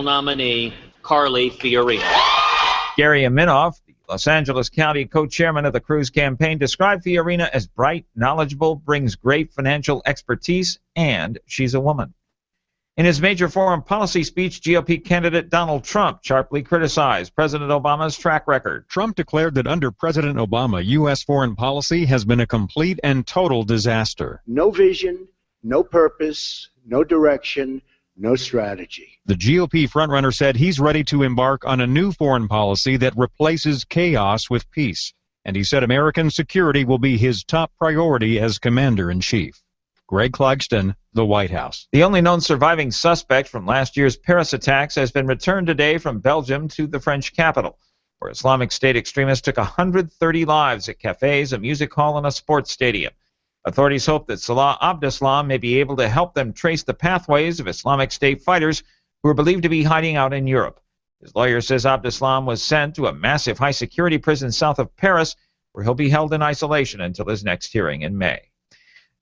nominee Carly Fiorina. Gary Aminoff, the Los Angeles County co-chairman of the Cruz campaign, described Fiorina as bright, knowledgeable, brings great financial expertise, and she's a woman. In his major foreign policy speech, GOP candidate Donald Trump sharply criticized President Obama's track record. Trump declared that under President Obama, U.S. foreign policy has been a complete and total disaster. No vision, no purpose, no direction, no strategy. The GOP frontrunner said he's ready to embark on a new foreign policy that replaces chaos with peace. And he said American security will be his top priority as commander-in-chief. Greg Clugston, the White House. The only known surviving suspect from last year's Paris attacks has been returned today from Belgium to the French capital, where Islamic State extremists took 130 lives at cafes, a music hall, and a sports stadium. Authorities hope that Salah Abdeslam may be able to help them trace the pathways of Islamic State fighters who are believed to be hiding out in Europe. His lawyer says Abdeslam was sent to a massive high-security prison south of Paris, where he'll be held in isolation until his next hearing in May.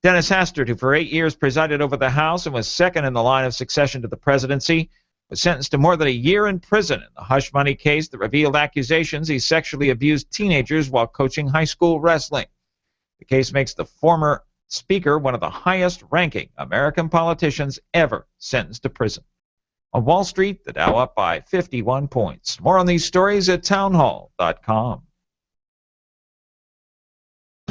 Dennis Hastert, who for 8 years presided over the House and was second in the line of succession to the presidency, was sentenced to more than a year in prison in the hush money case that revealed accusations he sexually abused teenagers while coaching high school wrestling. The case makes the former speaker one of the highest-ranking American politicians ever sentenced to prison. On Wall Street, the Dow up by 51 points. More on these stories at townhall.com.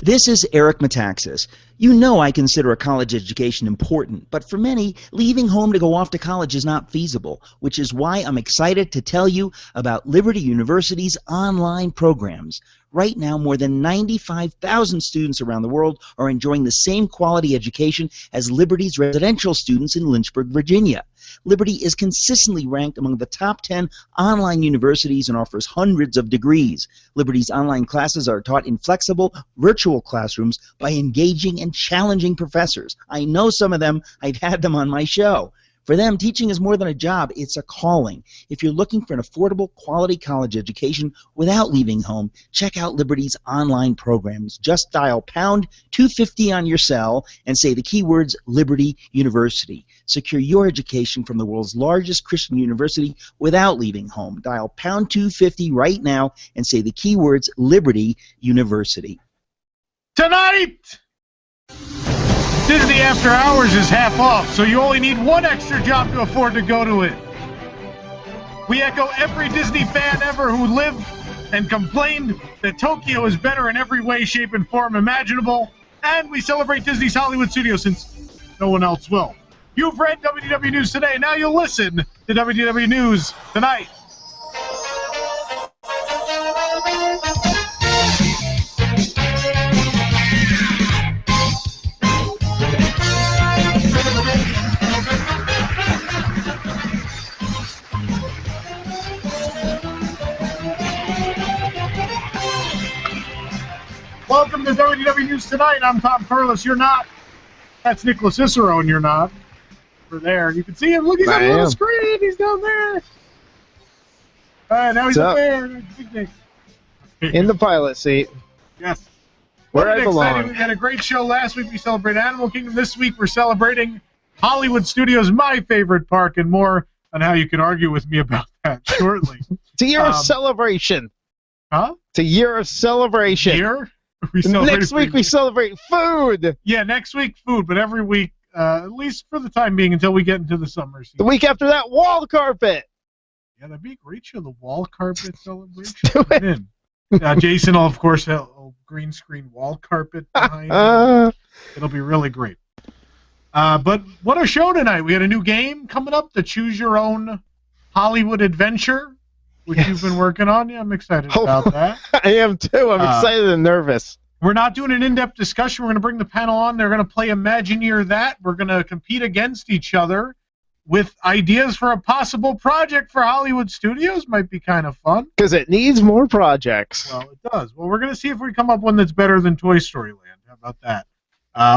This is Eric Metaxas. You know I consider a college education important, but for many, leaving home to go off to college is not feasible, which is why I'm excited to tell you about Liberty University's online programs. Right now, more than 95,000 students around the world are enjoying the same quality education as Liberty's residential students in Lynchburg, Virginia. Liberty is consistently ranked among the top 10 online universities and offers hundreds of degrees. Liberty's online classes are taught in flexible, virtual classrooms by engaging and challenging professors. I know some of them. I've had them on my show. For them, teaching is more than a job, it's a calling. If you're looking for an affordable, quality college education without leaving home, check out Liberty's online programs. Just dial pound 250 on your cell and say the keywords Liberty University. Secure your education from the world's largest Christian university without leaving home. Dial pound 250 right now and say the keywords Liberty University. Tonight! Disney After Hours is half off, so you only need one extra job to afford to go to it. We echo every Disney fan ever who lived and complained that Tokyo is better in every way, shape, and form imaginable, and we celebrate Disney's Hollywood Studios since no one else will. You've read WDW News Today, now you'll listen to WDW News Tonight. Welcome to WDW News Tonight. I'm Tom Perlis. You're not. That's Nicholas Cicero, and you're not. Over there. You can see him. Look, he's on the little screen. He's down there. All right, now he's up there. In the pilot seat. Yes. Where I belong. We had a great show last week. We celebrated Animal Kingdom. This week we're celebrating Hollywood Studios, my favorite park, and more on how you can argue with me about that shortly. It's a year of celebration. Huh? It's a year of celebration. Year? Next week we celebrate food. Yeah, next week food, but every week, at least for the time being, until we get into the summer season. The week after that, wall carpet. Yeah, that'd be a great show, the wall carpet celebration. Jason will, of course, have a green screen wall carpet behind him. It'll be really great. But what a show tonight. We had a new game coming up, the Choose Your Own Hollywood Adventure, which you've been working on. Yeah, I'm excited about that. I am too. I'm excited and nervous. We're not doing an in-depth discussion. We're going to bring the panel on. They're going to play Imagineer That. We're going to compete against each other with ideas for a possible project for Hollywood Studios. Might be kind of fun. Because it needs more projects. Well, it does. Well, we're going to see if we come up with one that's better than Toy Story Land. How about that?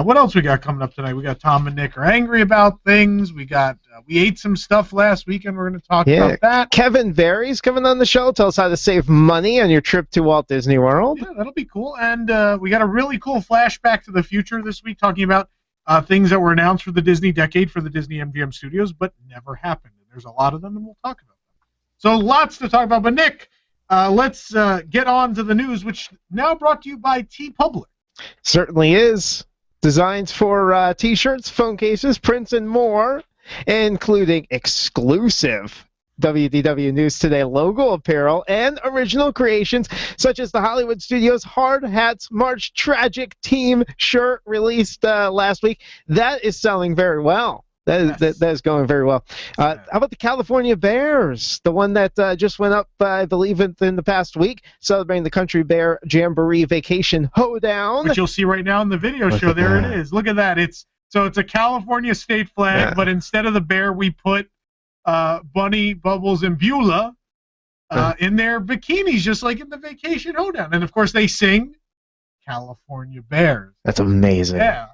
What else we got coming up tonight? We got Tom and Nick are angry about things. We got we ate some stuff last weekend. We're going to talk about that. Kevin Barry's coming on the show. Tell us how to save money on your trip to Walt Disney World. Yeah, that'll be cool. And we got a really cool flashback to the future this week, talking about things that were announced for the Disney decade for the Disney MGM Studios, but never happened. There's a lot of them, and we'll talk about them. So lots to talk about. But Nick, let's get on to the news, which now brought to you by TeePublic. Certainly is. Designs for T-shirts, phone cases, prints, and more, including exclusive WDW News Today logo apparel and original creations such as the Hollywood Studios Hard Hats March Tragic Team shirt released last week. That is selling very well. That is going very well. How about the California Bears? The one that just went up, I believe, in the past week, celebrating the Country Bear Jamboree Vacation Hoedown. Which you'll see right now in the video show. There it is. Look at that. It's a California state flag, but instead of the bear, we put Bunny, Bubbles, and Beulah in their bikinis, just like in the Vacation Hoedown. And, of course, they sing California Bears. That's amazing. Yeah.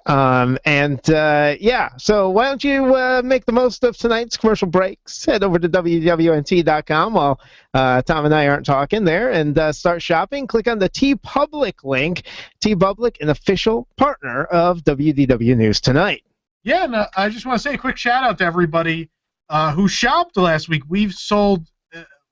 I love that. So why don't you make the most of tonight's commercial breaks? Head over to WDWNT.com while Tom and I aren't talking there and start shopping. Click on the TeePublic link. TeePublic, an official partner of WDW News Tonight. Yeah, and I just want to say a quick shout out to everybody who shopped last week. We've sold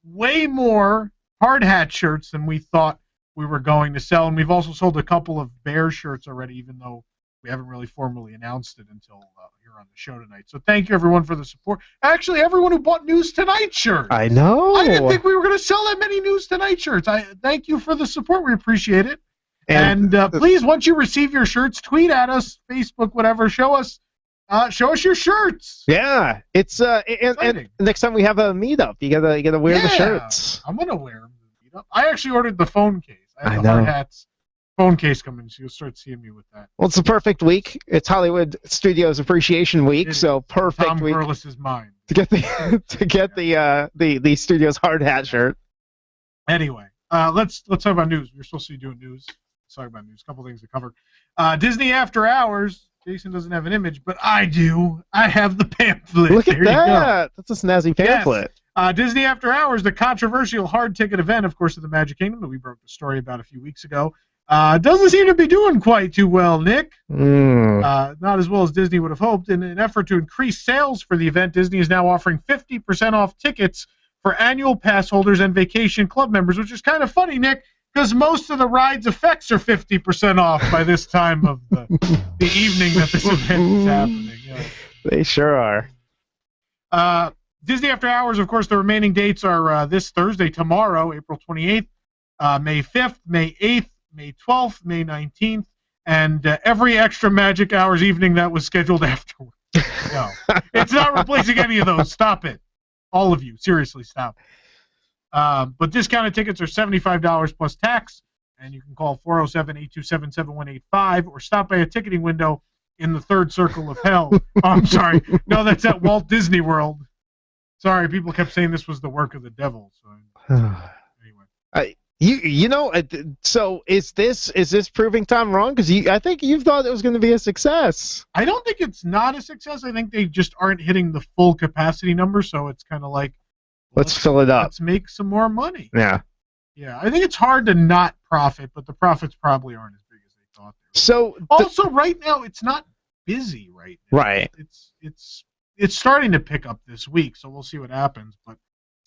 way more hard hat shirts than we thought we were going to sell, and we've also sold a couple of bear shirts already, even though we haven't really formally announced it until here on the show tonight. So thank you, everyone, for the support. Actually, everyone who bought News Tonight shirts. I know. I didn't think we were going to sell that many News Tonight shirts. I thank you for the support. We appreciate it. And please, once you receive your shirts, tweet at us, Facebook, whatever. Show us your shirts. Yeah, it's and next time we have a meetup, you gotta wear the shirts. I'm gonna wear them. I actually ordered the phone case. I have the hard hats phone case coming, so you'll start seeing me with that. Well, it's the perfect week. It's Hollywood Studios Appreciation Week, so perfect Tom week Burles' mind to get the studio's hard hat shirt. Anyway, let's talk about news. We're supposed to be doing news. Let's talk about news. A couple things to cover. Disney After Hours. Jason doesn't have an image, but I do. I have the pamphlet. Look at that. That's a snazzy pamphlet. Yes. Disney After Hours, the controversial hard ticket event, of course, of the Magic Kingdom that we broke the story about a few weeks ago. Doesn't seem to be doing quite too well, Nick. Not as well as Disney would have hoped. In an effort to increase sales for the event, Disney is now offering 50% off tickets for annual pass holders and vacation club members, which is kind of funny, Nick, because most of the ride's effects are 50% off by this time of the evening that this event is happening. Yeah. They sure are. Disney After Hours, of course, the remaining dates are this Thursday, tomorrow, April 28th, May 5th, May 8th, May 12th, May 19th, and every extra Magic Hours evening that was scheduled afterward. No, it's not replacing any of those. Stop it. All of you. Seriously, stop. But discounted tickets are $75 plus tax, and you can call 407-827-7185 or stop by a ticketing window in the third circle of hell. Oh, I'm sorry. No, that's at Walt Disney World. Sorry, people kept saying this was the work of the devil. So anyway. So is this proving Tom wrong? Because I think you thought it was going to be a success. I don't think it's not a success. I think they just aren't hitting the full capacity number, so it's kind of like, let's fill it up. Let's make some more money. Yeah. Yeah, I think it's hard to not profit, but the profits probably aren't as big as they thought they were. So also, right now, it's not busy right now. Right. It's starting to pick up this week, so we'll see what happens. But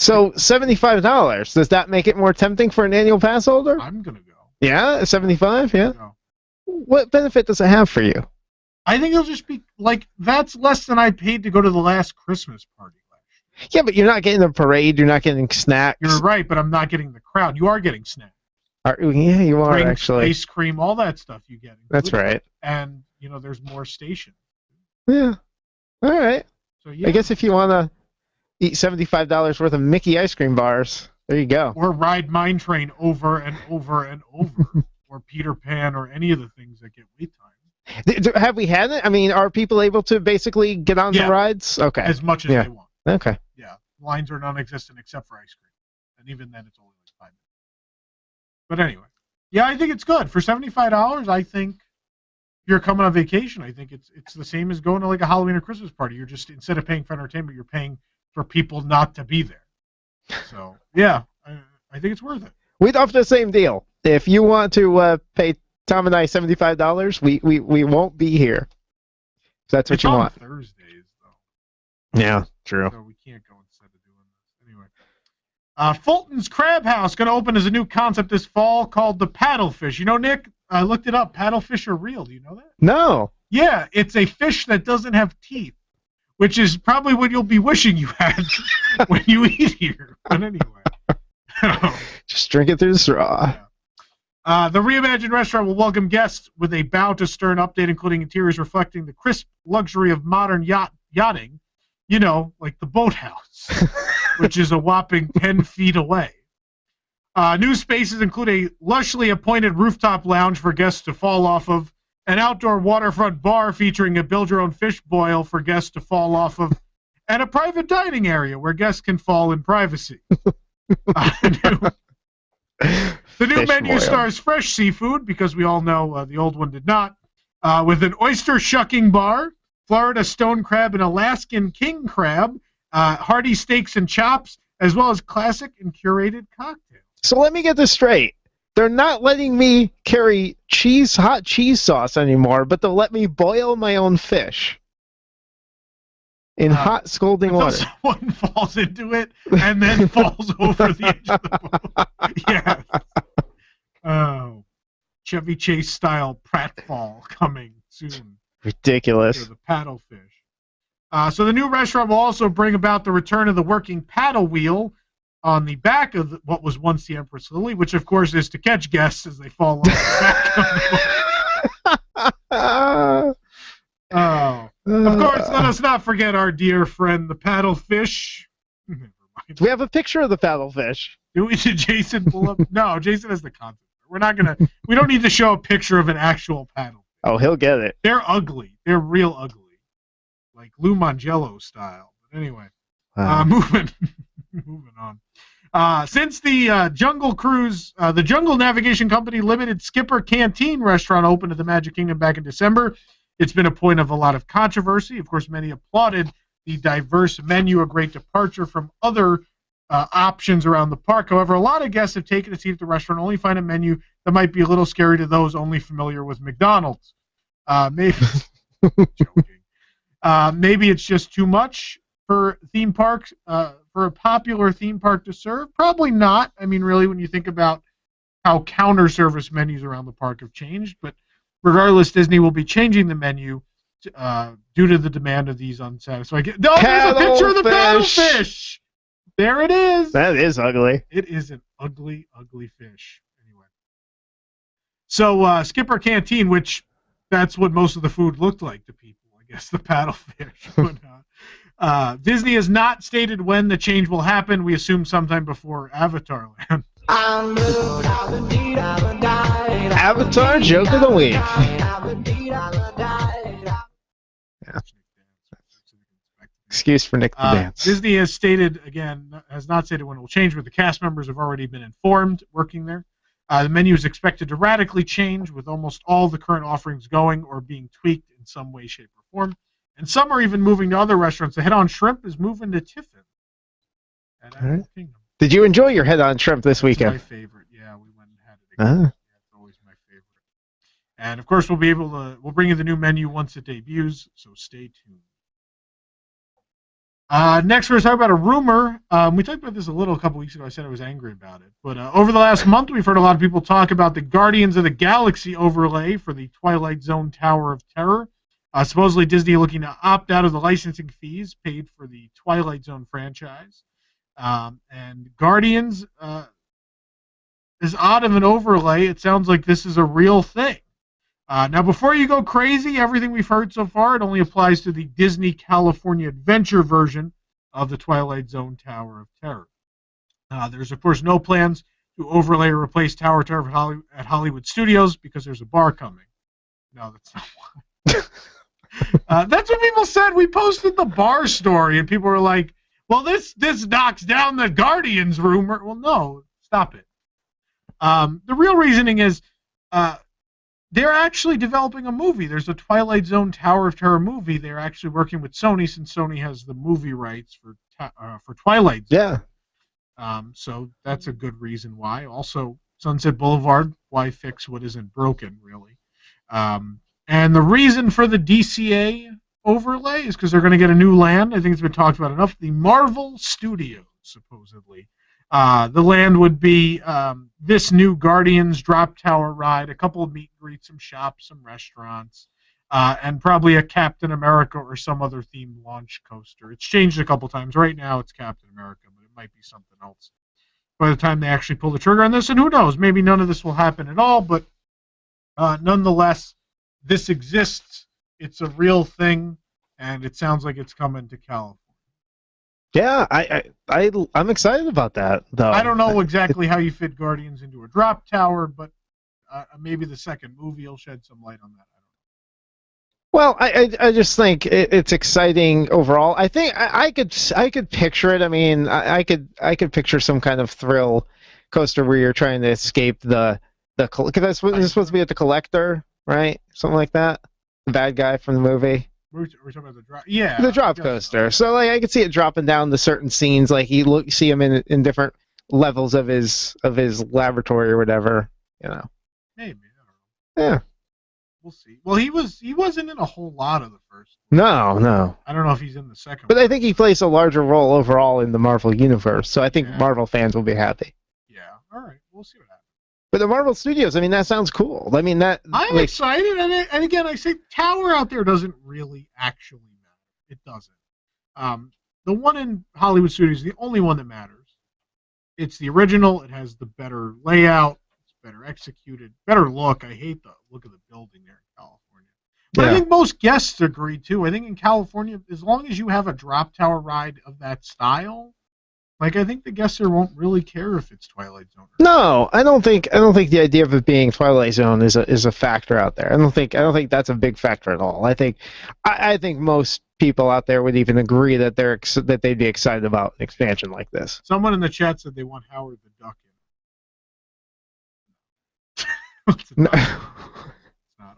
so $75, does that make it more tempting for an annual pass holder? I'm gonna go. Yeah, $75. Yeah. What benefit does it have for you? I think it'll just be like that's less than I paid to go to the last Christmas party. Yeah, but you're not getting a parade. You're not getting snacks. You're right, but I'm not getting the crowd. You are getting snacks. Yeah, you are Drinks, actually. Ice cream, all that stuff you get. That's right. And there's more stations. Yeah. All right. So yeah. I guess if you want to eat $75 worth of Mickey ice cream bars, there you go. Or ride Mine Train over and over and over, or Peter Pan, or any of the things that get wait time. Have we had it? I mean, are people able to basically get on the rides? Okay. As much as they want. Okay. Yeah, lines are non-existent except for ice cream, and even then it's only like 5 minutes. But anyway, yeah, I think it's good for $75. I think you're coming on vacation. I think it's the same as going to like a Halloween or Christmas party. You're just instead of paying for entertainment, you're paying for people not to be there. So yeah, I think it's worth it. We'd offer the same deal. If you want to pay Tom and I $75, we won't be here. If that's what you want. Thursdays though. Yeah. True. So we can't go instead of doing this. Anyway. Fulton's Crab House going to open as a new concept this fall called the paddlefish. You know, Nick, I looked it up. Paddlefish are real. Do you know that? No. Yeah, it's a fish that doesn't have teeth, which is probably what you'll be wishing you had when you eat here. But anyway. Just drink it through the straw. Yeah. The reimagined restaurant will welcome guests with a bow to stern update, including interiors reflecting the crisp luxury of modern yachting. You know, like the boathouse, which is a whopping 10 feet away. New spaces include a lushly appointed rooftop lounge for guests to fall off of, an outdoor waterfront bar featuring a build-your-own-fish boil for guests to fall off of, and a private dining area where guests can fall in privacy. The new Fish menu boil. stars fresh seafood, because we all know the old one did not, with an oyster shucking bar, Florida stone crab and Alaskan king crab, hearty steaks and chops, as well as classic and curated cocktails. So let me get this straight. They're not letting me carry hot cheese sauce anymore, but they'll let me boil my own fish in hot scalding Until water. someone falls into it and then falls over the edge of the boat. Yes. Oh, Chevy Chase style pratfall coming soon. Ridiculous. For the paddlefish. So the new restaurant will also bring about the return of the working paddle wheel on the back of what was once the Empress Lily, which of course is to catch guests as they fall off the back of the boat. Oh. Of course, let us not forget our dear friend, the paddlefish. Never mind. Do we have a picture of the paddlefish? Did Jason pull up? No, Jason has the concept. We don't need to show a picture of an actual paddle. Oh, he'll get it. They're ugly. They're real ugly. Like Lou Mangello style. But anyway, moving on. Since the Jungle Cruise, the Jungle Navigation Company Limited Skipper Canteen restaurant opened at the Magic Kingdom back in December, it's been a point of a lot of controversy. Of course, many applauded the diverse menu, a great departure from other options around the park. However, a lot of guests have taken a seat at the restaurant only find a menu that might be a little scary to those only familiar with McDonald's. Maybe joking. Maybe it's just too much for theme parks, for a popular theme park to serve. Probably not. I mean, really, when you think about how counter service menus around the park have changed. But regardless, Disney will be changing the menu due to the demand of these unsatisfied guests. Oh, there's a picture of the paddlefish. There it is. That is ugly. It is an ugly, ugly fish. Anyway. So Skipper Canteen, which that's what most of the food looked like to people, I guess, the paddlefish. But, Disney has not stated when the change will happen. We assume sometime before Avatar Land. Avatar joke of the week. Yeah. Excuse for Nick to dance. Disney has stated, again, has not stated when it will change, but the cast members have already been informed working there. The menu is expected to radically change, with almost all the current offerings going or being tweaked in some way, shape, or form. And some are even moving to other restaurants. The Head-On Shrimp is moving to Tiffin at Animal Kingdom. Did you enjoy your Head-On Shrimp this weekend? It's my favorite. Yeah, we went and had it again. Yeah, it's always my favorite. And of course, we'll bring you the new menu once it debuts. So stay tuned. Next, we're going to talk about a rumor. We talked about this a couple weeks ago. I said I was angry about it. But over the last month, we've heard a lot of people talk about the Guardians of the Galaxy overlay for the Twilight Zone Tower of Terror. Supposedly, Disney looking to opt out of the licensing fees paid for the Twilight Zone franchise. And Guardians is odd of an overlay. It sounds like this is a real thing. Now, before you go crazy, everything we've heard so far, it only applies to the Disney California Adventure version of the Twilight Zone Tower of Terror. There's, of course, no plans to overlay or replace Tower of Terror at Hollywood Studios because there's a bar coming. No, that's not why. That's what people said. We posted the bar story, and people were like, well, this knocks down the Guardians rumor. Well, no, stop it. The real reasoning is they're actually developing a movie. There's a Twilight Zone Tower of Terror movie. They're actually working with Sony, since Sony has the movie rights for Twilight Zone. Yeah. So that's a good reason why. Also, Sunset Boulevard, why fix what isn't broken, really? And the reason for the DCA overlay is because they're going to get a new land. I think it's been talked about enough. The Marvel Studios, supposedly. The land would be this new Guardians drop tower ride, a couple of meet and greets, some shops, some restaurants, and probably a Captain America or some other themed launch coaster. It's changed a couple times. Right now it's Captain America, but it might be something else by the time they actually pull the trigger on this. And who knows, maybe none of this will happen at all, but nonetheless, this exists. It's a real thing, and it sounds like it's coming to California. Yeah, I'm excited about that, though. I don't know exactly how you fit Guardians into a drop tower, but maybe the second movie will shed some light on that. Well, I just think it's exciting overall. I think I could picture it. I mean, I could picture some kind of thrill coaster where you're trying to escape the because it's supposed to be at the Collector, right? Something like that. The bad guy from the movie. We're talking about the drop. Yeah, the drop coaster. So like I could see it dropping down to certain scenes. Like you see him in different levels of his laboratory or whatever. You know. Maybe. I don't know. Yeah. We'll see. Well, he wasn't in a whole lot of the first. No. I don't know if he's in the second. But I think he plays a larger role overall in the Marvel universe. So I think Marvel fans will be happy. Yeah. All right. We'll see what happens. But the Marvel Studios, I mean, that sounds cool. I mean, I'm excited, and again, I say tower out there doesn't really actually matter. It doesn't. The one in Hollywood Studios is the only one that matters. It's the original. It has the better layout. It's better executed, better look. I hate the look of the building there in California. But I think most guests agree too. I think in California, as long as you have a drop tower ride of that style. Like I think the guests there won't really care if it's Twilight Zone. No, I don't think the idea of it being Twilight Zone is a factor out there. I don't think that's a big factor at all. I think most people out there would even agree that they'd be excited about an expansion like this. Someone in the chat said they want Howard the Duck in.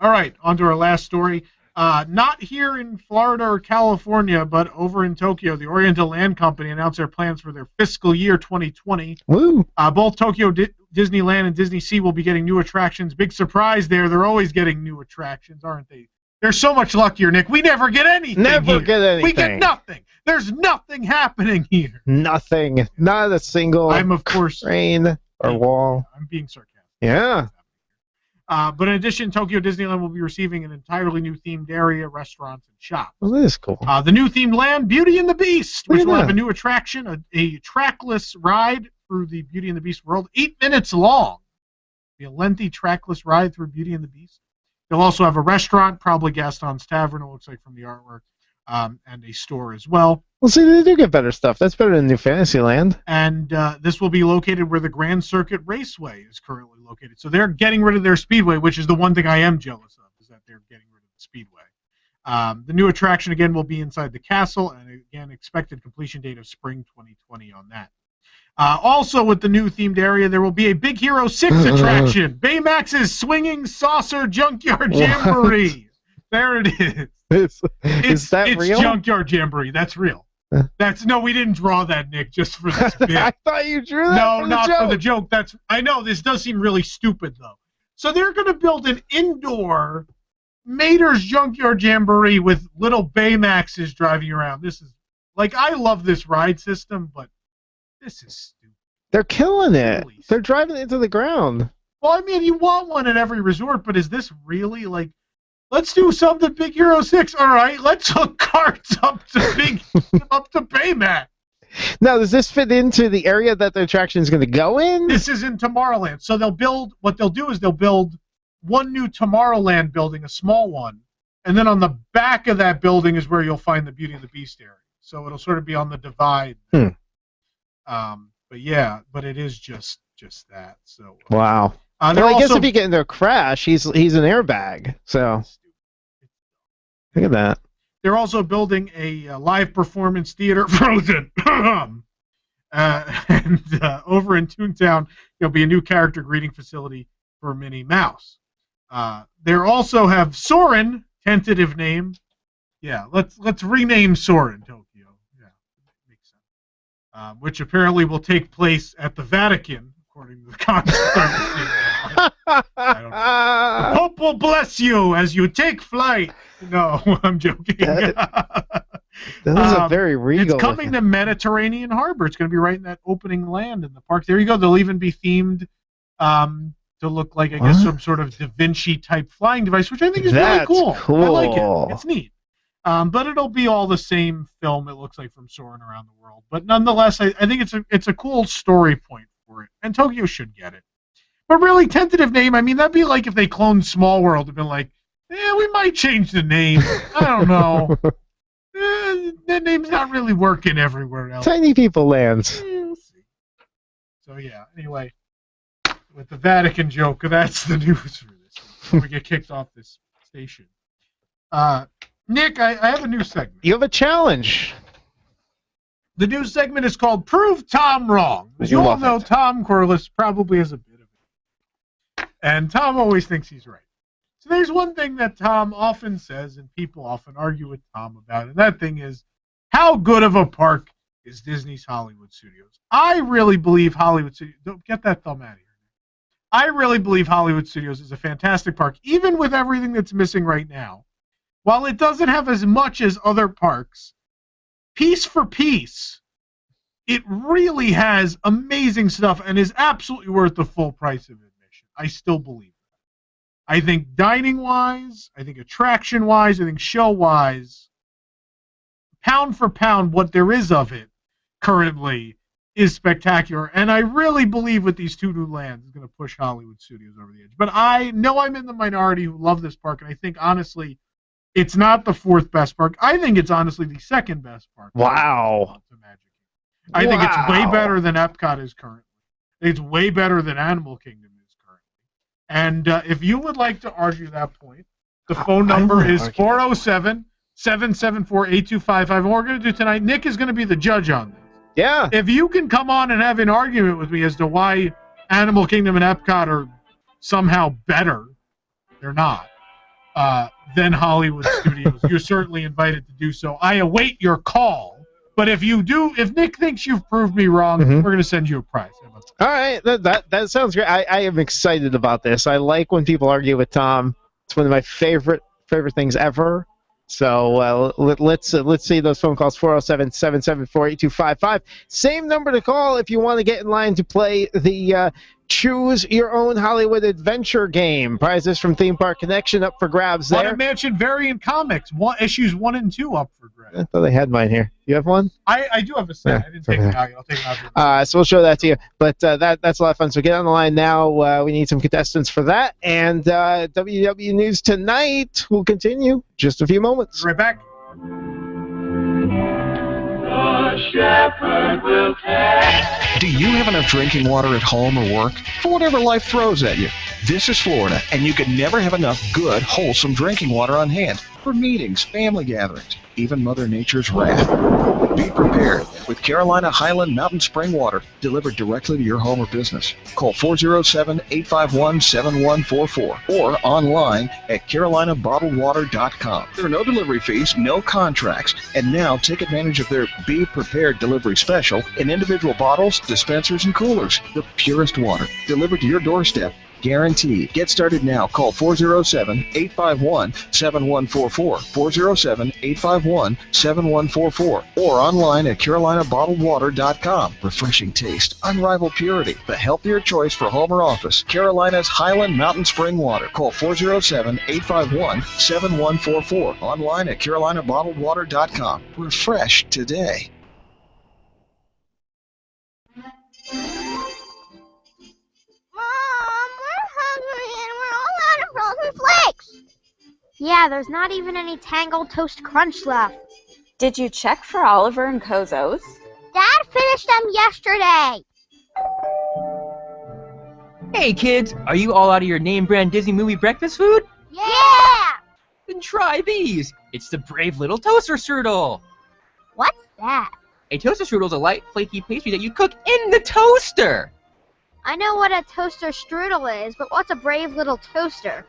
All right, on to our last story. Not here in Florida or California, but over in Tokyo, the Oriental Land Company announced their plans for their fiscal year 2020. Woo! Both Tokyo Disneyland and Disney Sea will be getting new attractions. Big surprise there. They're always getting new attractions, aren't they? They're so much luckier, Nick. We never get anything. Never get anything. We get nothing. There's nothing happening here. Nothing. Not a single crane or wall. I'm being sarcastic. Yeah. But in addition, Tokyo Disneyland will be receiving an entirely new themed area, restaurants, and shops. Well, that is cool. The new themed land, Beauty and the Beast, which will have a new attraction, a trackless ride through the Beauty and the Beast world, 8 minutes long. Be a lengthy trackless ride through Beauty and the Beast. They'll also have a restaurant, probably Gaston's Tavern, it looks like from the artwork, and a store as well. Well, see, they do get better stuff. That's better than New Fantasyland. And this will be located where the Grand Circuit Raceway is currently located. So they're getting rid of their speedway, which is the one thing I am jealous of, is that they're getting rid of the speedway. The new attraction, again, will be inside the castle, and again, expected completion date of spring 2020 on that. Also, with the new themed area, there will be a Big Hero 6 attraction, Baymax's Swinging Saucer Junkyard Jamboree. There it is. Is that real? It's Junkyard Jamboree. That's real. No, we didn't draw that, Nick, just for this bit. I thought you drew that. No, for not the joke. for the joke. I know this does seem really stupid though. So they're going to build an indoor Mater's Junkyard Jamboree with little Baymaxes driving around. This is I love this ride system, but this is stupid. They're killing it. They're driving it into the ground. Well, I mean, you want one at every resort, but is this really let's do something Big Hero 6. All right, let's hook carts up to Baymax. Now, does this fit into the area that the attraction is going to go in? This is in Tomorrowland. So what they'll do is they'll build one new Tomorrowland building, a small one, and then on the back of that building is where you'll find the Beauty and the Beast area. So it'll sort of be on the divide. But it is just that. So wow. Well, I guess if you get into a crash, he's an airbag. So look at that. They're also building a live performance theater, Frozen. And over in Toontown, there'll be a new character greeting facility for Minnie Mouse. They also have Soarin', tentative name. Yeah, let's rename Soarin' Tokyo. Yeah, makes sense. Which apparently will take place at the Vatican, according to the concept. I don't know. The Pope will bless you as you take flight. No, I'm joking. That was a very regal. It's coming to Mediterranean Harbor. It's going to be right in that opening land in the park. There you go. They'll even be themed to look like, I guess, some sort of Da Vinci type flying device, which I think is really cool. I like it. It's neat. But it'll be all the same film, it looks like, from soaring around the world. But nonetheless, I think it's a cool story point for it, and Tokyo should get it. But really, tentative name, I mean, that'd be like if they cloned Small World and been like, we might change the name. I don't know. That name's not really working everywhere else. Tiny People Lands. We'll see. So, yeah, anyway, with the Vatican joke, that's the news for this. Before we get kicked off this station. Nick, I have a new segment. You have a challenge. The new segment is called Prove Tom Wrong. As you all know, Tom Corliss probably has a bit of it. And Tom always thinks he's right. So there's one thing that Tom often says, and people often argue with Tom about, and that thing is, how good of a park is Disney's Hollywood Studios? I really believe Hollywood Studios... Don't get that thumb out of here. I really believe Hollywood Studios is a fantastic park, even with everything that's missing right now. While it doesn't have as much as other parks, piece for piece, it really has amazing stuff and is absolutely worth the full price of admission. I still believe that. I think dining-wise, I think attraction-wise, I think show-wise, pound for pound, what there is of it currently is spectacular. And I really believe with these two new lands, it's going to push Hollywood Studios over the edge. But I know I'm in the minority who love this park, and I think, honestly, it's not the fourth best park. I think it's honestly the second best park. Wow. I think it's way better than Epcot is currently. It's way better than Animal Kingdom is currently. And if you would like to argue that point, the phone number is 407-774-8255. And what we're going to do tonight, Nick is going to be the judge on this. Yeah. If you can come on and have an argument with me as to why Animal Kingdom and Epcot are somehow better, they're not, than Hollywood Studios, you're certainly invited to do so. I await your call. But if you do, if Nick thinks you've proved me wrong, we're going to send you a prize. All right, that sounds great. I am excited about this. I like when people argue with Tom. It's one of my favorite things ever. So let's see those phone calls, 407-774-8255. Same number to call if you want to get in line to play the Choose Your Own Hollywood Adventure game. Prizes from Theme Park Connection up for grabs there. Haunted Mansion variant comics, issues 1 and 2 up for grabs. I thought they had mine here. You have one? I do have a set. I didn't take it out. I'll take it out. So we'll show that to you. But that's a lot of fun. So get on the line now. We need some contestants for that. And WDW News Tonight will continue just a few moments. Right back. The shepherd will take. Do you have enough drinking water at home or work? For whatever life throws at you. This is Florida, and you can never have enough good, wholesome drinking water on hand for meetings, family gatherings, even Mother Nature's wrath. Be prepared with Carolina Highland Mountain Spring Water delivered directly to your home or business. Call 407-851-7144 or online at carolinabottledwater.com. There are no delivery fees, no contracts, and now take advantage of their Be Prepared delivery special in individual bottles, dispensers, and coolers. The purest water delivered to your doorstep. Guaranteed. Get started now. Call 407-851-7144, 407-851-7144, or online at carolinabottledwater.com. Refreshing taste, unrivaled purity, the healthier choice for home or office. Carolina's Highland Mountain Spring Water. Call 407-851-7144, online at carolinabottledwater.com. Refresh today. Flakes. Yeah, there's not even any Tangled Toast Crunch left. Did you check for Oliver and Kozo's? Dad finished them yesterday. Hey kids, are you all out of your name brand Disney movie breakfast food? Yeah! Then try these. It's the Brave Little Toaster Strudel. What's that? A toaster strudel is a light, flaky pastry that you cook in the toaster. I know what a toaster strudel is, but what's a Brave Little Toaster?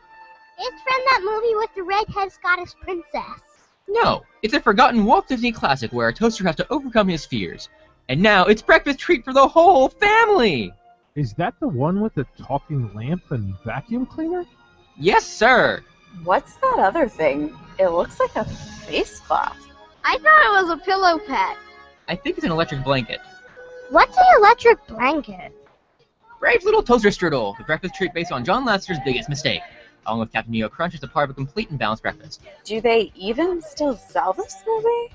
It's from that movie with the redhead Scottish princess. No, it's a forgotten Walt Disney classic where a toaster has to overcome his fears. And now it's breakfast treat for the whole family. Is that the one with the talking lamp and vacuum cleaner? Yes, sir. What's that other thing? It looks like a face cloth. I thought it was a pillow pet. I think it's an electric blanket. What's an electric blanket? Brave's little toaster strudel, the breakfast treat based on John Lasseter's biggest mistake. Along with Captain Neo Crunch, it's a part of a complete and balanced breakfast. Do they even still sell this movie?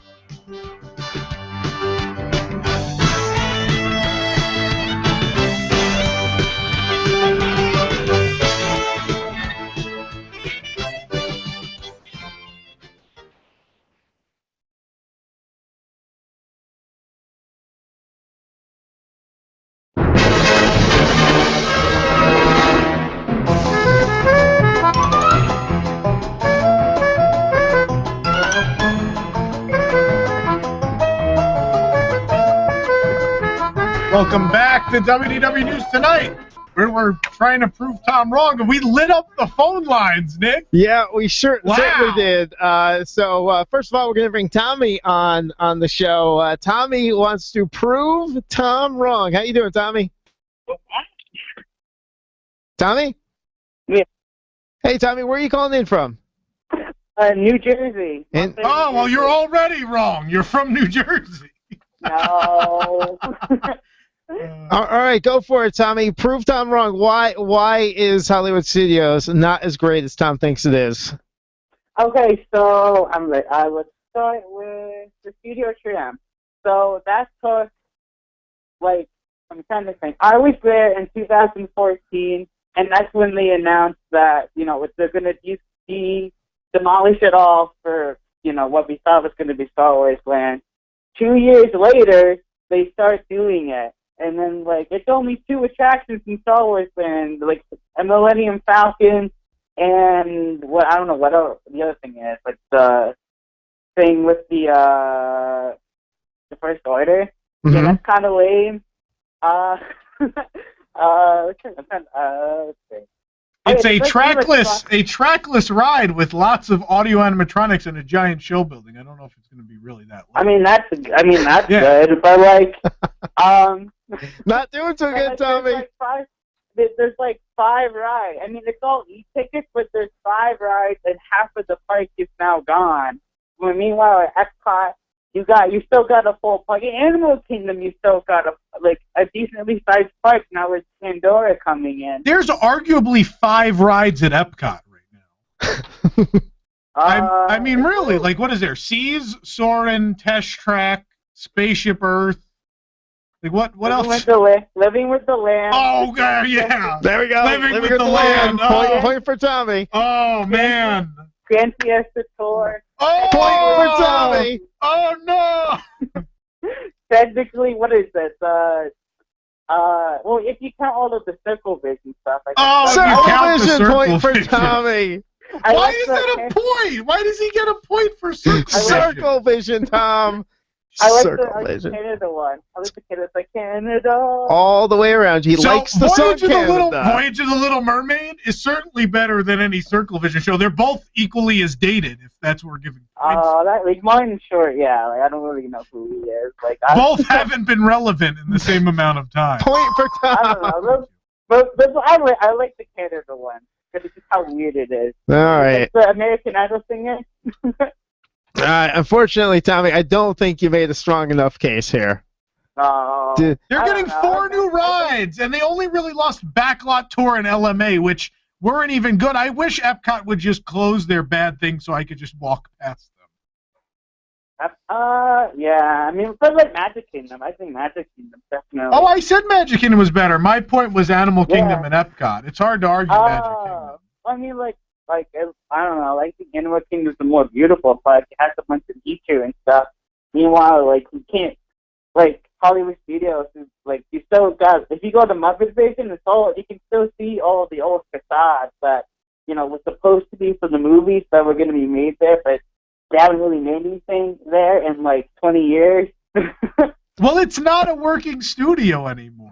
Welcome back to WDW News Tonight. We're trying to prove Tom wrong, and we lit up the phone lines, Nick. Yeah, we certainly did. So first of all, we're going to bring Tommy on the show. Tommy wants to prove Tom wrong. How you doing, Tommy? Tommy? Yeah. Hey, Tommy, where are you calling in from? New Jersey. Oh, well, you're already wrong. You're from New Jersey. No. All right, go for it, Tommy. Prove Tom wrong. Why is Hollywood Studios not as great as Tom thinks it is? Okay, so I would start with the studio trim. So that's because, like, I'm trying to think. I was there in 2014, and that's when they announced that, you know, they're going to demolish it all for, you know, what we thought was going to be Star Wars Land. 2 years later, they start doing it. And then, like, it's only 2 attractions in Star Wars Land, like a Millennium Falcon and I don't know what the other thing is, like the thing with the First Order. Mm-hmm. Yeah, that's kind of lame. Let's see. It's a trackless ride with lots of audio animatronics and a giant show building. I don't know if it's going to be really that lame. I mean that's Yeah. good, but like not doing so good, Tommy. There's like 5 rides. I mean, it's all e-tickets, but there's 5 rides, and half of the park is now gone. Well, meanwhile, at Epcot, you still got a full park. In Animal Kingdom, you still got a decently sized park now with Pandora coming in. There's arguably 5 rides at Epcot right now. I mean, really, like, what is there? Seas, Soarin', Test Track, Spaceship Earth. Like, what else? Living with the Land. Oh, yeah. There we go. Living with the Land. Point for Tommy. Oh, man. Grand Fiesta Tour. Oh, point for Tommy. Oh, no. Technically, what is this? Well, if you count all of the Circle Vision stuff. Circle Vision, point for Tommy. Why is that a point? Why does he get a point for Circle Vision, Tom? I like the Canada one. I like the Canada. All the way around. He likes the song Canada. Voyage of the Little Mermaid is certainly better than any Circle Vision show. They're both equally as dated, if that's what we're giving points. That like Martin Short, yeah. Like I don't really know who he is. Like both haven't been relevant in the same amount of time. Point for Tom. I don't know. But I like the Canada one because it's just how weird it is. All right. It's the American Idol singer. Unfortunately, Tommy, I don't think you made a strong enough case here. They're getting 4 new rides, and they only really lost Backlot Tour and LMA, which weren't even good. I wish Epcot would just close their bad things so I could just walk past them. Yeah. I mean, but like Magic Kingdom, I think Magic Kingdom definitely. Oh, I said Magic Kingdom was better. My point was Animal Kingdom and Epcot. It's hard to argue Magic Kingdom. I mean, like I don't know, like the Animal Kingdom's the more beautiful park. It has a bunch of nature and stuff. Meanwhile, like you can't, like Hollywood Studios is like you still got. If you go to Muppet Vision, it's all you can still see all the old facades that was supposed to be for the movies that were going to be made there, but they haven't really made anything there in like 20 years. Well, it's not a working studio anymore.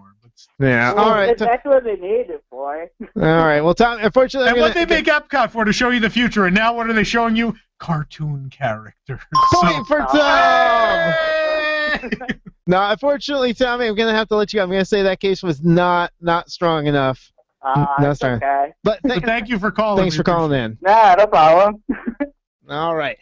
Yeah, well, all right. That's what they made it for. All right. Well, Tom, unfortunately, and what they make Epcot for, to show you the future, and now what are they showing you? Cartoon characters. Point for Tom. No, unfortunately, Tommy, I'm going to have to let you go. I'm going to say that case was not strong enough. It's okay. But thank you for calling. Thanks for calling in. Nah, no problem. All right.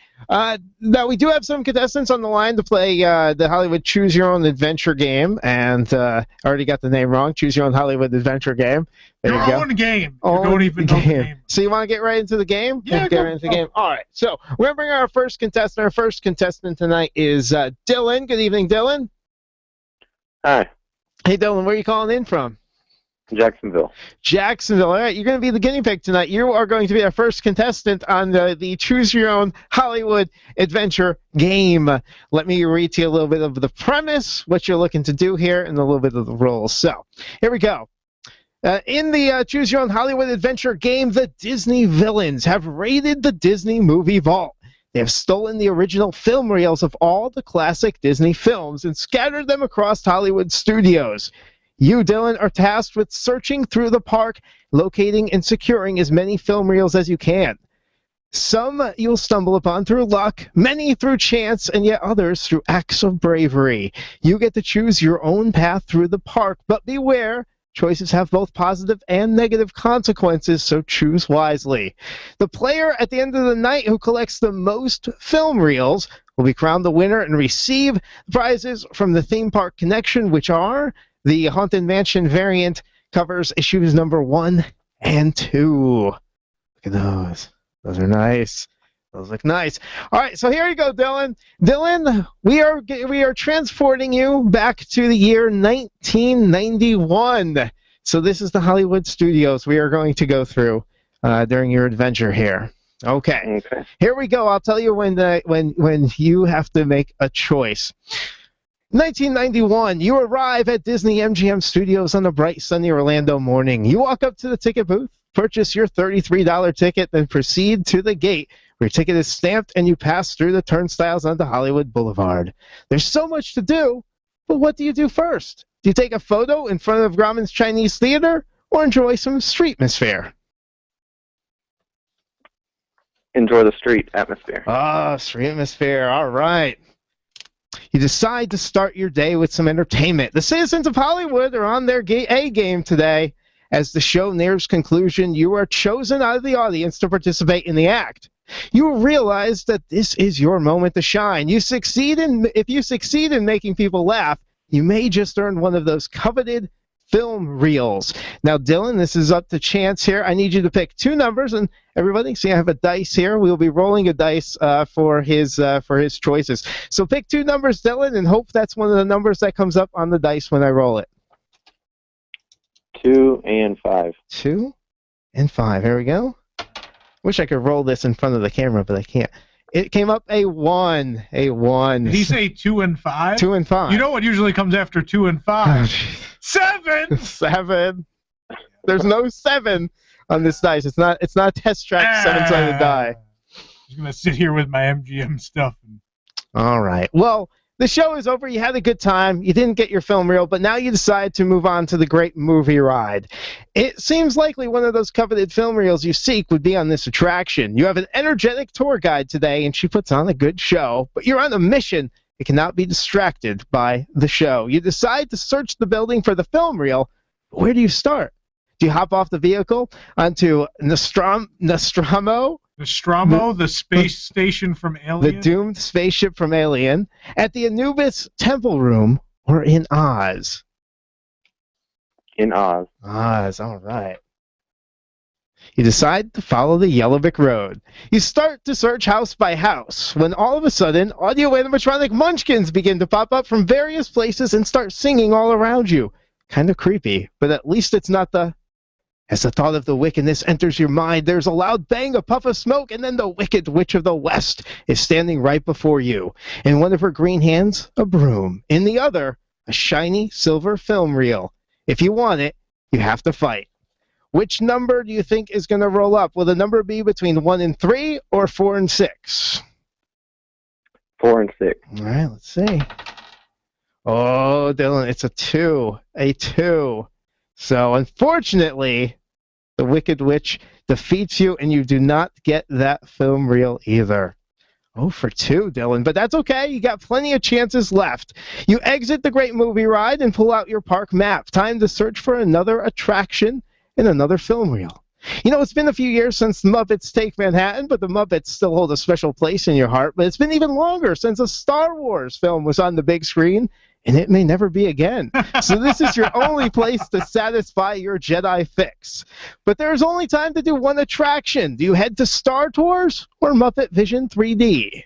Now, we do have some contestants on the line to play the Hollywood Choose Your Own Adventure game. And I already got the name wrong. Choose Your Own Hollywood Adventure game. There you go. Own game. You don't even know the name. So you want to get right into the game? Yeah, get right into the game. All right. So we're going to bring our first contestant. Our first contestant tonight is Dylan. Good evening, Dylan. Hi. Hey, Dylan. Where are you calling in from? Jacksonville. Jacksonville. All right, you're going to be the guinea pig tonight. You are going to be our first contestant on the Choose Your Own Hollywood Adventure game. Let me read to you a little bit of the premise, what you're looking to do here, and a little bit of the rules. So, here we go. In the Choose Your Own Hollywood Adventure game, the Disney villains have raided the Disney movie vault. They have stolen the original film reels of all the classic Disney films and scattered them across Hollywood studios. You, Dylan, are tasked with searching through the park, locating and securing as many film reels as you can. Some you'll stumble upon through luck, many through chance, and yet others through acts of bravery. You get to choose your own path through the park, but beware, choices have both positive and negative consequences, so choose wisely. The player at the end of the night who collects the most film reels will be crowned the winner and receive prizes from the Theme Park Connection, which are... The Haunted Mansion variant covers issues number 1 and 2. Look at those. Those are nice. Those look nice. All right, so here you go, Dylan. Dylan, we are transporting you back to the year 1991. So this is the Hollywood studios we are going to go through during your adventure here. Okay. Here we go. I'll tell you when you have to make a choice. 1991, you arrive at Disney MGM Studios on a bright, sunny Orlando morning. You walk up to the ticket booth, purchase your $33 ticket, then proceed to the gate where your ticket is stamped and you pass through the turnstiles onto Hollywood Boulevard. There's so much to do, but what do you do first? Do you take a photo in front of Grauman's Chinese Theater or enjoy some street atmosphere? Enjoy the street atmosphere. Ah, street atmosphere. All right. You decide to start your day with some entertainment. The citizens of Hollywood are on their A game today. As the show nears conclusion, you are chosen out of the audience to participate in the act. You realize that this is your moment to shine. If you succeed in making people laugh, you may just earn one of those coveted film reels. Now, Dylan, this is up to chance here. I need you to pick 2 numbers, and everybody, see I have a dice here. We'll be rolling a dice for his choices. So pick 2 numbers, Dylan, and hope that's one of the numbers that comes up on the dice when I roll it. 2 and 5. 2 and 5. Here we go. Wish I could roll this in front of the camera, but I can't. It came up a 1. A 1. Did he say 2 and 5? 2 and 5. You know what usually comes after 2 and 5? 7! 7. There's no 7 on this dice. It's not a test track 7-sided die. I'm going to sit here with my MGM stuff. All right. Well, the show is over. You had a good time. You didn't get your film reel, but now you decide to move on to the great movie ride. It seems likely one of those coveted film reels you seek would be on this attraction. You have an energetic tour guide today, and she puts on a good show, but you're on a mission. You cannot be distracted by the show. You decide to search the building for the film reel. Where do you start? Do you hop off the vehicle onto Nostromo? Nostromo, the space station from Alien? The doomed spaceship from Alien. At the Anubis Temple Room, or in Oz? In Oz. Oz, all right. You decide to follow the Yellow Brick Road. You start to search house by house, when all of a sudden, audio animatronic munchkins begin to pop up from various places and start singing all around you. Kind of creepy, but at least it's not the... As the thought of the wickedness enters your mind, there's a loud bang, a puff of smoke, and then the Wicked Witch of the West is standing right before you. In one of her green hands, a broom. In the other, a shiny silver film reel. If you want it, you have to fight. Which number do you think is going to roll up? Will the number be between 1 and 3 or 4 and 6? 4 and 6. All right, let's see. Oh, Dylan, it's a 2. A 2. So, unfortunately, the Wicked Witch defeats you, and you do not get that film reel either. Oh, for 2, Dylan. But that's okay. You got plenty of chances left. You exit the Great Movie Ride and pull out your park map. Time to search for another attraction and another film reel. You know, it's been a few years since the Muppets Take Manhattan, but the Muppets still hold a special place in your heart. But it's been even longer since a Star Wars film was on the big screen, and it may never be again. So this is your only place to satisfy your Jedi fix. But there's only time to do one attraction. Do you head to Star Tours or Muppet Vision 3D?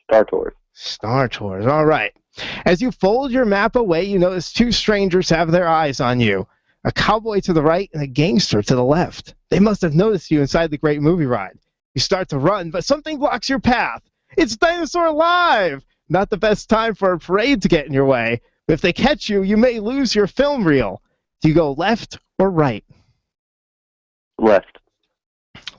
Star Tours. Star Tours, all right. As you fold your map away, you notice 2 strangers have their eyes on you. A cowboy to the right and a gangster to the left. They must have noticed you inside the Great Movie Ride. You start to run, but something blocks your path. It's Dinosaur Live! Not the best time for a parade to get in your way. But if they catch you, you may lose your film reel. Do you go left or right? Left.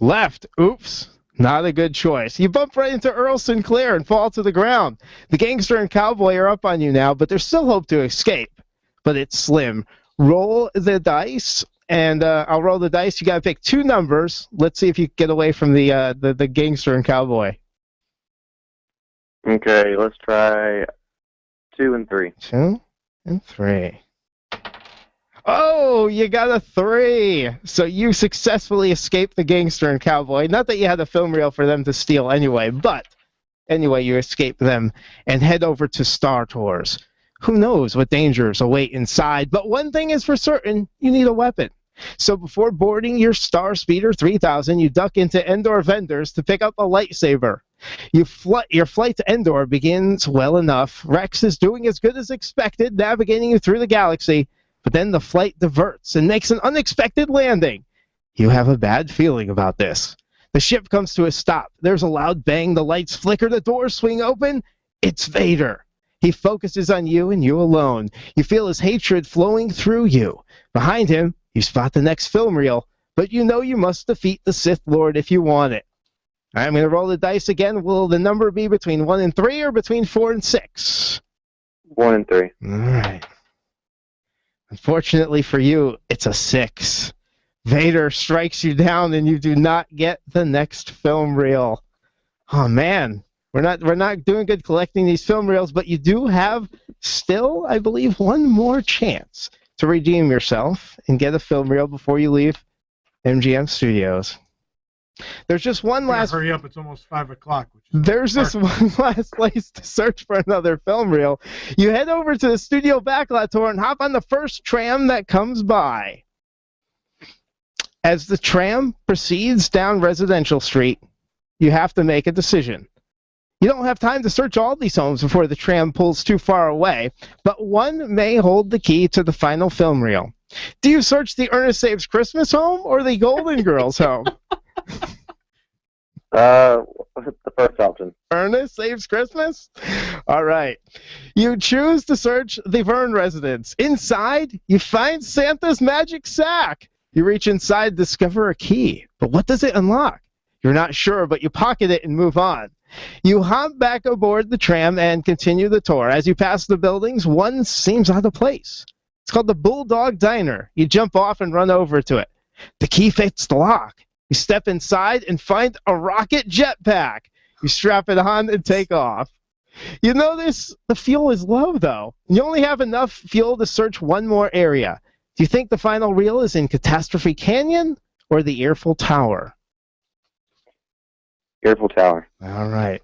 Left. Oops. Not a good choice. You bump right into Earl Sinclair and fall to the ground. The gangster and cowboy are up on you now, but there's still hope to escape. But it's slim. Roll the dice, and I'll roll the dice. You got to pick 2 numbers. Let's see if you can get away from the gangster and cowboy. Okay, let's try 2 and 3. 2 and 3. Oh, you got a 3. So you successfully escaped the gangster and cowboy. Not that you had a film reel for them to steal anyway, but anyway, you escape them and head over to Star Tours. Who knows what dangers await inside, but one thing is for certain, you need a weapon. So before boarding your Star Speeder 3000, you duck into Endor vendors to pick up a lightsaber. Your flight to Endor begins well enough. Rex is doing as good as expected, navigating you through the galaxy, but then the flight diverts and makes an unexpected landing. You have a bad feeling about this. The ship comes to a stop. There's a loud bang, the lights flicker, the doors swing open. It's Vader. He focuses on you and you alone. You feel his hatred flowing through you. Behind him, you spot the next film reel, but you know you must defeat the Sith Lord if you want it. All right, I'm going to roll the dice again. Will the number be between 1 and 3 or between 4 and 6? 1 and 3. All right. Unfortunately for you, it's a 6. Vader strikes you down and you do not get the next film reel. Oh, man. We're not doing good collecting these film reels, but you do have still, I believe, one more chance to redeem yourself and get a film reel before you leave MGM Studios. There's just one last. Hurry up! It's almost 5 o'clock. There's just one last place to search for another film reel. You head over to the studio backlot tour and hop on the first tram that comes by. As the tram proceeds down Residential Street, you have to make a decision. You don't have time to search all these homes before the tram pulls too far away, but one may hold the key to the final film reel. Do you search the Ernest Saves Christmas home or the Golden Girls home? The first option. Ernest Saves Christmas? All right. You choose to search the Vern residence. Inside, you find Santa's magic sack. You reach inside, discover a key. But what does it unlock? You're not sure, but you pocket it and move on. You hop back aboard the tram and continue the tour. As you pass the buildings, one seems out of place. It's called the Bulldog Diner. You jump off and run over to it. The key fits the lock. You step inside and find a rocket jetpack. You strap it on and take off. You notice the fuel is low, though. You only have enough fuel to search one more area. Do you think the final reel is in Catastrophe Canyon or the Eiffel Tower? Eiffel Tower. All right.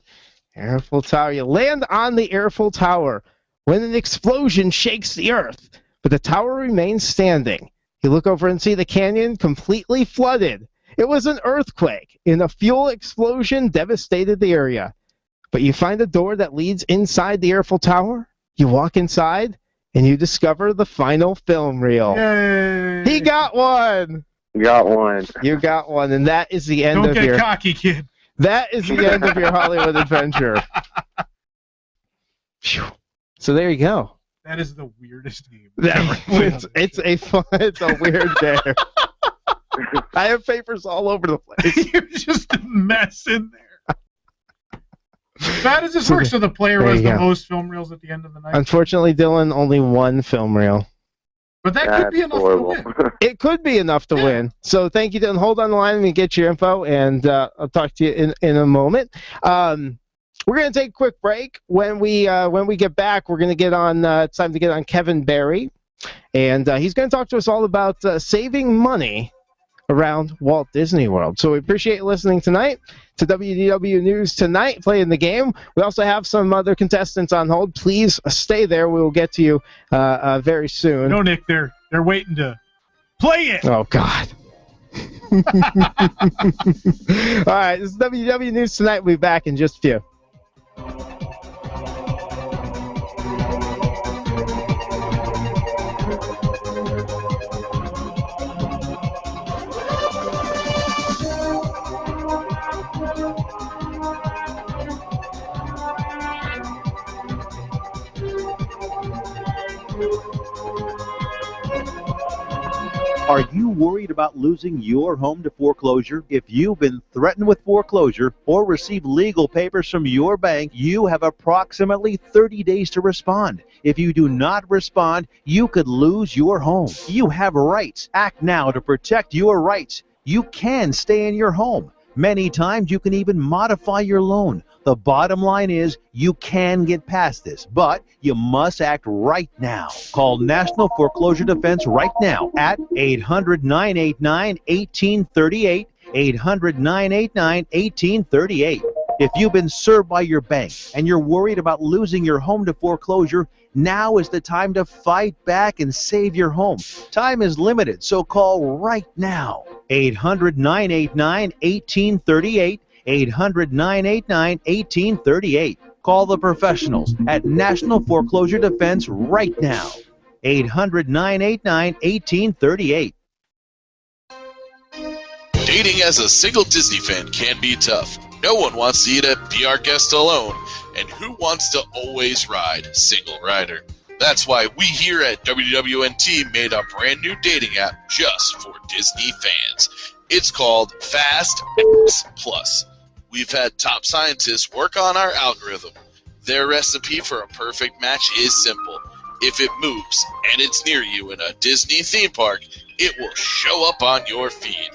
Eiffel Tower. You land on the Eiffel Tower when an explosion shakes the earth, but the tower remains standing. You look over and see the canyon completely flooded. It was an earthquake, and a fuel explosion devastated the area. But you find a door that leads inside the Eiffel Tower. You walk inside, and you discover the final film reel. Yay! He got one! Got one. You got one, and that is the end of your... Don't get cocky, kid. That is the end of your Hollywood adventure. So there you go. That is the weirdest game. It's a weird game. I have papers all over the place. You're just a mess in there. So how does this work? So the player has the most film reels at the end of the night? Unfortunately, Dylan, only one film reel. But that could be enough to win. It could be enough to win. So thank you, Dan. Hold on the line. Let me get your info, and I'll talk to you in a moment. We're going to take a quick break. When we get back, we're going to get on. It's time to get on Kevin Barry, and he's going to talk to us all about saving money around Walt Disney World. So we appreciate you listening tonight to WDW News Tonight, playing the game. We also have some other contestants on hold. Please stay there. We will get to you very soon. No, Nick, they're waiting to play it. Oh, God. All right, this is WDW News Tonight. We'll be back in just a few. Are you worried about losing your home to foreclosure? If you've been threatened with foreclosure or received legal papers from your bank, you have approximately 30 days to respond. If you do not respond, you could lose your home. You have rights. Act now to protect your rights. You can stay in your home. Many times you can even modify your loan. The bottom line is you can get past this, but you must act right now. Call National Foreclosure Defense right now at 800-989-1838, 800-989-1838. If you've been served by your bank and you're worried about losing your home to foreclosure, now is the time to fight back and save your home. Time is limited, so call right now. 800-989-1838, 800-989-1838. Call the professionals at National Foreclosure Defense right now. 800-989-1838. Dating as a single Disney fan can be tough. No one wants you to be our guest alone. And who wants to always ride single rider? That's why we here at WWNT made a brand new dating app just for Disney fans. It's called Fast Plus. We've had top scientists work on our algorithm. Their recipe for a perfect match is simple. If it moves and it's near you in a Disney theme park, it will show up on your feed.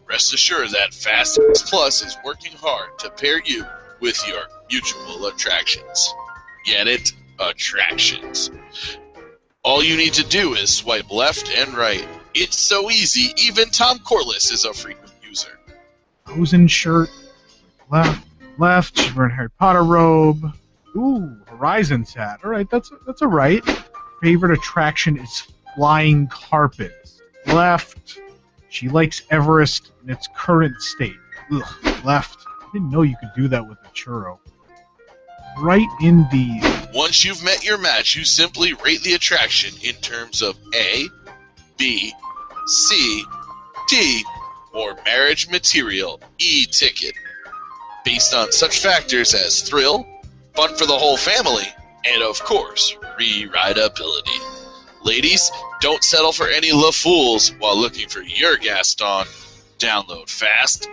Rest assured that Fast Plus is working hard to pair you with your mutual attractions. Get it? Attractions. All you need to do is swipe left and right. It's so easy, even Tom Corliss is a frequent user. Frozen shirt, left. She's wearing a Harry Potter robe. Ooh, Horizon's hat. All right, that's a right. Favorite attraction is flying carpets. Left. She likes Everest in its current state. Ugh, left. I didn't know you could do that with a churro. Right indeed. Once you've met your match, you simply rate the attraction in terms of A, B, C, D, or marriage material, E-ticket. Based on such factors as thrill, fun for the whole family, and of course, re-rideability. Ladies, don't settle for any LaFools while looking for your Gaston. Download Fast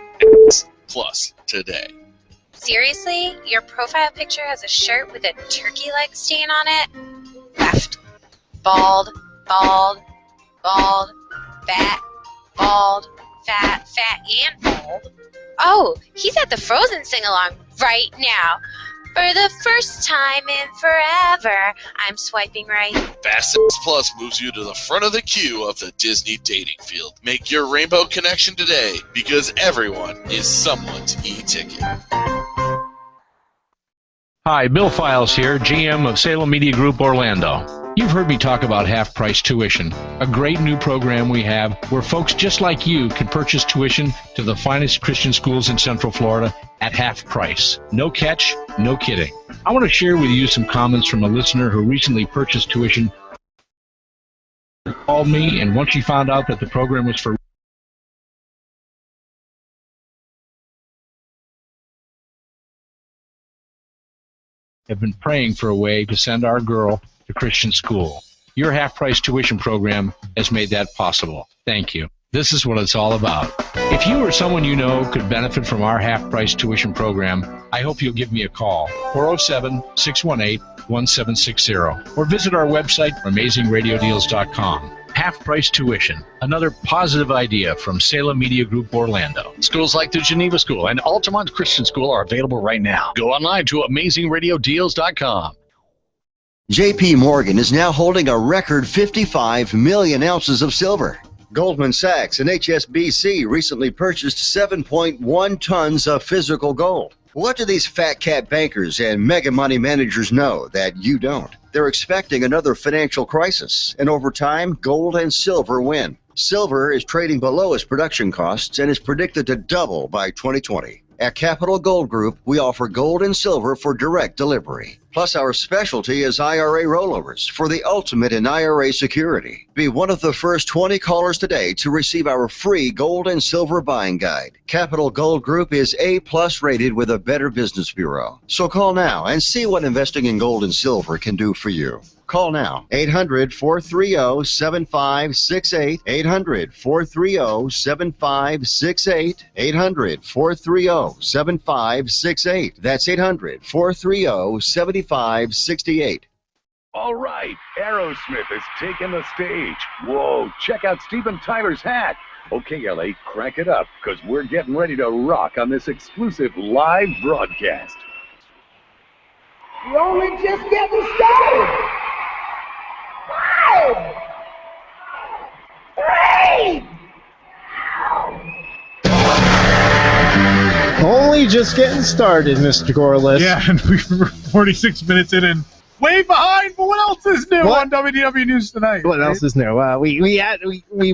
Plus today. Seriously? Your profile picture has a shirt with a turkey leg stain on it? Left. Bald, bald, bald, fat, bald, fat, fat, and bald. Oh, he's at the Frozen sing-along right now. For the first time in forever, I'm swiping right. Fast Plus moves you to the front of the queue of the Disney dating field. Make your rainbow connection today, because everyone is someone's e-ticket. Hi, Bill Files here, GM of Salem Media Group Orlando. You've heard me talk about half-price tuition, a great new program we have where folks just like you can purchase tuition to the finest Christian schools in Central Florida at half price. No catch, no kidding. I want to share with you some comments from a listener who recently purchased tuition. Called me, and once she found out that the program was for have been praying for a way to send our girl to Christian school. Your half-price tuition program has made that possible. Thank you. This is what it's all about. If you or someone you know could benefit from our half-price tuition program, I hope you'll give me a call, 407-618-1760, or visit our website, AmazingRadioDeals.com. half-price tuition. Another positive idea from Salem Media Group Orlando. Schools like the Geneva School and Altamont Christian School are available right now. Go online to AmazingRadioDeals.com. J.P. Morgan is now holding a record 55 million ounces of silver. Goldman Sachs and HSBC recently purchased 7.1 tons of physical gold. What do these fat cat bankers and mega money managers know that you don't? They're expecting another financial crisis, and over time, gold and silver win. Silver is trading below its production costs and is predicted to double by 2020. At Capital Gold Group, we offer gold and silver for direct delivery. Plus, our specialty is IRA rollovers for the ultimate in IRA security. Be one of the first 20 callers today to receive our free gold and silver buying guide. Capital Gold Group is A+ rated with a Better Business Bureau. So call now and see what investing in gold and silver can do for you. Call now, 800-430-7568, 800-430-7568, 800-430-7568. That's 800-430-7568. All right, Aerosmith has taken the stage. Whoa, check out Steven Tyler's hat. Okay, LA, crank it up, because we're getting ready to rock on this exclusive live broadcast. We're only just getting started. 5, 3. Only just getting started, Mr. Gorliss. Yeah, and we're 46 minutes in and way behind, but what else is new on WDW News Tonight? What else is new? We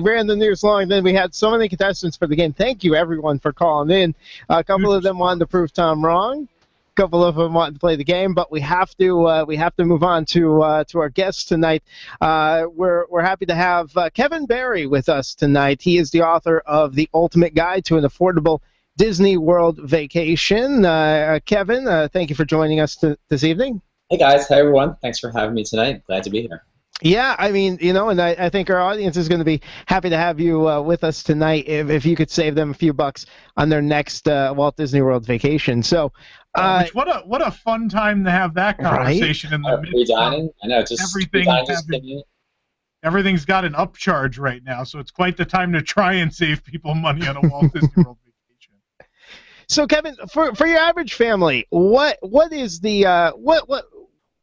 ran the news long, then we had so many contestants for the game. Thank you, everyone, for calling in. A couple of them wanted to prove Tom wrong. A couple of them wanted to play the game, but we have to move on to our guests tonight. We're happy to have Kevin Barry with us tonight. He is the author of The Ultimate Guide to an Affordable Disney World Vacation. Kevin, thank you for joining us this evening. Hey guys, hey everyone. Thanks for having me tonight. Glad to be here. Yeah, I mean, and I think our audience is going to be happy to have you with us tonight if you could save them a few bucks on their next Walt Disney World vacation. So, what a fun time to have that conversation in the midst. Dining? I know, just everything's got an upcharge right now, so it's quite the time to try and save people money on a Walt Disney World vacation. So, Kevin, for your average family, what is the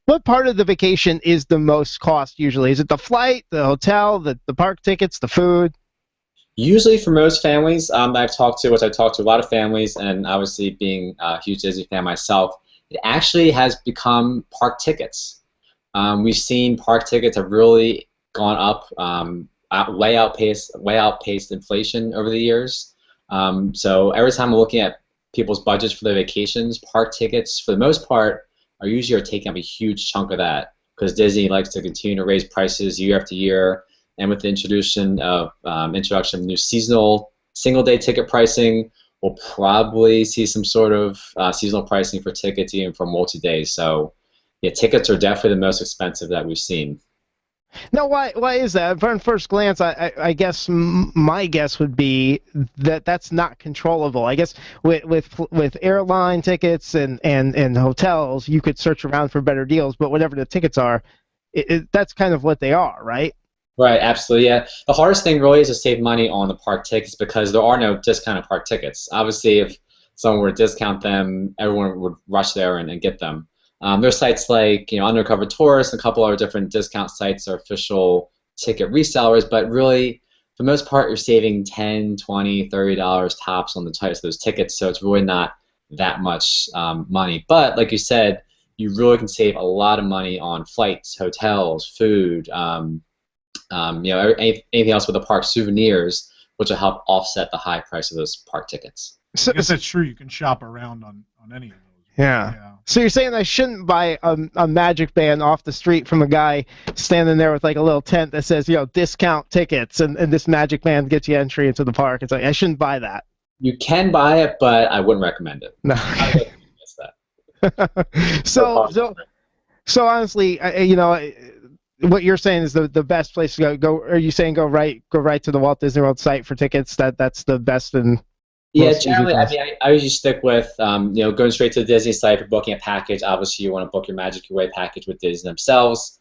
what part of the vacation is the most cost usually? Is it the flight, the hotel, the park tickets, the food? Usually for most families I've talked to a lot of families, and obviously being a huge Disney fan myself, it actually has become park tickets. We've seen park tickets have really gone up, way outpaced inflation over the years. So every time I'm looking at people's budgets for their vacations, park tickets, for the most part, are usually taking up a huge chunk of that, because Disney likes to continue to raise prices year after year, and with the introduction of new seasonal single-day ticket pricing, we'll probably see some sort of seasonal pricing for tickets even for multi-days. So, yeah, tickets are definitely the most expensive that we've seen. Now, why is that? On first glance, I guess my guess would be that that's not controllable. I guess with airline tickets and hotels, you could search around for better deals, but whatever the tickets are, that's kind of what they are, right? Right, absolutely, yeah. The hardest thing really is to save money on the park tickets, because there are no discounted park tickets. Obviously, if someone were to discount them, everyone would rush there and get them. There's sites like Undercover Tourist and a couple other different discount sites are official ticket resellers, but really, for the most part, you're saving $10, $20, $30 tops on the price of those tickets, so it's really not that much money. But like you said, you really can save a lot of money on flights, hotels, food, anything else with the park, souvenirs, which will help offset the high price of those park tickets. I guess that's true. You can shop around on any of those. Yeah. So you're saying I shouldn't buy a Magic Band off the street from a guy standing there with like a little tent that says, discount tickets, and this Magic Band gets you entry into the park. It's like, I shouldn't buy that. You can buy it, but I wouldn't recommend it. No. I wouldn't that. So honestly, what you're saying is the best place to go. Are you saying go right to the Walt Disney World site for tickets? That's the best and yeah, generally, I usually stick with going straight to the Disney site for booking a package. Obviously, you want to book your Magic Your Way package with Disney themselves.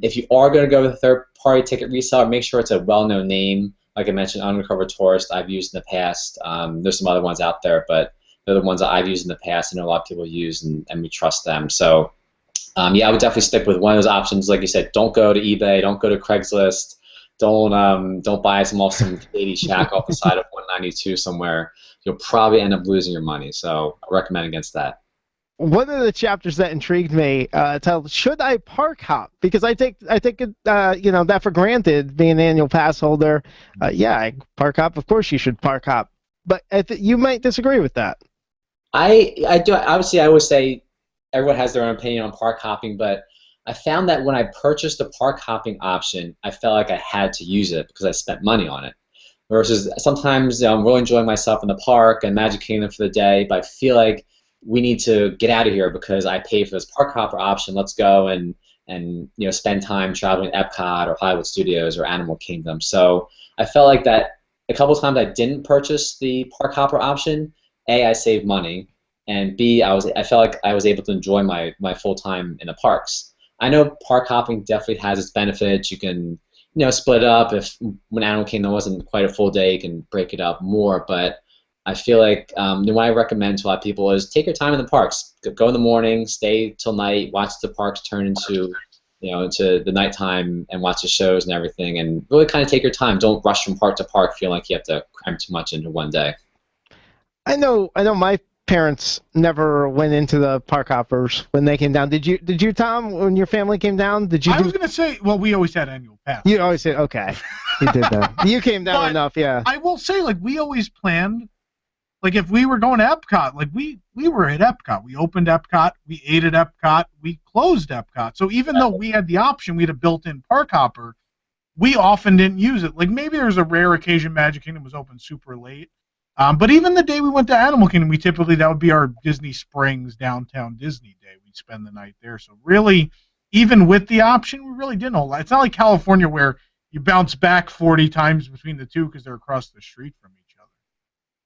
If you are going to go with a third-party ticket reseller, make sure it's a well-known name. Like I mentioned, Undercover Tourist I've used in the past. There's some other ones out there, but they're the ones that I've used in the past. I know a lot of people use, and we trust them. So, yeah, I would definitely stick with one of those options. Like you said, don't go to eBay, don't go to Craigslist, don't buy some shady shack off the side of 192 somewhere. You'll probably end up losing your money. So I recommend against that. One of the chapters that intrigued me titled "Should I Park Hop?" Because I take that for granted, being an annual pass holder. Yeah, I park hop. Of course, you should park hop. But you might disagree with that. I do. Obviously, I always say everyone has their own opinion on park hopping, but I found that when I purchased the park hopping option, I felt like I had to use it because I spent money on it. Versus sometimes I'm really enjoying myself in the park and Magic Kingdom for the day, but I feel like we need to get out of here because I paid for this park hopper option. Let's go and spend time traveling to Epcot or Hollywood Studios or Animal Kingdom. So I felt like that a couple times I didn't purchase the park hopper option. A, I saved money, and B, I felt like I was able to enjoy my full time in the parks. I know park hopping definitely has its benefits. You can split it up. When Animal Kingdom wasn't quite a full day, you can break it up more, but I feel like what I recommend to a lot of people is take your time in the parks. Go in the morning, stay till night, watch the parks turn into the nighttime, and watch the shows and everything, and really kind of take your time. Don't rush from park to park, feeling like you have to cram too much into one day. I know my parents never went into the park hoppers when they came down. Did you, Tom, when your family came down? I was going to say, well, we always had annual pass. You always said, okay. You did that. You came down enough, yeah. I will say, like, we always planned, like, if we were going to Epcot, like, we were at Epcot. We opened Epcot. We ate at Epcot. We closed Epcot. So even though we had the option, we had a built-in park hopper, we often didn't use it. Like, maybe there was a rare occasion Magic Kingdom was open super late. But even the day we went to Animal Kingdom, that would be our Disney Springs Downtown Disney day. We'd spend the night there. So really, even with the option, we really didn't hold. It's not like California where you bounce back 40 times between the two because they're across the street from each other.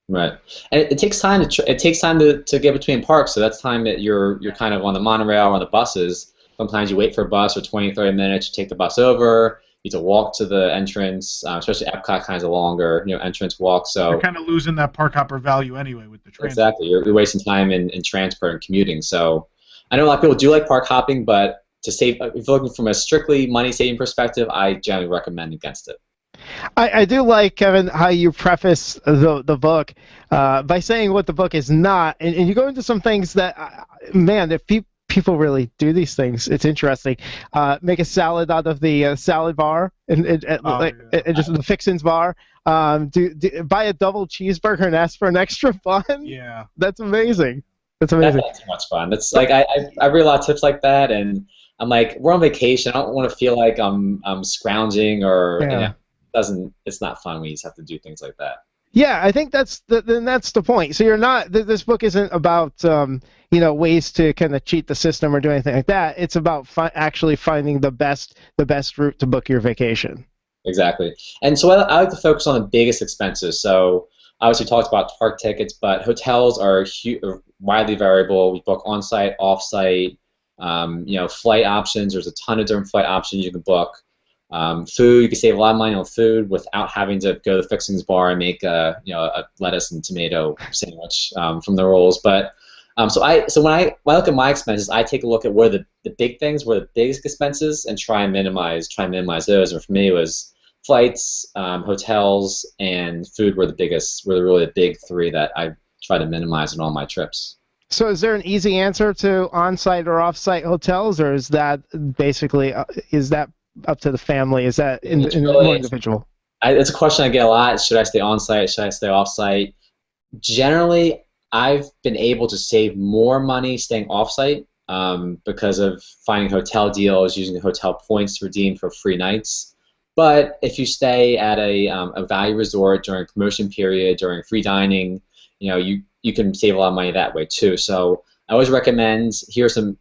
Right, and it takes time to get between parks. So that's time that you're kind of on the monorail or on the buses. Sometimes you wait for a bus for 20, 30 minutes. You take the bus over. You have to walk to the entrance, especially Epcot, kind of a longer entrance walk. So you're kind of looing that park hopper value anyway with the transport. Exactly, you're wasting time in transport and commuting. So I know a lot of people do like park hopping, but to save, if you're looking from a strictly money saving perspective, I generally recommend against it. I do like, Kevin, how you preface the book by saying what the book is not, and you go into some things that, man, if people really do these things. It's interesting. Make a salad out of the salad bar and just the fixins bar. Buy a double cheeseburger and ask for an extra bun. Yeah, that's amazing. That's amazing. That's too much fun. That's like I read a lot of tips like that, and I'm like, we're on vacation. I don't want to feel like I'm scrounging or it's not fun when you just have to do things like that. Yeah, I think that's the point. So you're not. This book isn't about ways to kind of cheat the system or do anything like that. It's about actually finding the best route to book your vacation. Exactly. And so I like to focus on the biggest expenses. So obviously we talked about park tickets, but hotels are widely variable. We book on-site, off-site. Flight options. There's a ton of different flight options you can book. Food, you can save a lot of money on food without having to go to the fixings bar and make a lettuce and tomato sandwich from the rolls. But so when I look at my expenses, I take a look at where the big things, where the biggest expenses, and try and minimize those. And for me, it was flights, hotels, and food were really the big three that I try to minimize on all my trips. So is there an easy answer to on-site or off-site hotels, or is that basically is that up to the family? Is that more individual? It's a question I get a lot. Should I stay on-site? Should I stay off-site? Generally, I've been able to save more money staying off-site because of finding hotel deals, using the hotel points to redeem for free nights. But if you stay at a value resort during promotion period, during free dining, you can save a lot of money that way too. So I always recommend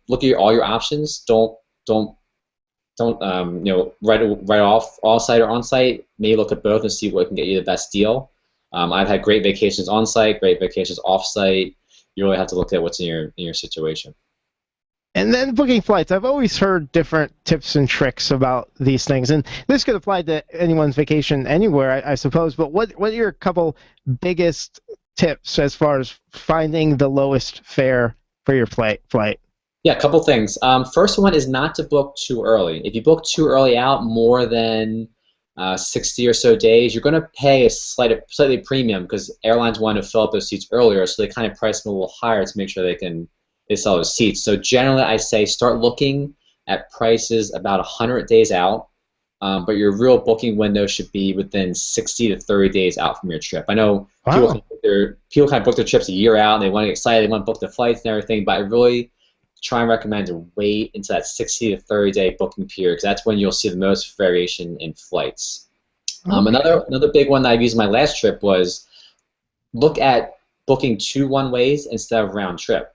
look at all your options. Don't write off off-site or on-site. Maybe look at both and see what can get you the best deal. I've had great vacations on-site, great vacations off-site. You really have to look at what's in your situation. And then booking flights. I've always heard different tips and tricks about these things, and this could apply to anyone's vacation anywhere, I suppose. But what are your couple biggest tips as far as finding the lowest fare for your flight? Yeah, a couple things. First one is not to book too early. If you book too early out, more than 60 or so days, you're going to pay a slightly premium because airlines want to fill up those seats earlier, so they kind of price them a little higher to make sure they sell those seats. So generally, I say start looking at prices about 100 days out, but your real booking window should be within 60 to 30 days out from your trip. I know people kind of book their trips a year out, and they want to get excited, they want to book the flights and everything, but I really try and recommend to wait until that 60 to 30 day booking period, because that's when you'll see the most variation in flights. Another big one that I've used in my last trip was look at booking 2 one-ways instead of round trip.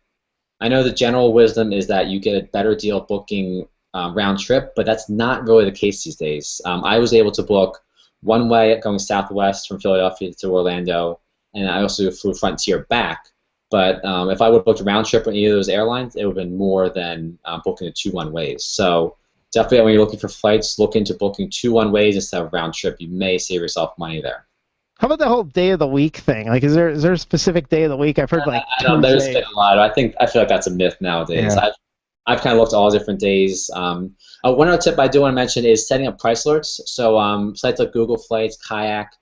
I know the general wisdom is that you get a better deal booking round trip, but that's not really the case these days. I was able to book one way going southwest from Philadelphia to Orlando, and I also flew Frontier back. But if I would have booked a round trip on either of those airlines, it would have been more than booking the 2 one-ways. So definitely when you're looking for flights, look into booking 2 one-ways instead of round trip. You may save yourself money there. How about the whole day of the week thing? Like, is there a specific day of the week? I've heard like there's been a lot. I feel like that's a myth nowadays. Yeah. I've kind of looked at all different days. One other tip I do want to mention is setting up price alerts. So sites like Google Flights, Kayak,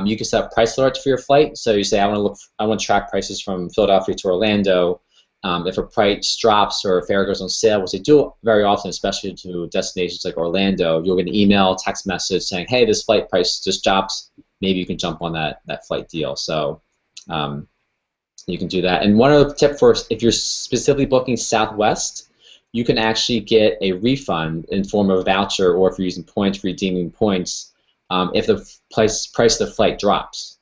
you can set up price alerts for your flight. So you say I want to track prices from Philadelphia to Orlando. If a price drops or a fare goes on sale, which they do very often, especially to destinations like Orlando, you'll get an email, text message saying, "Hey, this flight price just drops. Maybe you can jump on that flight deal." So you can do that. And one other tip for if you're specifically booking Southwest, you can actually get a refund in form of a voucher, or if you're using points, redeeming points, if the price of the flight drops.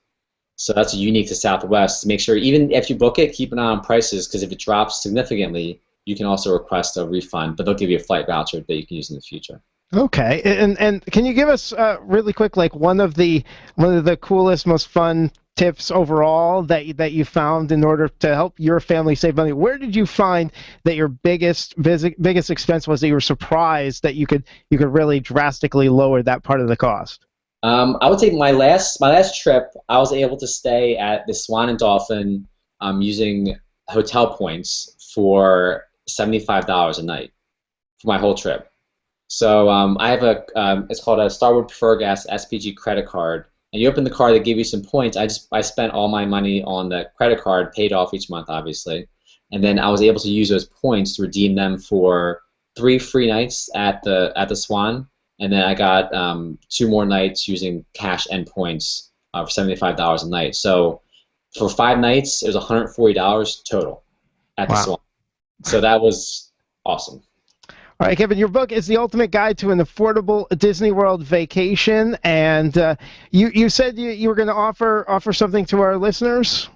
So that's unique to Southwest. Make sure, even if you book it, keep an eye on prices, because if it drops significantly, you can also request a refund, but they'll give you a flight voucher that you can use in the future. Okay, and can you give us really quick, like one of the coolest, most fun tips overall that you found in order to help your family save money? Where did you find that your biggest expense was that you were surprised that you could really drastically lower that part of the cost? I would say my last trip, I was able to stay at the Swan and Dolphin using hotel points for $75 a night for my whole trip. So I have it's called a Starwood Preferred Gas SPG credit card, and you open the card, they give you some points. I spent all my money on the credit card, paid off each month, obviously, and then I was able to use those points to redeem them for 3 free nights at the Swan, and then I got 2 more nights using cash and points for $75 a night. So for 5 nights, it was $140 total at the Swan. So that was awesome. All right, Kevin, your book is The Ultimate Guide to an Affordable Disney World Vacation, and you said you were going to offer something to our listeners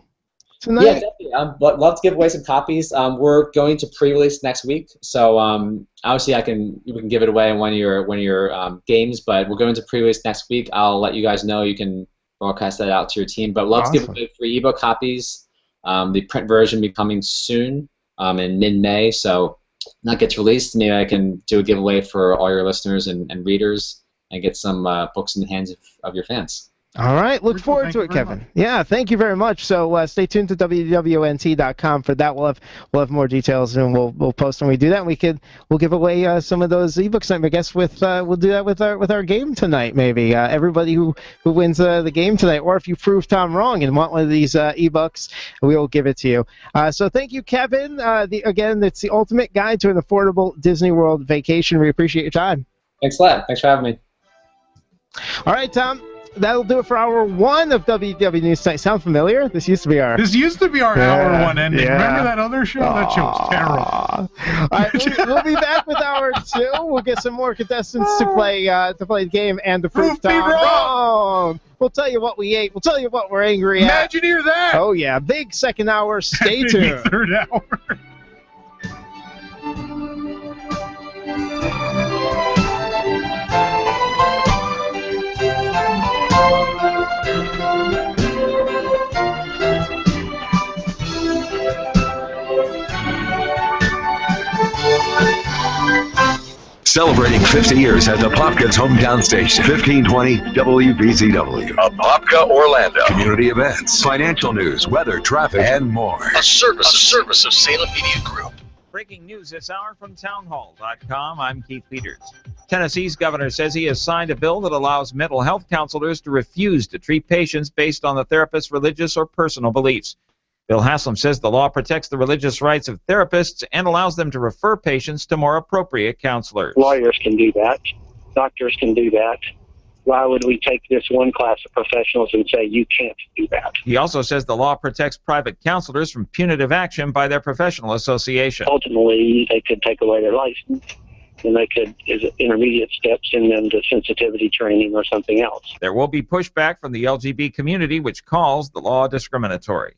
tonight? Yeah, definitely. But love to give away some copies. We're going to pre-release next week, so obviously we can give it away in one of your games, but we're going to pre-release next week. I'll let you guys know. You can broadcast that out to your team. But love to give away free ebook copies. The print version will be coming soon in mid-May, so when that gets released, maybe I can do a giveaway for all your listeners and readers and get some books in the hands of your fans. All right, look forward to it, Kevin. Yeah, thank you very much. So stay tuned to WDWNT.com for that. We'll have more details, and we'll post when we do that. And we'll give away some of those ebooks. I guess we'll do that with our game tonight. Maybe everybody who wins the game tonight, or if you prove Tom wrong and want one of these ebooks, we will give it to you. So thank you, Kevin. Again, it's The Ultimate Guide to an Affordable Disney World Vacation. We appreciate your time. Thanks a lot. Thanks for having me. All right, Tom. That'll do it for hour 1 of WDW News Tonight. Sound familiar? This used to be our hour 1 ending. Yeah. Remember that other show? That show was terrible. All right, we'll be back with hour 2. We'll get some more contestants to play the game and to prove Tom wrong. We'll tell you what we ate. We'll tell you what we're angry at. Imagineer that. Oh yeah, big second hour. Stay tuned. Third hour. Celebrating 50 years at the Popka's hometown station, 1520 WBZW. Apopka, Orlando. Community events, financial news, weather, traffic, and more. A service of Salem Media Group. Breaking news this hour from townhall.com. I'm Keith Peters. Tennessee's governor says he has signed a bill that allows mental health counselors to refuse to treat patients based on the therapist's religious or personal beliefs. Bill Haslam says the law protects the religious rights of therapists and allows them to refer patients to more appropriate counselors. Lawyers can do that. Doctors can do that. Why would we take this one class of professionals and say you can't do that? He also says the law protects private counselors from punitive action by their professional association. Ultimately, they could take away their license, and they could, as intermediate steps, send them to sensitivity training or something else. There will be pushback from the LGBT community, which calls the law discriminatory.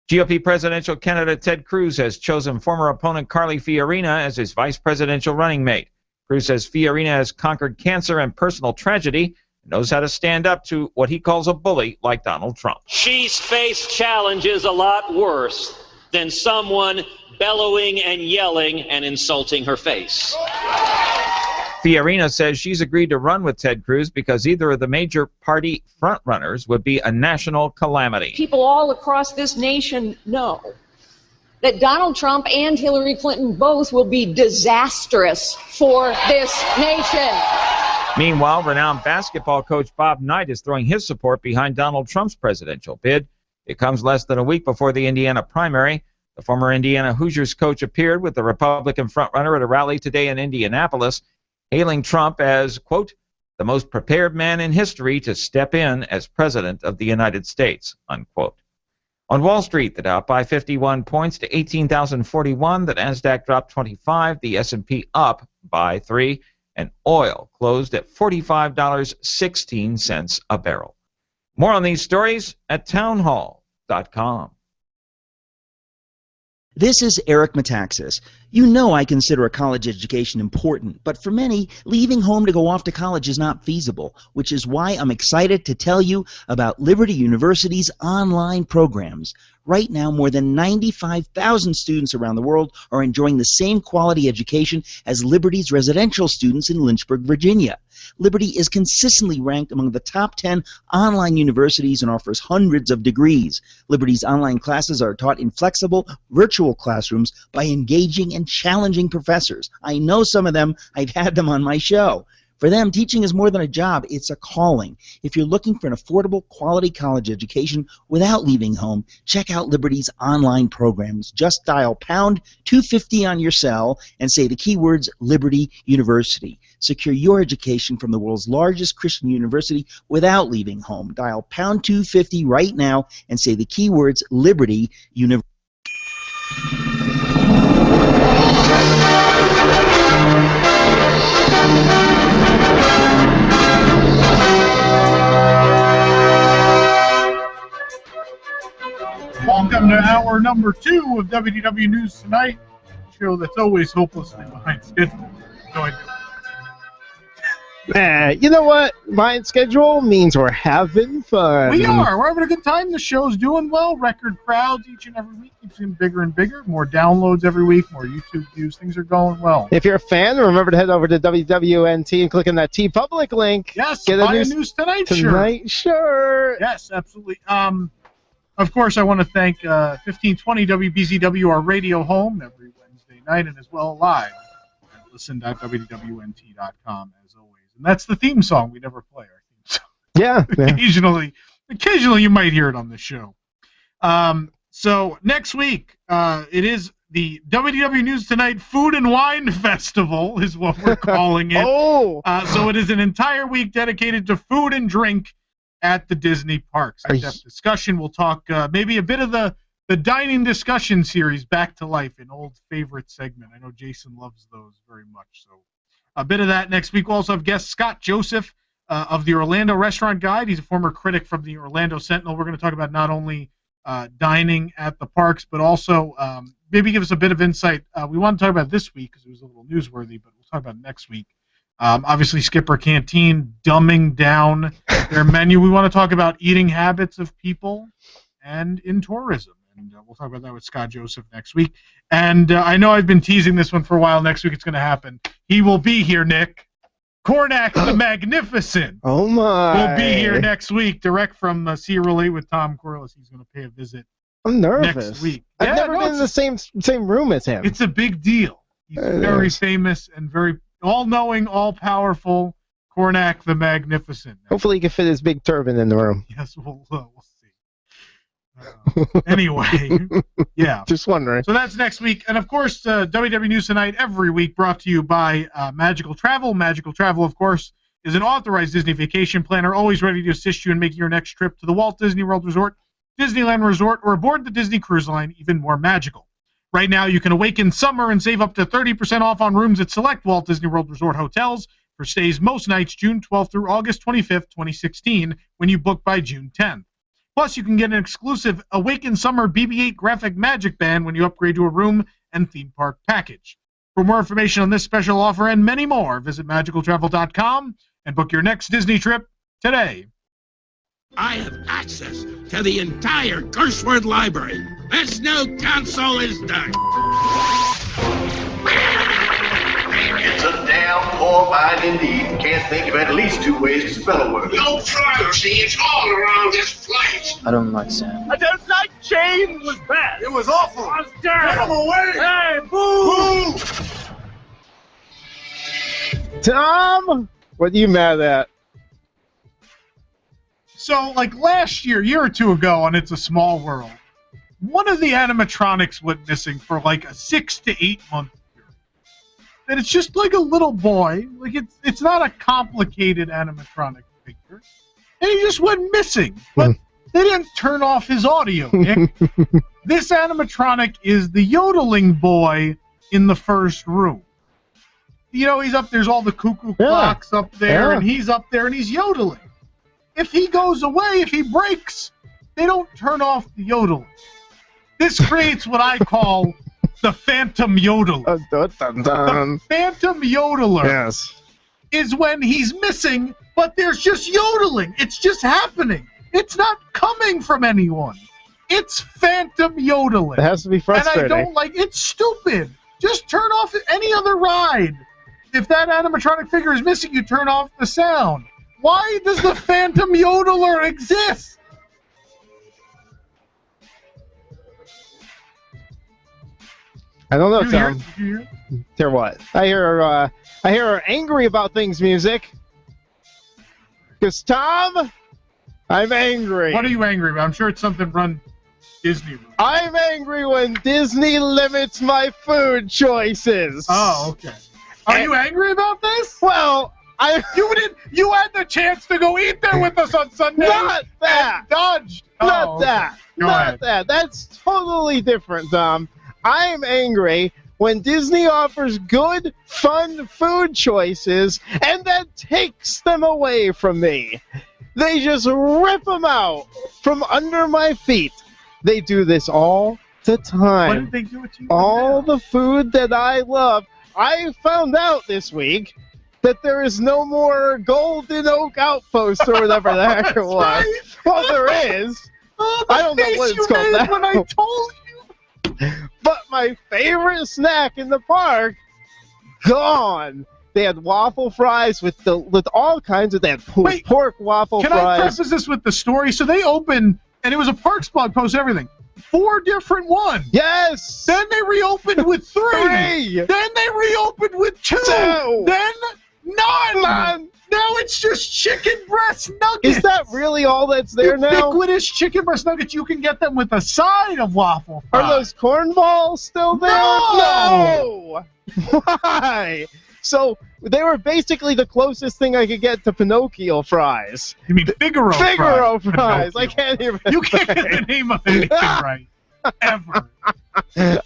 GOP presidential candidate Ted Cruz has chosen former opponent Carly Fiorina as his vice presidential running mate. Cruz says Fiorina has conquered cancer and personal tragedy and knows how to stand up to what he calls a bully like Donald Trump. She's faced challenges a lot worse than someone bellowing and yelling and insulting her face. Fiorina says she's agreed to run with Ted Cruz because either of the major party frontrunners would be a national calamity. People all across this nation know that Donald Trump and Hillary Clinton both will be disastrous for this nation. Meanwhile, renowned basketball coach Bob Knight is throwing his support behind Donald Trump's presidential bid. It comes less than a week before the Indiana primary. The former Indiana Hoosiers coach appeared with the Republican frontrunner at a rally today in Indianapolis, hailing Trump as, quote, the most prepared man in history to step in as president of the United States, unquote. On Wall Street, the Dow up by 51 points to 18,041. The Nasdaq dropped 25. The S&P up by 3. And oil closed at $45.16 a barrel. More on these stories at townhall.com. This is Eric Metaxas. You know I consider a college education important, but for many, leaving home to go off to college is not feasible, which is why I'm excited to tell you about Liberty University's online programs. Right now, more than 95,000 students around the world are enjoying the same quality education as Liberty's residential students in Lynchburg, Virginia. Liberty is consistently ranked among the top 10 online universities and offers hundreds of degrees. Liberty's online classes are taught in flexible, virtual classrooms by engaging and challenging professors. I know some of them. I've had them on my show. For them, teaching is more than a job, it's a calling. If you're looking for an affordable, quality college education without leaving home, check out Liberty's online programs. Just dial pound 250 on your cell and say the keywords Liberty University. Secure your education from the world's largest Christian university without leaving home. Dial pound 250 right now and say the keywords Liberty University. Welcome to hour number 2 of WDW News Tonight, a show that's always hopelessly behind schedule. No idea. You know what? Behind schedule means we're having fun. We are. We're having a good time. The show's doing well. Record crowds each and every week. Keeps getting bigger and bigger. More downloads every week. More YouTube views. Things are going well. If you're a fan, remember to head over to WWNT and click on that TeePublic link. Yes, get buy a News Tonight shirt. Yes, absolutely. Of course, I want to thank 1520 WBZW, our radio home, every Wednesday night, and as well live at listen.wdwnt.com, as always. And that's the theme song. We never play our theme song. Yeah. Occasionally you might hear it on the show. So next week, it is the WDW News Tonight Food and Wine Festival is what we're calling it. So it is an entire week dedicated to food and drink at the Disney parks. In-depth discussion. We'll talk maybe a bit of the dining discussion series back to life, an old favorite segment. I know Jason loves those very much. So a bit of that next week. We'll also have guest Scott Joseph of the Orlando Restaurant Guide. He's a former critic from the Orlando Sentinel. We're going to talk about not only dining at the parks, but also maybe give us a bit of insight. We want to talk about this week because it was a little newsworthy, but we'll talk about next week. Obviously, Skipper Canteen dumbing down their menu. We want to talk about eating habits of people and in tourism And we'll talk about that with Scott Joseph next week. And I know I've been teasing this one for a while. Next week it's going to happen. He will be here, Nick. Cornack the Magnificent. Oh, my. Will be here next week, direct from See You Relate with Tom Corliss. He's going to pay a visit I'm nervous. next week. I've never been in the same room as him. It's a big deal. He's very famous and very all-knowing, all-powerful. Cornack the Magnificent. Hopefully he can fit his big turban in the room. Yes, we'll see. Anyway, yeah. Just wondering. So that's next week. And, of course, WDW News Tonight every week brought to you by Magical Travel. Magical Travel, of course, is an authorized Disney vacation planner, always ready to assist you in making your next trip to the Walt Disney World Resort, Disneyland Resort, or aboard the Disney Cruise Line even more magical. Right now, you can awaken summer and save up to 30% off on rooms at select Walt Disney World Resort hotels for stays most nights June 12th through August 25th, 2016, when you book by June 10th. Plus, you can get an exclusive Awaken Summer BB-8 graphic magic band when you upgrade to a room and theme park package. For more information on this special offer and many more, visit magicaltravel.com and book your next Disney trip today. I have access to the entire curse word library. This new console is done. It's a damn poor mind indeed. Can't think of at least 2 ways to spell a word. No privacy, it's all around this place. I don't like Sam. I don't like Shane. It was bad. It was awful. It was terrible. Get him away. Hey, boo! Tom, what are you mad at? So, like last year or two ago on It's a Small World, one of the animatronics went missing for like a 6 to 8 month period. And it's just like a little boy. Like it's not a complicated animatronic figure. And he just went missing. But they didn't turn off his audio, Nick. This animatronic is the yodeling boy in the first room. You know, he's up there's all the cuckoo clocks up there, and he's up there and he's yodeling. If he goes away, if he breaks, they don't turn off the yodeling. This creates what I call the phantom yodeler. The phantom yodeler is when he's missing, but there's just yodeling. It's just happening. It's not coming from anyone. It's phantom yodeling. It has to be frustrating. And I don't like it's stupid. Just turn off any other ride. If that animatronic figure is missing, you turn off the sound. Why does the phantom yodeler exist? I don't know, Did you Tom. hear? Hear what? I hear her angry about things music. Because, Tom, I'm angry. What are you angry about? I'm sure it's something run Disney. I'm angry when Disney limits my food choices. Oh, okay. Are you angry about this? Well, you had the chance to go eat there with us on Sunday. Not that. And dodged. Not that. Not that. That's totally different, Tom. I'm angry when Disney offers good, fun food choices and then takes them away from me. They just rip them out from under my feet. They do this all the time. What did they do with you? All the food that I love. I found out this week that there is no more Golden Oak Outpost or whatever the heck it was. Right. Well, there is. I don't know what it's called now. When I told you. But my favorite snack in the park, gone. They had waffle fries with all kinds of pork waffle fries. Can I preface this with the story? So they opened, and it was a Parks blog post, everything. 4 different ones. Yes. Then they reopened with 3. Then they reopened with 2. Then none. Now it's just chicken breast nuggets. Is that really all that's there now? Ubiquitous chicken breast nuggets. You can get them with a side of waffle fries. Are those cornballs still there? No. Why? So they were basically the closest thing I could get to Pinocchio fries. You mean Figaro fries? Figaro fries. I can't even. You can't get the name of anything right. Ever.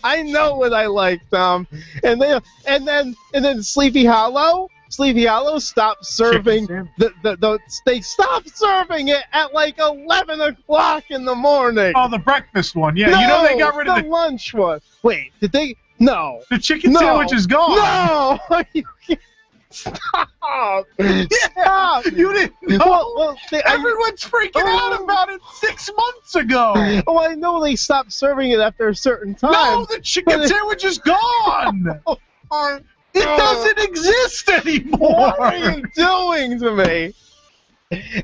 I know what I like, Tom. And then Sleepy Hollow. Sleepy Hollow stopped serving they stopped serving it at like 11 o'clock in the morning. Oh, the breakfast one. Yeah, no, you know they got rid of the lunch one. Wait, did they? No. The chicken sandwich is gone. No. Stop! Yeah, Stop! you didn't know. Well, Everyone's freaking out about it 6 months ago. Oh, I know they stopped serving it after a certain time. No, the chicken sandwich is gone. It doesn't exist anymore. What are you doing to me?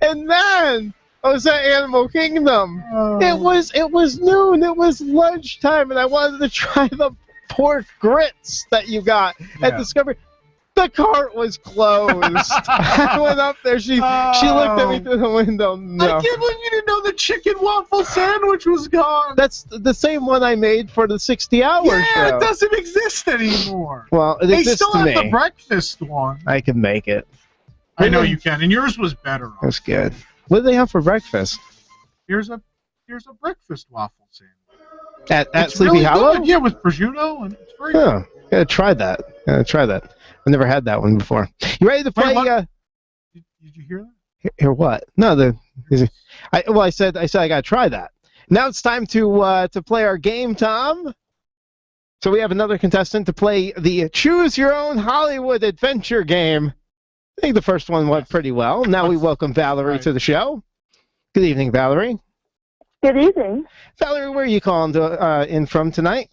And then I was at Animal Kingdom. It was noon. It was lunchtime, and I wanted to try the pork grits that you got at Discovery. The cart was closed. I went up there. She looked at me through the window. No. I can't believe you didn't know the chicken waffle sandwich was gone. That's the same one I made for the 60-hour show. Yeah, it doesn't exist anymore. Well, it they exists still to have me. the breakfast one. I can make it. I know you can, and yours was better. That's good. What do they have for breakfast? Here's a breakfast waffle sandwich. At Sleepy really Hollow? Good. Yeah, with prosciutto, and it's very good. Oh, gotta try that. I've never had that one before. You ready to play? Did you hear that? Hear what? No, I said I gotta try that. Now it's time to play our game, Tom. So we have another contestant to play the Choose Your Own Hollywood Adventure game. I think the first one went pretty well. Now we welcome Valerie to the show. Good evening, Valerie. Good evening. Valerie, where are you calling in from tonight?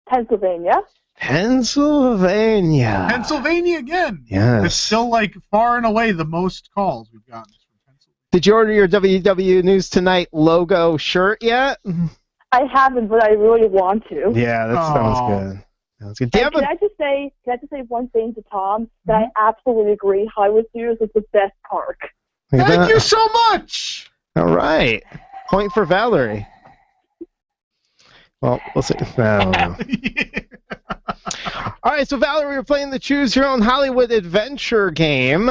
Pennsylvania. Pennsylvania. Pennsylvania again. Yes. It's still far and away the most calls we've gotten. Did you order your WDW News Tonight logo shirt yet? I haven't, but I really want to. Yeah, that sounds good. Sounds good. Can I just say one thing to Tom? That I absolutely agree. Hollywood Studios is the best park. Thank you so much. All right. Point for Valerie. Well, we'll see. I don't know. All right, so Valerie, we're playing the Choose Your Own Hollywood Adventure game.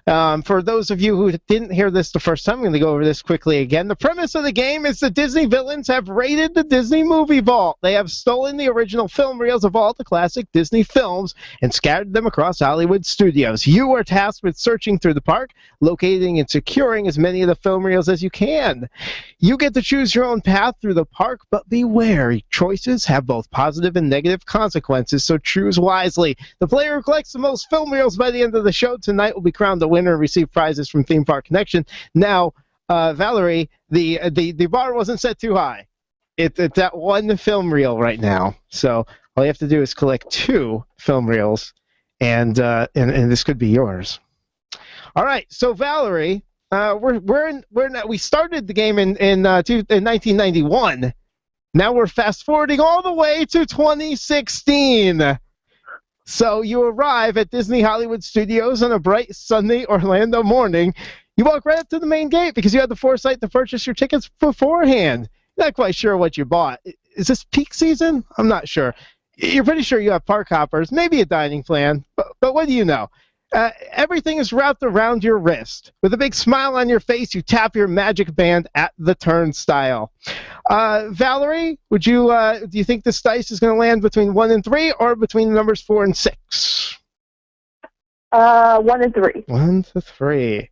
For those of you who didn't hear this the first time, I'm going to go over this quickly again. The premise of the game is the Disney villains have raided the Disney movie vault. They have stolen the original film reels of all the classic Disney films and scattered them across Hollywood studios. You are tasked with searching through the park, locating and securing as many of the film reels as you can. You get to choose your own path through the park, but beware. Choices have both positive and negative consequences, so choose wisely. The player who collects the most film reels by the end of the show tonight will be crowned the winner and receive prizes from Theme Park Connection. Now, Valerie, the bar wasn't set too high. It's at one film reel right now. So all you have to do is collect 2 film reels, and this could be yours. All right, so Valerie, we started the game in 1991. Now we're fast forwarding all the way to 2016. So you arrive at Disney Hollywood Studios on a bright Sunday Orlando morning. You walk right up to the main gate because you had the foresight to purchase your tickets beforehand. Not quite sure what you bought. Is this peak season? I'm not sure. You're pretty sure you have park hoppers, maybe a dining plan, but what do you know? Everything is wrapped around your wrist. With a big smile on your face, you tap your magic band at the turnstile. Valerie, do you think this dice is going to land between 1 and 3 or between the numbers 4 and 6? 1 and 3. 1 to 3.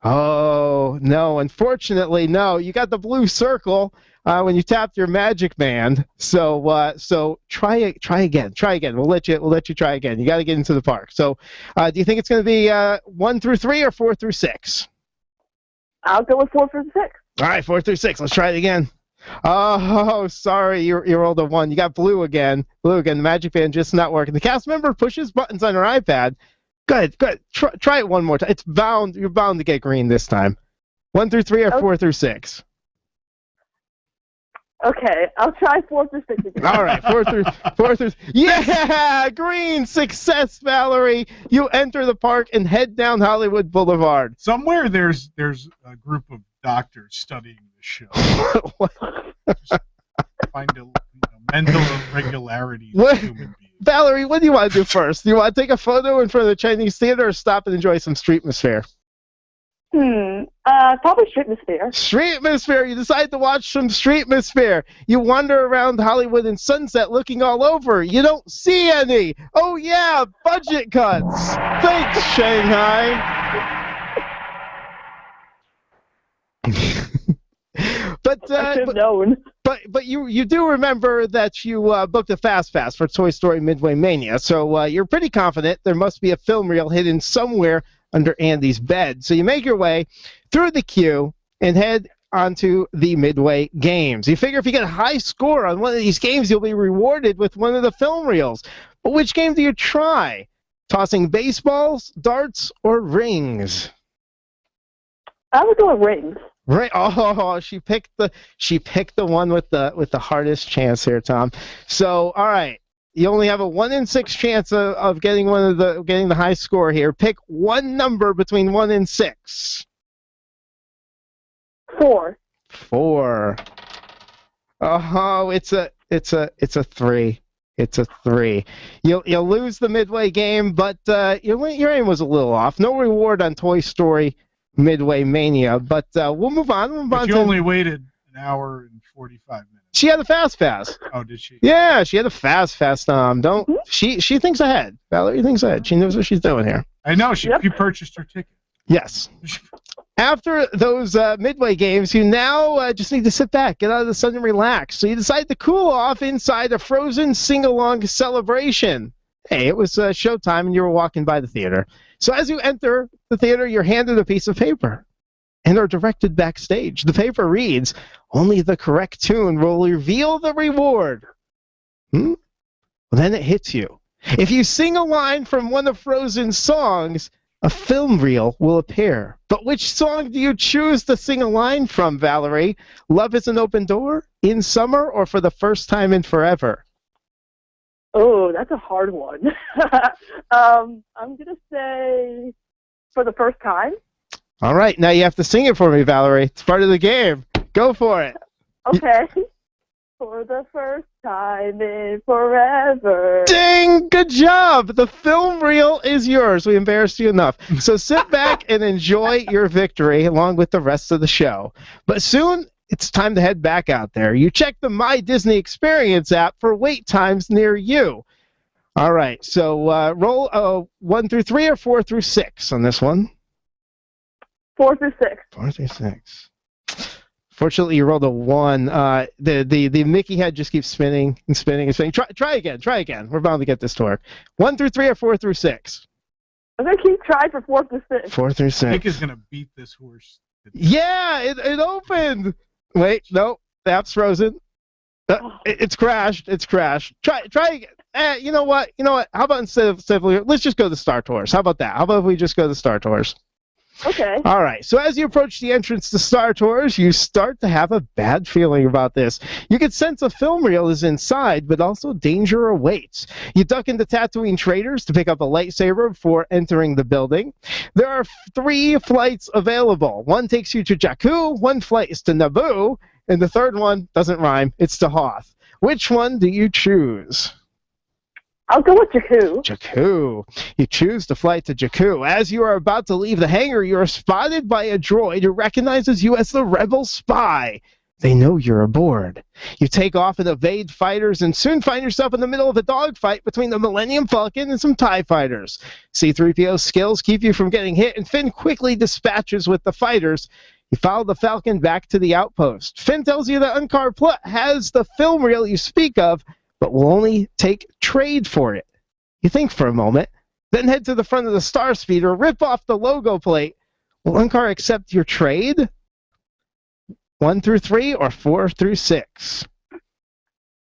Oh, no. Unfortunately, no. You got the blue circle when you tapped your magic band. So try again. Try again. We'll let you try again. You got to get into the park. So, do you think it's going to be 1 through 3 or 4 through 6? I'll go with 4 through 6. All right, 4 through 6. Let's try it again. Oh, sorry, you rolled a 1. You got blue again. The magic band just not working. The cast member pushes buttons on her iPad. Good. Try it one more time. You're bound to get green this time. 1 through 3 or 4 through 6? Okay, I'll try 4 through 6 again. All right, 4 through. Yeah, green success, Valerie. You enter the park and head down Hollywood Boulevard. Somewhere there's a group of doctors studying the show. Find mental irregularities. Valerie, what do you want to do first? Do you want to take a photo in front of the Chinese theater or stop and enjoy some streetmosphere? Probably Streetmosphere. Streetmosphere. You decide to watch some Streetmosphere. You wander around Hollywood and Sunset looking all over. You don't see any. Oh, yeah, budget cuts. Thanks, Shanghai. I should have known. But you do remember that you booked a Fast Pass for Toy Story Midway Mania, so you're pretty confident there must be a film reel hidden somewhere under Andy's bed. So you make your way through the queue and head onto the Midway Games. You figure if you get a high score on one of these games, you'll be rewarded with one of the film reels. But which game do you try? Tossing baseballs, darts, or rings? I would go with rings. Right. Oh, she picked the one with the hardest chance here, Tom. So, all right, you only have a 1 in 6 chance of getting getting the high score here. Pick one number between 1 and 6. 4. 4. Oh, it's a 3. It's a 3. You'll lose the Midway game, but your aim was a little off. No reward on Toy Story Midway Mania, but we'll move on. But you only waited an hour and 45 minutes. She had a Fast Pass. Oh, did she? Yeah, she had a Fast Pass. She thinks ahead. Valerie thinks ahead. She knows what she's doing here. I know. She purchased her ticket. Yes. After those Midway games, you now just need to sit back, get out of the sun, and relax. So you decide to cool off inside a Frozen sing-along celebration. Hey, it was showtime, and you were walking by the theater. So as you enter the theater, you're handed a piece of paper and are directed backstage. The paper reads, "Only the correct tune will reveal the reward." Well, then it hits you. If you sing a line from one of Frozen's songs, a film reel will appear. But which song do you choose to sing a line from, Valerie? Love is an Open Door, In Summer, or For the First Time in Forever? Oh, that's a hard one. I'm going to say For the First Time. All right, now you have to sing it for me, Valerie. It's part of the game. Go for it. Okay. For the first time in forever. Ding! Good job! The film reel is yours. We embarrassed you enough. So sit back and enjoy your victory along with the rest of the show. But soon, it's time to head back out there. You check the My Disney Experience app for wait times near you. All right, so roll 1 through 3 or 4 through 6 on this one? 4 through 6. 4 through 6. Fortunately, you rolled a 1. The Mickey head just keeps spinning and spinning and spinning. Try again. We're bound to get this to work. 1 through 3 or 4 through 6? I'm going to keep trying for 4 through 6. 4 through 6. I think is going to beat this horse. Yeah, it opened. Wait, no, the app's frozen. It's crashed. Try again. You know what? How about instead of let's just go to Star Tours. How about that? How about if we just go to Star Tours? Okay. All right. So as you approach the entrance to Star Tours, you start to have a bad feeling about this. You can sense a film reel is inside, but also danger awaits. You duck into Tatooine Traders to pick up a lightsaber before entering the building. There are 3 flights available. One takes you to Jakku, one flight is to Naboo, and the third one doesn't rhyme. It's to Hoth. Which one do you choose? I'll go with Jakku. Jakku. You choose to fly to Jakku. As you are about to leave the hangar, you are spotted by a droid who recognizes you as the rebel spy. They know you're aboard. You take off and evade fighters and soon find yourself in the middle of a dogfight between the Millennium Falcon and some TIE fighters. C-3PO's skills keep you from getting hit, and Finn quickly dispatches with the fighters. You follow the Falcon back to the outpost. Finn tells you that Unkar Plutt has the film reel you speak of, but will only take trade for it. You think for a moment, then head to the front of the Star Speeder, rip off the logo plate. Will Unkar accept your trade? 1 through 3 or 4 through 6?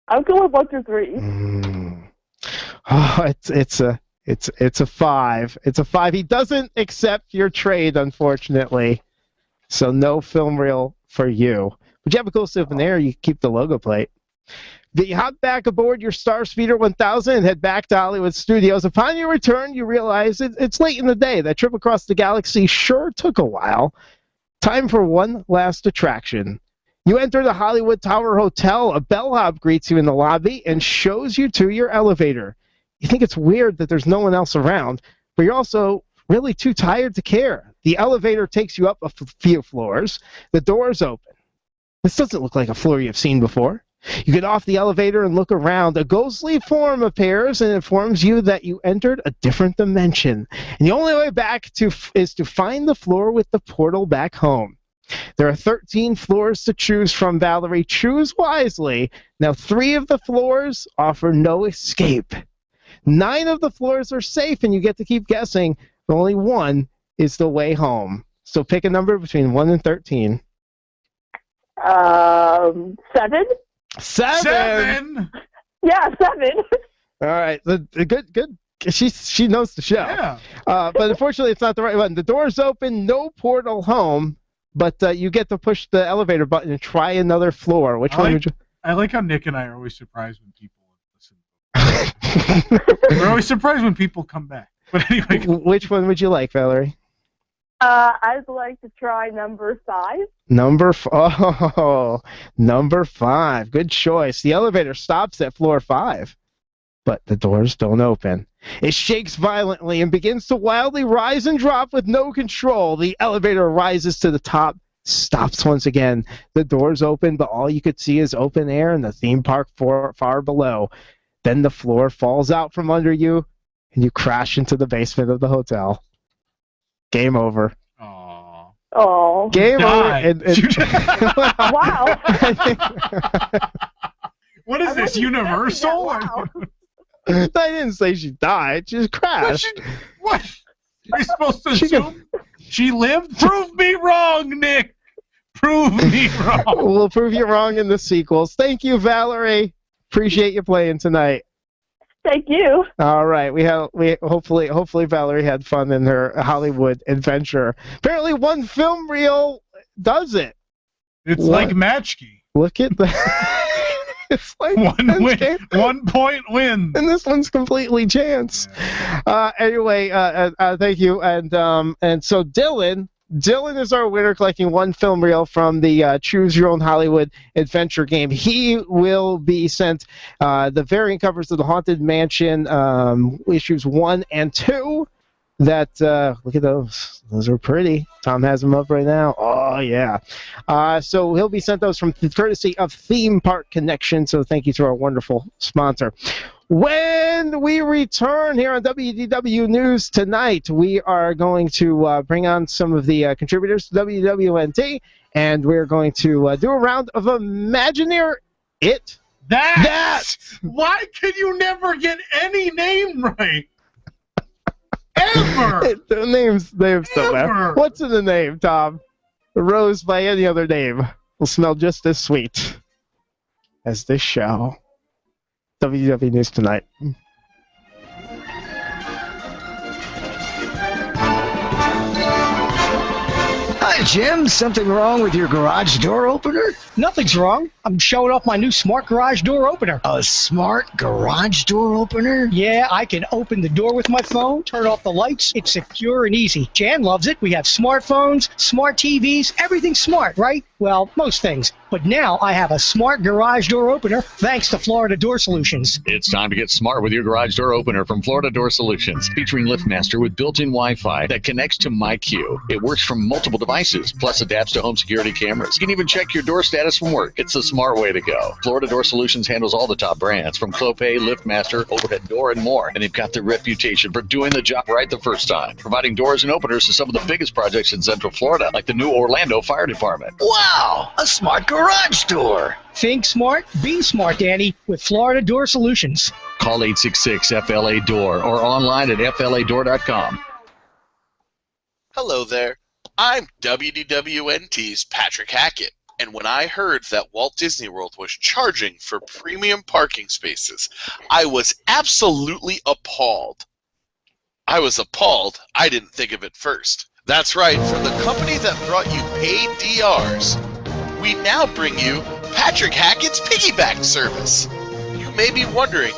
I'll go with 1 through 3. Oh, it's a 5. It's a 5. He doesn't accept your trade, unfortunately. So no film reel for you. But you have a cool souvenir. You keep the logo plate. You hop back aboard your Star Speeder 1000 and head back to Hollywood Studios. Upon your return, you realize it's late in the day. That trip across the galaxy sure took a while. Time for one last attraction. You enter the Hollywood Tower Hotel. A bellhop greets you in the lobby and shows you to your elevator. You think it's weird that there's no one else around, but you're also really too tired to care. The elevator takes you up a few floors. The doors open. This doesn't look like a floor you've seen before. You get off the elevator and look around. A ghostly form appears and informs you that you entered a different dimension. And the only way back is to find the floor with the portal back home. There are 13 floors to choose from, Valerie. Choose wisely. Now, 3 of the floors offer no escape. 9 of the floors are safe, and you get to keep guessing. But only 1 is the way home. So pick a number between 1 and 13. 7? 7! Yeah, 7. All right. Good. She knows the show. Yeah. But unfortunately, it's not the right one. The door's open, no portal home, but you get to push the elevator button and try another floor. Which one would you? I like how Nick and I are always surprised when people listen. We're always surprised when people come back. But anyway. Which one would you like, Valerie? I'd like to try number 5. Number 5. Good choice. The elevator stops at floor 5, but the doors don't open. It shakes violently and begins to wildly rise and drop with no control. The elevator rises to the top, stops once again. The doors open, but all you could see is open air and the theme park far below. Then the floor falls out from under you, and you crash into the basement of the hotel. Game over. Oh. Game over. Wow. What is this, Universal? Wow. I didn't say she died. She just crashed. What? You're supposed to assume she lived? Prove me wrong, Nick. Prove me wrong. We'll prove you wrong in the sequels. Thank you, Valerie. Appreciate you playing tonight. Thank you. All right, we hopefully Valerie had fun in her Hollywood adventure. Apparently, one film reel does it. It's like Matchkey. Look at that. It's like 1 point win. And this one's completely chance. Anyway, thank you. And so Dylan is our winner, collecting 1 film reel from the Choose Your Own Hollywood adventure game. He will be sent the variant covers of the Haunted Mansion issues 1 and 2. That look at those. Those are pretty. Tom has them up right now. Oh yeah. So he'll be sent those from courtesy of Theme Park Connection. So thank you to our wonderful sponsor. When we return here on WDW News Tonight, we are going to bring on some of the contributors to WWNT, and we're going to do a round of Imagineer It. That. Why can you never get any name right? Ever! The name's so bad. What's in the name, Tom? A rose by any other name will smell just as sweet as this show. WDW News Tonight. Hi, Jim. Something wrong with your garage door opener? Nothing's wrong. I'm showing off my new smart garage door opener. A smart garage door opener? Yeah, I can open the door with my phone, turn off the lights. It's secure and easy. Jan loves it. We have smartphones, smart TVs, everything's smart, right? Well, most things. But now I have a smart garage door opener thanks to Florida Door Solutions. It's time to get smart with your garage door opener from Florida Door Solutions, featuring LiftMaster with built-in Wi-Fi that connects to MyQ. It works from multiple devices, plus adapts to home security cameras. You can even check your door status from work. It's the smart way to go. Florida Door Solutions handles all the top brands, from Clopay, LiftMaster, Overhead Door, and more. And they've got the reputation for doing the job right the first time, providing doors and openers to some of the biggest projects in Central Florida, like the new Orlando Fire Department. Wow, a smart garage door. Think smart, be smart, Danny, with Florida Door Solutions. Call 866-FLA-DOOR or online at FLADoor.com. Hello there. I'm WDWNT's Patrick Hackett, and when I heard that Walt Disney World was charging for premium parking spaces, I was absolutely appalled. I was appalled. I didn't think of it first. That's right, from the company that brought you paid DRs, we now bring you Patrick Hackett's Piggyback Service. You may be wondering,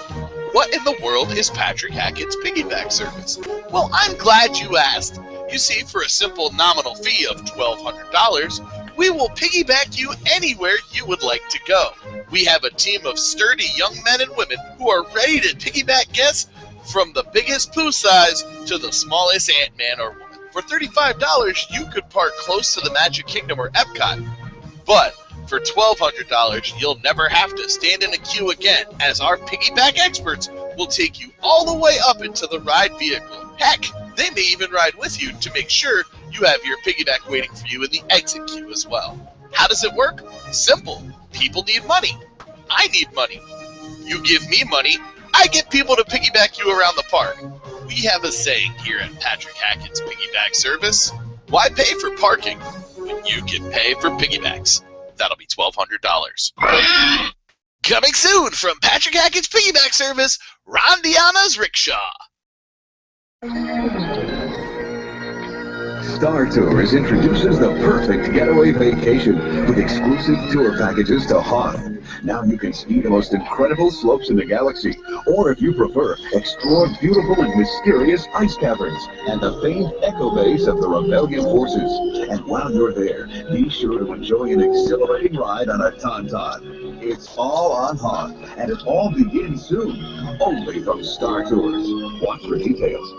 what in the world is Patrick Hackett's Piggyback Service? Well, I'm glad you asked. You see, for a simple nominal fee of $1,200, we will piggyback you anywhere you would like to go. We have a team of sturdy young men and women who are ready to piggyback guests from the biggest poo size to the smallest Ant-Man or woman. For $35, you could park close to the Magic Kingdom or Epcot. But for $1,200, you'll never have to stand in a queue again, as our piggyback experts will take you all the way up into the ride vehicle. Heck, they may even ride with you to make sure you have your piggyback waiting for you in the exit queue as well. How does it work? Simple. People need money. I need money. You give me money, I get people to piggyback you around the park. We have a saying here at Patrick Hackett's Piggyback Service. Why pay for parking when you can pay for piggybacks? That'll be $1,200. Coming soon from Patrick Hackett's Piggyback Service, Rondiana's Rickshaw. Star Tours introduces the perfect getaway vacation with exclusive tour packages to Hoth. Now you can ski the most incredible slopes in the galaxy, or if you prefer, explore beautiful and mysterious ice caverns and the famed echo base of the rebellion forces. And while you're there, be sure to enjoy an exhilarating ride on a Tauntaun. It's all on Hoth, and it all begins soon, only from Star Tours. Watch for details.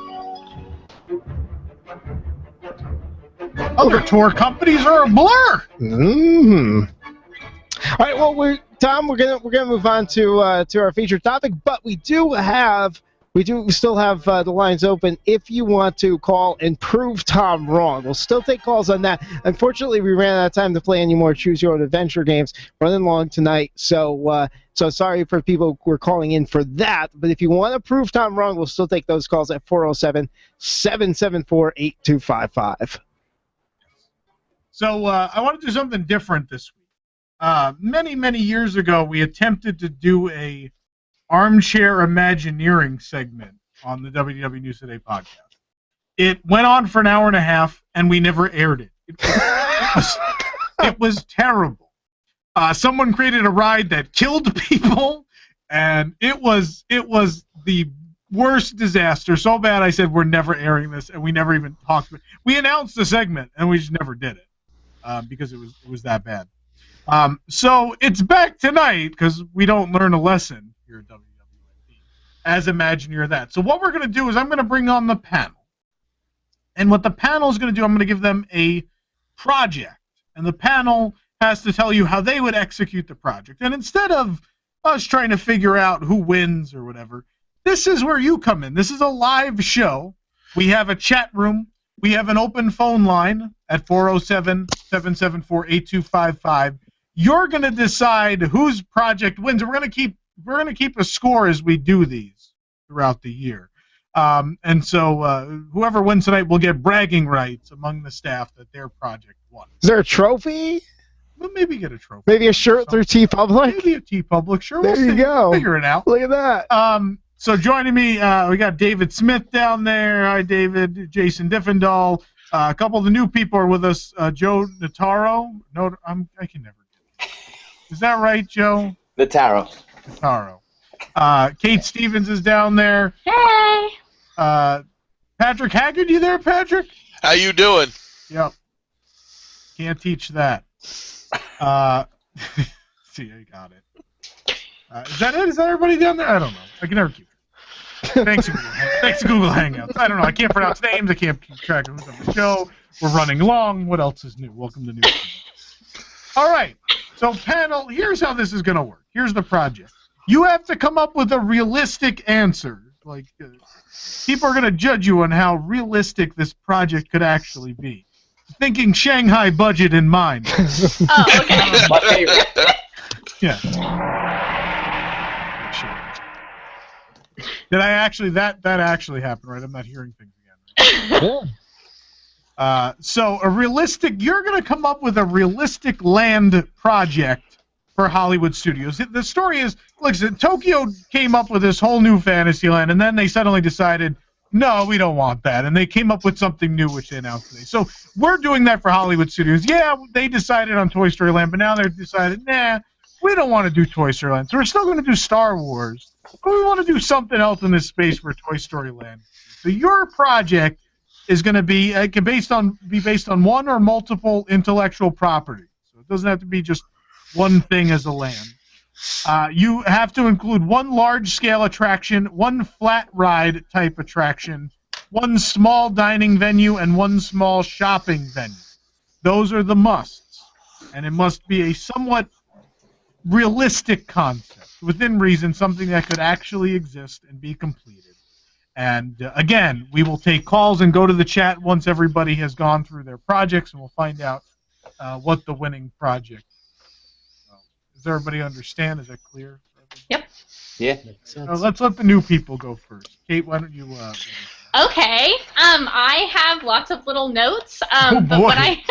Other tour companies are a blur. All right, well, Tom, we're gonna move on to our featured topic, but we still have the lines open if you want to call and prove Tom wrong. We'll still take calls on that. Unfortunately, we ran out of time to play any more Choose Your Own Adventure games. Running long tonight, so sorry for people who are calling in for that. But if you want to prove Tom wrong, we'll still take those calls at 407-774-8255. So I want to do something different this week. Many years ago, we attempted to do a Armchair Imagineering segment on the WDW News Today podcast. It went on for an hour and a half, and we never aired it. It was terrible. Someone created a ride that killed people, and it was the worst disaster. So bad, I said we're never airing this, and we never even talked about it. We announced the segment, and we just never did it because it was that bad. So it's back tonight because we don't learn a lesson here at WWNT as Imagineer that. So what we're going to do is I'm going to bring on the panel. And what the panel is going to do, I'm going to give them a project. And the panel has to tell you how they would execute the project. And instead of us trying to figure out who wins or whatever, this is where you come in. This is a live show. We have a chat room. We have an open phone line at 407-774-8255. You're going to decide whose project wins. We're going to keep a score as we do these throughout the year. And so whoever wins tonight will get bragging rights among the staff that their project won. Is there a trophy? We'll maybe get a trophy. Maybe a shirt through T-Public? Maybe a T-Public shirt. There you go. Figure it out. Look at that. So joining me, we got David Smith down there. Hi, David. Jason Diffendahl. A couple of the new people are with us. Joe Notaro. No, I can never get it. Is that right, Joe? Notaro. Kate Stevens is down there. Hey. Patrick Haggard, you there, Patrick? How you doing? Yep. Can't teach that. See, I got it. Is that it? Is that everybody down there? I don't know. I can never keep it. Thanks to Google Hangouts. I don't know. I can't pronounce names. I can't keep track of who's on the show. We're running long. What else is new? Welcome to News. All right. So, panel, here's how this is going to work. Here's the project. You have to come up with a realistic answer. Like, people are going to judge you on how realistic this project could actually be. Thinking Shanghai budget in mind. Oh, okay. My favorite. Yeah. Did I actually, that actually happened, right? I'm not hearing things again. Right? So you're going to come up with a realistic land project for Hollywood studios. The story is, look, Tokyo came up with this whole new fantasy land, and then they suddenly decided, no, we don't want that. And they came up with something new, which they announced today. So we're doing that for Hollywood studios. Yeah, they decided on Toy Story Land, but now they've decided, nah, we don't want to do Toy Story Land. So we're still going to do Star Wars, but we want to do something else in this space for Toy Story Land. So your project is going to be based on one or multiple intellectual properties. So it doesn't have to be just one thing as a land. You have to include one large-scale attraction, one flat ride type attraction, one small dining venue, and one small shopping venue. Those are the musts. And it must be a somewhat realistic concept, within reason, something that could actually exist and be completed. And again, we will take calls and go to the chat once everybody has gone through their projects, and we'll find out what the winning project is. Does everybody understand? Is that clear? Yep. Yeah. Let's let the new people go first. Kate, why don't you... Okay. I have lots of little notes. Oh, boy.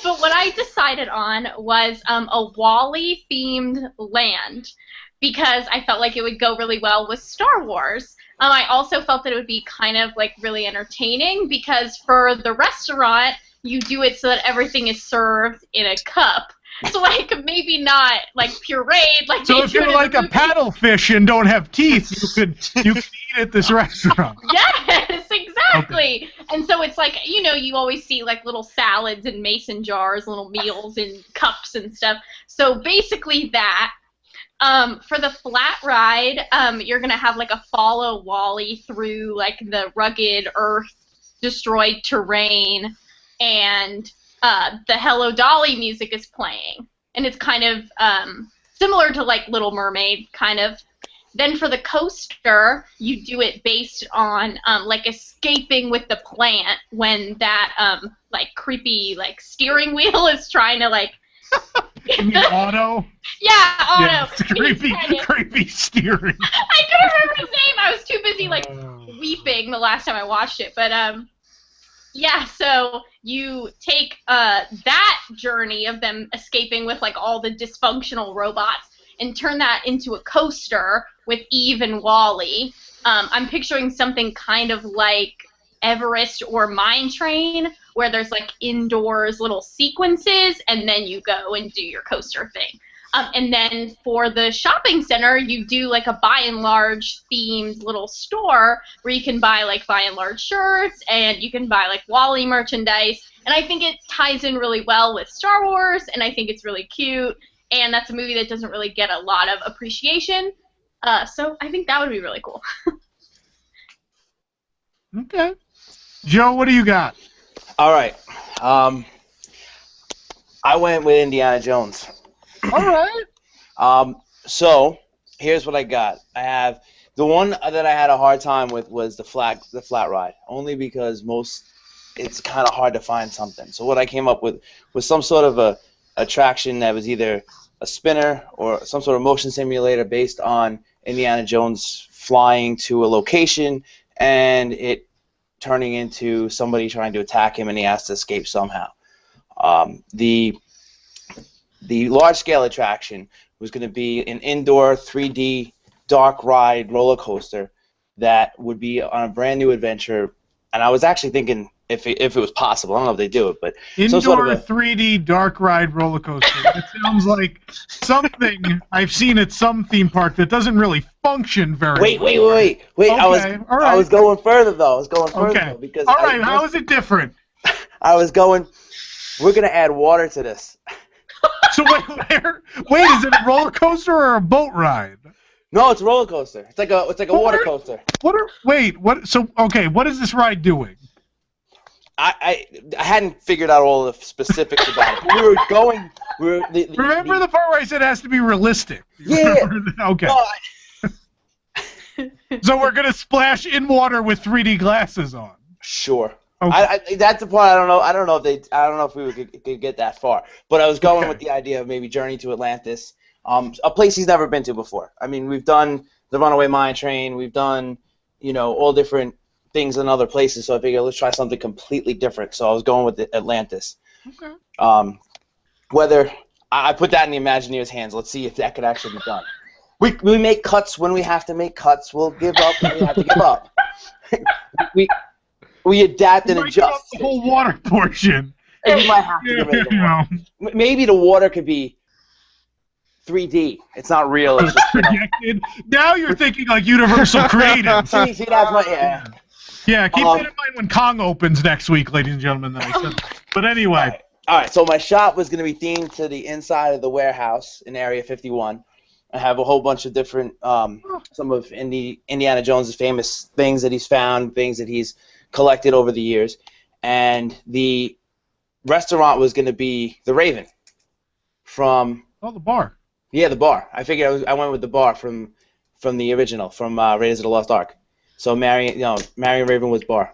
But what I decided on was a Wall-E-themed land, because I felt like it would go really well with Star Wars. I also felt that it would be kind of like really entertaining, because for the restaurant, you do it so that everything is served in a cup. So like maybe not like pureed like. So if you're like a paddlefish and don't have teeth, you could eat at this restaurant. Yes, exactly. Okay. And so it's like, you know, you always see like little salads in mason jars, little meals in cups and stuff. So basically that. For the flat ride, you're gonna have like a follow Wall-E through like the rugged earth destroyed terrain, and the Hello Dolly music is playing, and it's kind of similar to like Little Mermaid, kind of. Then for the coaster, you do it based on like escaping with the plant when that like creepy like steering wheel is trying to like. You mean Otto? Yeah, Otto. Yeah, creepy steering. I couldn't remember his name. I was too busy like weeping the last time I watched it. But yeah. So you take that journey of them escaping with like all the dysfunctional robots and turn that into a coaster with Eve and Wall-E. I'm picturing something kind of like Everest or Mine Train, where there's like indoors little sequences, and then you go and do your coaster thing. And then for the shopping center, you do like a Buy and Large themed little store where you can buy like Buy and Large shirts, and you can buy like Wall-E merchandise. And I think it ties in really well with Star Wars, and I think it's really cute. And that's a movie that doesn't really get a lot of appreciation. So I think that would be really cool. Okay. Joe, what do you got? All right. I went with Indiana Jones. All right. So here's what I got. I have the one that I had a hard time with was the flat ride, only because it's kind of hard to find something. So what I came up with was some sort of a attraction that was either a spinner or some sort of motion simulator based on Indiana Jones flying to a location and it turning into somebody trying to attack him and he has to escape somehow. The large-scale attraction was going to be an indoor 3D dark ride roller coaster that would be on a brand new adventure, and I was actually thinking if it was possible. I don't know if they do it, but indoor sort of 3D dark ride roller coaster. It sounds like something I've seen at some theme park that doesn't really function very well. Wait. Okay, I was going further though. Because all right, how is it different? I was going. We're gonna add water to this. So wait, is it a roller coaster or a boat ride? No, it's a roller coaster. It's like a water coaster. What is this ride doing? I hadn't figured out all the specifics about it. We were going. Remember the part where I said it has to be realistic? Yeah. Okay. No, So we're gonna splash in water with 3D glasses on. Sure. Okay. That's the part I don't know. I don't know if we could get that far. But I was going with the idea of maybe Journey to Atlantis, a place he's never been to before. I mean, we've done the Runaway Mine Train. We've done, all different things in other places. So I figured let's try something completely different. So I was going with Atlantis. Okay. Whether I put that in the Imagineer's hands. Let's see if that could actually be done. We make cuts when we have to make cuts. We'll give up when we have to give up. We adapt and adjust. The whole water portion. And you might have to give it water. Maybe the water could be 3D. It's not real. It's just projected. Now you're thinking like Universal Creative. See, that's my Yeah, keep that in mind when Kong opens next week, ladies and gentlemen. But anyway. All right. So my shop was going to be themed to the inside of the warehouse in Area 51. I have a whole bunch of different, some of Indiana Jones' famous things that he's found, things that he's collected over the years, and the restaurant was going to be the Raven from the bar. Yeah, the bar. I figured I went with the bar from the original, from Raiders of the Lost Ark. So Marion Ravenwood's bar.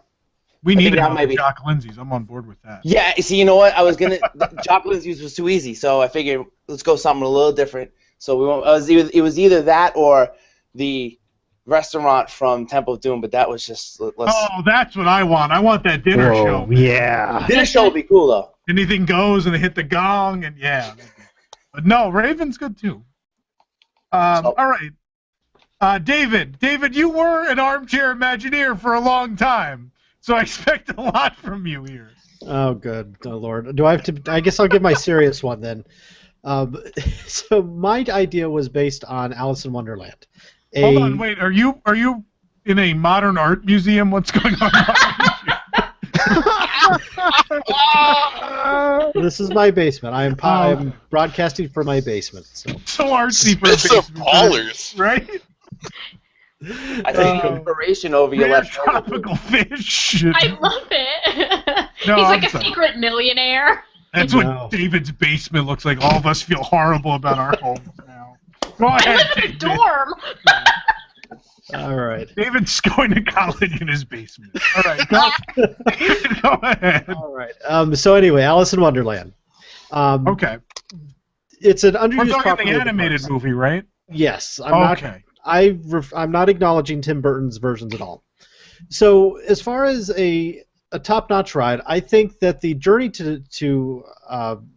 We I need think to that go might to be. Jock Lindsay's. I'm on board with that. Yeah, see, you know what? I was gonna. Jock Lindsay's was too easy, so I figured let's go something a little different. So it was either that or the restaurant from Temple of Doom, but that was just. Oh, that's what I want. I want that dinner show. Man. Yeah. Dinner show would be cool though. Anything goes, and they hit the gong, and yeah. But no, Raven's good too. All right. David, you were an Armchair Imagineer for a long time, so I expect a lot from you here. Oh, good. Oh, Lord. Do I have to? I guess I'll give my serious one then. So my idea was based on Alice in Wonderland. Hold on, wait. Are you in a modern art museum? What's going on? This is my basement. I'm broadcasting from my basement. So artsy for a It's basement. ballers, right? I think inspiration over your left. Tropical fish. I love it. No, He's like I'm a sorry. secret millionaire. That's what David's basement looks like. All of us feel horrible about our homes now. Go I ahead, live in a dorm. All right. David's going to college in his basement. All right, go ahead. All right. So anyway, Alice in Wonderland. Okay. It's an We're underused talking property the of the animated parks. movie, right? Yes. Okay. I'm not acknowledging Tim Burton's versions at all. So as far as a top-notch ride, I think that the journey to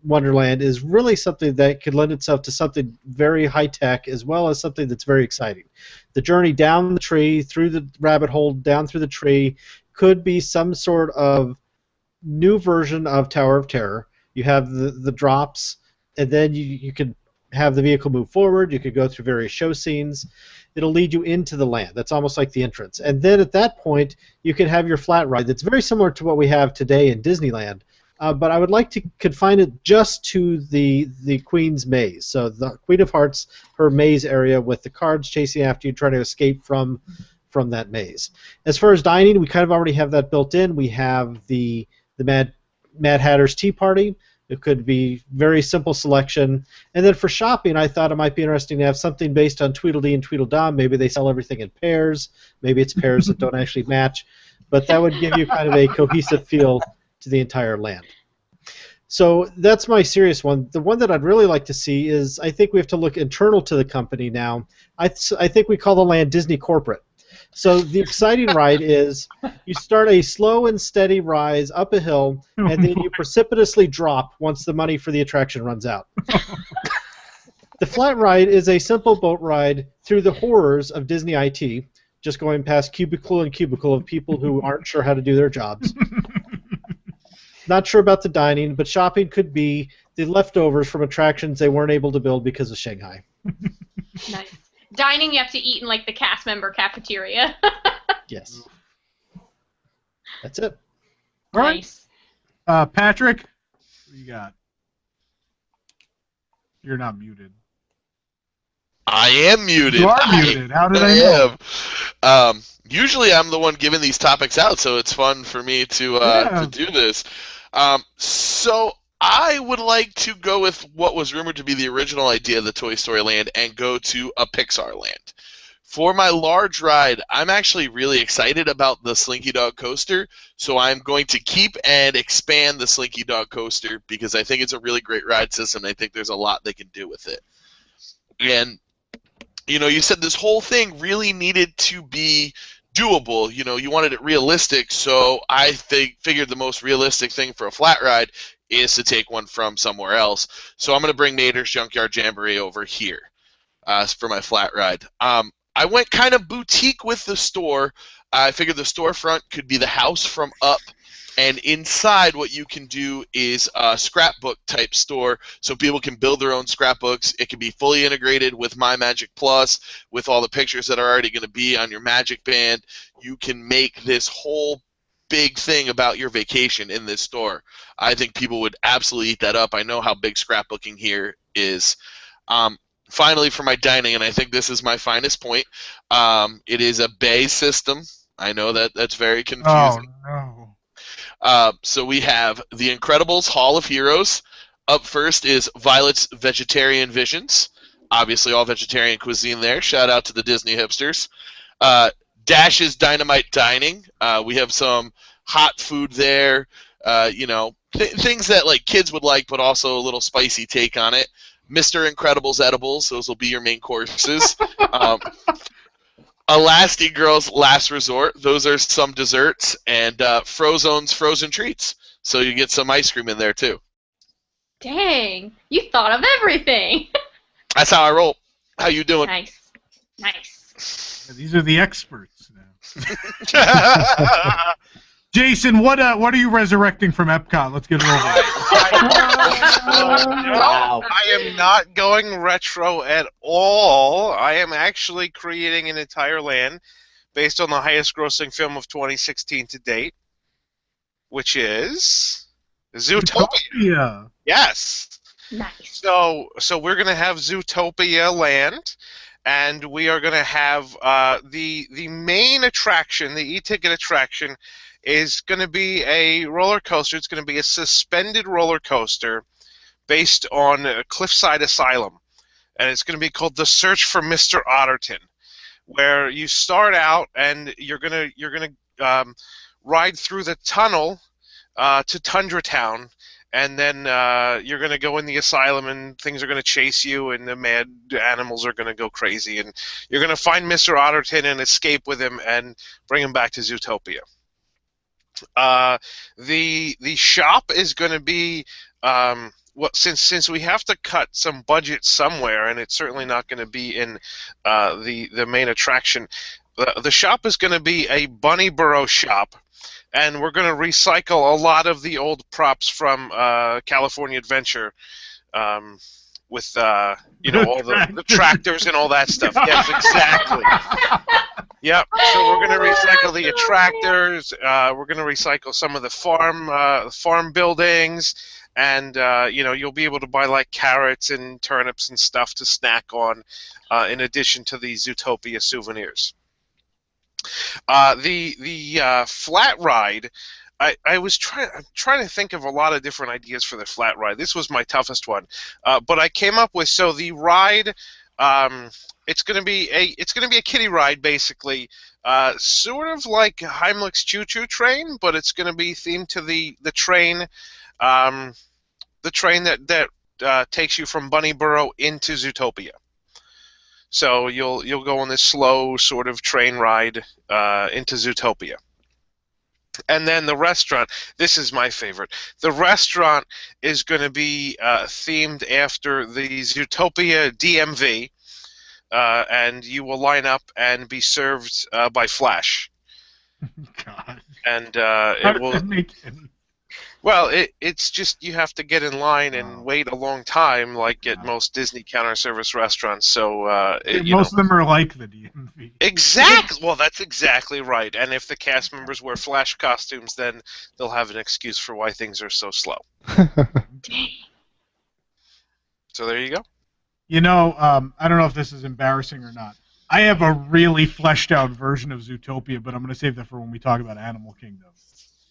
Wonderland is really something that could lend itself to something very high-tech as well as something that's very exciting. The journey down the tree, through the rabbit hole, down through the tree, could be some sort of new version of Tower of Terror. You have the drops, and then you could have the vehicle move forward. You could go through various show scenes. It'll lead you into the land. That's almost like the entrance. And then at that point, you can have your flat ride that's very similar to what we have today in Disneyland. But I would like to confine it just to the Queen's maze. So the Queen of Hearts, her maze area with the cards chasing after you, trying to escape from that maze. As far as dining, we kind of already have that built in. We have the Mad Hatter's Tea Party. It could be very simple selection. And then for shopping, I thought it might be interesting to have something based on Tweedledee and Tweedledum. Maybe they sell everything in pairs. Maybe it's pairs that don't actually match. But that would give you kind of a cohesive feel to the entire land. So that's my serious one. The one that I'd really like to see is, I think we have to look internal to the company now. I think we call the land Disney Corporate. So the exciting ride is you start a slow and steady rise up a hill, and then you precipitously drop once the money for the attraction runs out. The flat ride is a simple boat ride through the horrors of Disney IT, just going past cubicle and cubicle of people who aren't sure how to do their jobs. Not sure about the dining, but shopping could be the leftovers from attractions they weren't able to build because of Shanghai. Nice. Dining, you have to eat in like the cast member cafeteria. Yes. That's it. All right. Patrick, what you got? You're not muted. I am muted. You are muted. How did I know? Usually I'm the one giving these topics out, so it's fun for me to do this. So I would like to go with what was rumored to be the original idea of the Toy Story Land and go to a Pixar land. For my large ride, I'm actually really excited about the Slinky Dog Coaster, so I'm going to keep and expand the Slinky Dog Coaster because I think it's a really great ride system, and I think there's a lot they can do with it. And, you said this whole thing really needed to be doable. You wanted it realistic, so I figured the most realistic thing for a flat ride is to take one from somewhere else. So I'm going to bring Nader's Junkyard Jamboree over here for my flat ride. I went kind of boutique with the store. I figured the storefront could be the house from up, and inside what you can do is a scrapbook type store so people can build their own scrapbooks. It can be fully integrated with My Magic Plus with all the pictures that are already going to be on your Magic Band. You can make this whole big thing about your vacation in this store. I think people would absolutely eat that up. I know how big scrapbooking here is. Finally, for my dining, and I think this is my finest point, it is a bay system. I know that's very confusing. Oh, no. So we have The Incredibles Hall of Heroes. Up first is Violet's Vegetarian Visions. Obviously, all vegetarian cuisine there. Shout out to the Disney hipsters. Dash's Dynamite Dining. We have some hot food there. Things that like kids would like, but also a little spicy take on it. Mr. Incredible's edibles; those will be your main courses. Elastigirl's Last Resort; those are some desserts, and Frozone's Frozen Treats. So you get some ice cream in there too. Dang, you thought of everything. That's how I roll. How you doing? Nice. Yeah, these are the experts now. Jason, what are you resurrecting from Epcot? Let's get it over. Wow. I am not going retro at all. I am actually creating an entire land based on the highest grossing film of 2016 to date, which is Zootopia. Yes. Nice. So we're going to have Zootopia Land, and we are going to have the main attraction, the e-ticket attraction, is going to be a roller coaster. It's going to be a suspended roller coaster based on Cliffside Asylum, and it's going to be called The Search for Mr. Otterton, where you start out and you're going to ride through the tunnel to Tundra Town, and then you're going to go in the asylum and things are going to chase you and the mad animals are going to go crazy, and you're going to find Mr. Otterton and escape with him and bring him back to Zootopia. The shop is going to be since we have to cut some budget somewhere, and it's certainly not going to be in the main attraction. The shop is going to be a Bunny Burrow shop, and we're going to recycle a lot of the old props from California Adventure, with all the tractors and all that stuff. Yes, exactly. Yep. So we're going to recycle the tractors. We're going to recycle some of the farm buildings, and you'll be able to buy like carrots and turnips and stuff to snack on, in addition to the Zootopia souvenirs. The flat ride. I was trying to think of a lot of different ideas for the flat ride. This was my toughest one, but I came up with the ride. It's going to be a kiddie ride, basically, sort of like Heimlich's Choo Choo Train, but it's going to be themed to the train that takes you from Bunny Burrow into Zootopia. So you'll go on this slow sort of train ride into Zootopia. And then the restaurant, this is my favorite. The restaurant is going to be themed after the Zootopia DMV, and you will line up and be served by Flash. God. And it will. Well, it's just you have to get in line and wait a long time, like at most Disney counter service restaurants. So most of them are like the DMV. Exactly. Well, that's exactly right. And if the cast members wear Flash costumes, then they'll have an excuse for why things are so slow. So there you go. I don't know if this is embarrassing or not. I have a really fleshed out version of Zootopia, but I'm going to save that for when we talk about Animal Kingdom.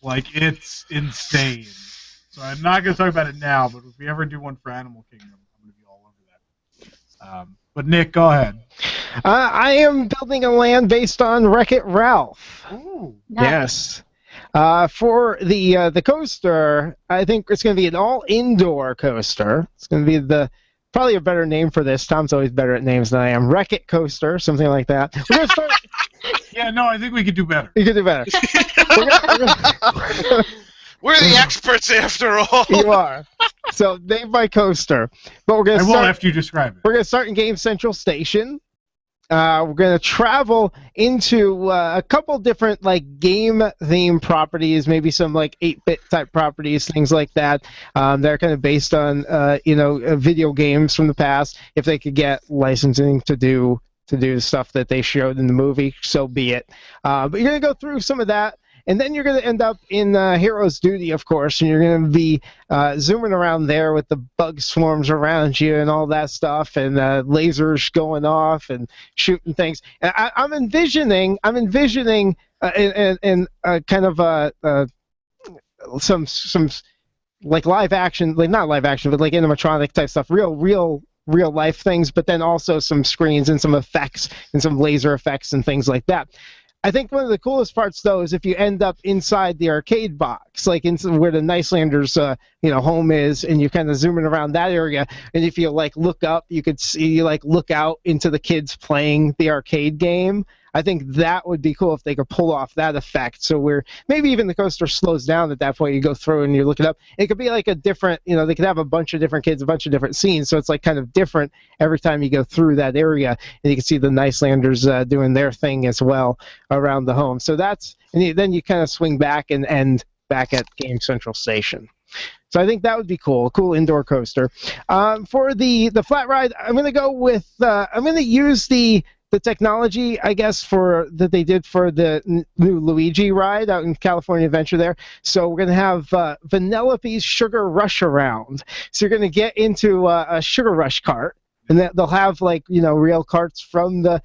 Like, it's insane. So I'm not going to talk about it now, but if we ever do one for Animal Kingdom, I'm going to be all over that. But Nick, go ahead. I am building a land based on Wreck-It Ralph. Ooh. Nice. Yes. For the coaster, I think it's going to be an all-indoor coaster. It's going to be probably a better name for this. Tom's always better at names than I am. Wreck-It Coaster, something like that. We're going to start... Yeah, no, I think we could do better. You could do better. We're the experts after all. You are. So, name by coaster. But we're going to start after you describe it. We're going to start in Game Central Station. We're going to travel into a couple different game theme properties, maybe some 8-bit type properties, things like that. They're kind of based on video games from the past. If they could get licensing to do the stuff that they showed in the movie, so be it. But you're going to go through some of that, and then you're going to end up in Hero's Duty, of course, and you're going to be zooming around there with the bug swarms around you and all that stuff, and lasers going off and shooting things. And I'm envisioning kind of some live action, not live action, but animatronic type stuff, real life things, but then also some screens and some effects and some laser effects and things like that. I think one of the coolest parts, though, is if you end up inside the arcade box, like where the Nicelanders, home is, and you're kind of zooming around that area. And if you look up, you could see look out into the kids playing the arcade game. I think that would be cool if they could pull off that effect. So where maybe even the coaster slows down at that point, you go through and you look it up. It could be like a different, they could have a bunch of different kids, a bunch of different scenes. So it's kind of different every time you go through that area. And you can see the Nicelanders doing their thing as well around the home. So then you kind of swing back and end back at Game Central Station. So I think that would be cool, a cool indoor coaster. For the flat ride, I'm going to go with, I'm going to use the technology, I guess, that they did for the new Luigi ride out in California Adventure there. So we're going to have Vanellope's Sugar Rush Around. So you're going to get into a Sugar Rush cart, and they'll have real carts from the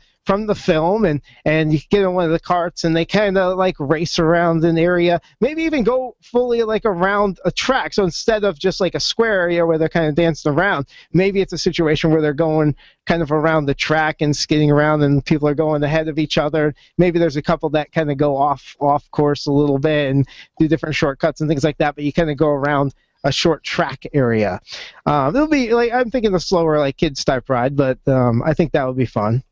film, and you get in one of the carts, and they kind of race around an area, maybe even go fully around a track. So instead of just a square area where they're kind of dancing around, maybe it's a situation where they're going kind of around the track and skidding around, and people are going ahead of each other. Maybe there's a couple that kind of go off course a little bit and do different shortcuts and things like that, but you kind of go around a short track area. It'll be I'm thinking a slower kids type ride, but I think that would be fun.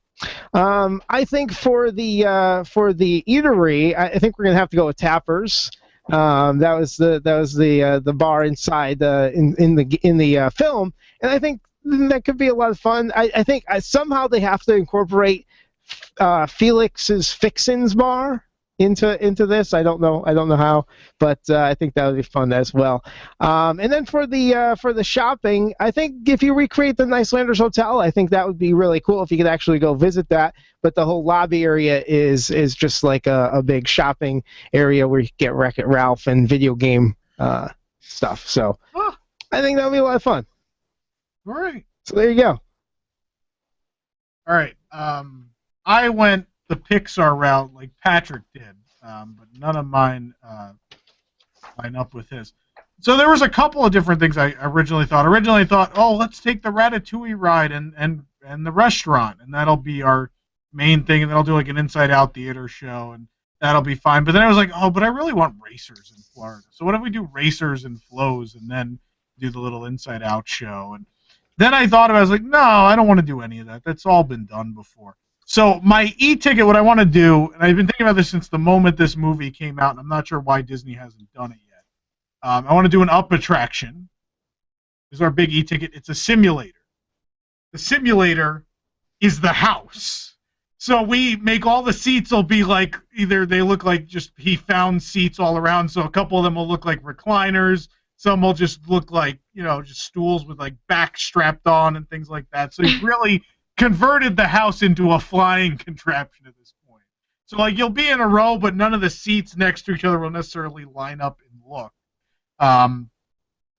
I think for the eatery, I think we're gonna have to go with Tappers. That was the bar inside in the film, and I think that could be a lot of fun. I think somehow they have to incorporate Felix's Fixins bar into this. I don't know how, but I think that would be fun as well. And then for the shopping, I think if you recreate the Nicelanders Hotel, I think that would be really cool if you could actually go visit that. But the whole lobby area is just a big shopping area where you get Wreck-It Ralph and video game stuff. So I think that would be a lot of fun. All right. So there you go. All right. I went the Pixar route like Patrick did, but none of mine line up with his. So there was a couple of different things I originally thought. Oh, let's take the Ratatouille ride and the restaurant, and that'll be our main thing, and then I'll do an Inside Out theater show, and that'll be fine. But then I was like, oh, but I really want racers in Florida. So what if we do racers and flows, and then do the little Inside Out show? And then I thought about it, I was like, no, I don't want to do any of that. That's all been done before. So my e-ticket, what I want to do, and I've been thinking about this since the moment this movie came out, and I'm not sure why Disney hasn't done it yet. I want to do an up attraction. This is our big e-ticket. It's a simulator. The simulator is the house. So we make all the seats will be either they look like just he found seats all around, so a couple of them will look like recliners. Some will just look like, just stools with back strapped on and things like that. So he's really converted the house into a flying contraption at this point. So you'll be in a row, but none of the seats next to each other will necessarily line up and look. And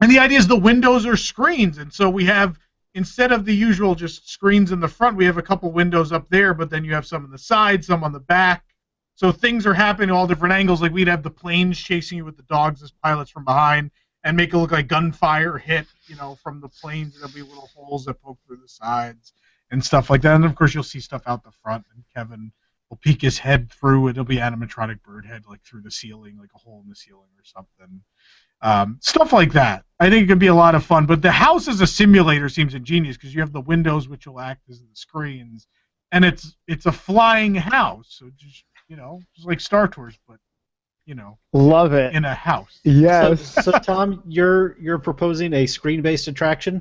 the idea is the windows are screens, and so we have, instead of the usual just screens in the front, we have a couple windows up there, but then you have some on the side, some on the back. So things are happening at all different angles. We'd have the planes chasing you with the dogs as pilots from behind, and make it look like gunfire hit, from the planes. There'll be little holes that poke through the sides and stuff like that. And of course, you'll see stuff out the front, and Kevin will peek his head through. It'll be animatronic bird head, through the ceiling, a hole in the ceiling or something. Stuff like that. I think it could be a lot of fun. But the house as a simulator seems ingenious because you have the windows which will act as the screens, and it's a flying house. So just like Star Tours, but love it in a house. Yes. So Tom, you're proposing a screen-based attraction?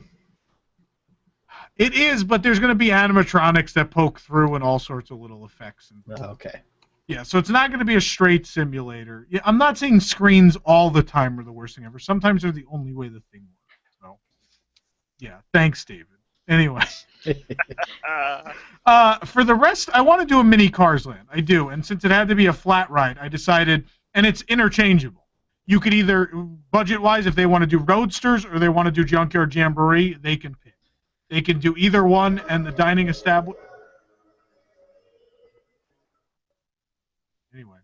It is, but there's going to be animatronics that poke through and all sorts of little effects. Okay. Yeah, so it's not going to be a straight simulator. Yeah, I'm not saying screens all the time are the worst thing ever. Sometimes they're the only way the thing works. So, yeah, thanks, David. Anyway. For the rest, I want to do a mini Cars Land. I do, and since it had to be a flat ride, I decided, and it's interchangeable. You could either, budget-wise, if they want to do Roadsters or they want to do Junkyard Jamboree, they can pick. They can do either one, and the dining establishment. Anyway,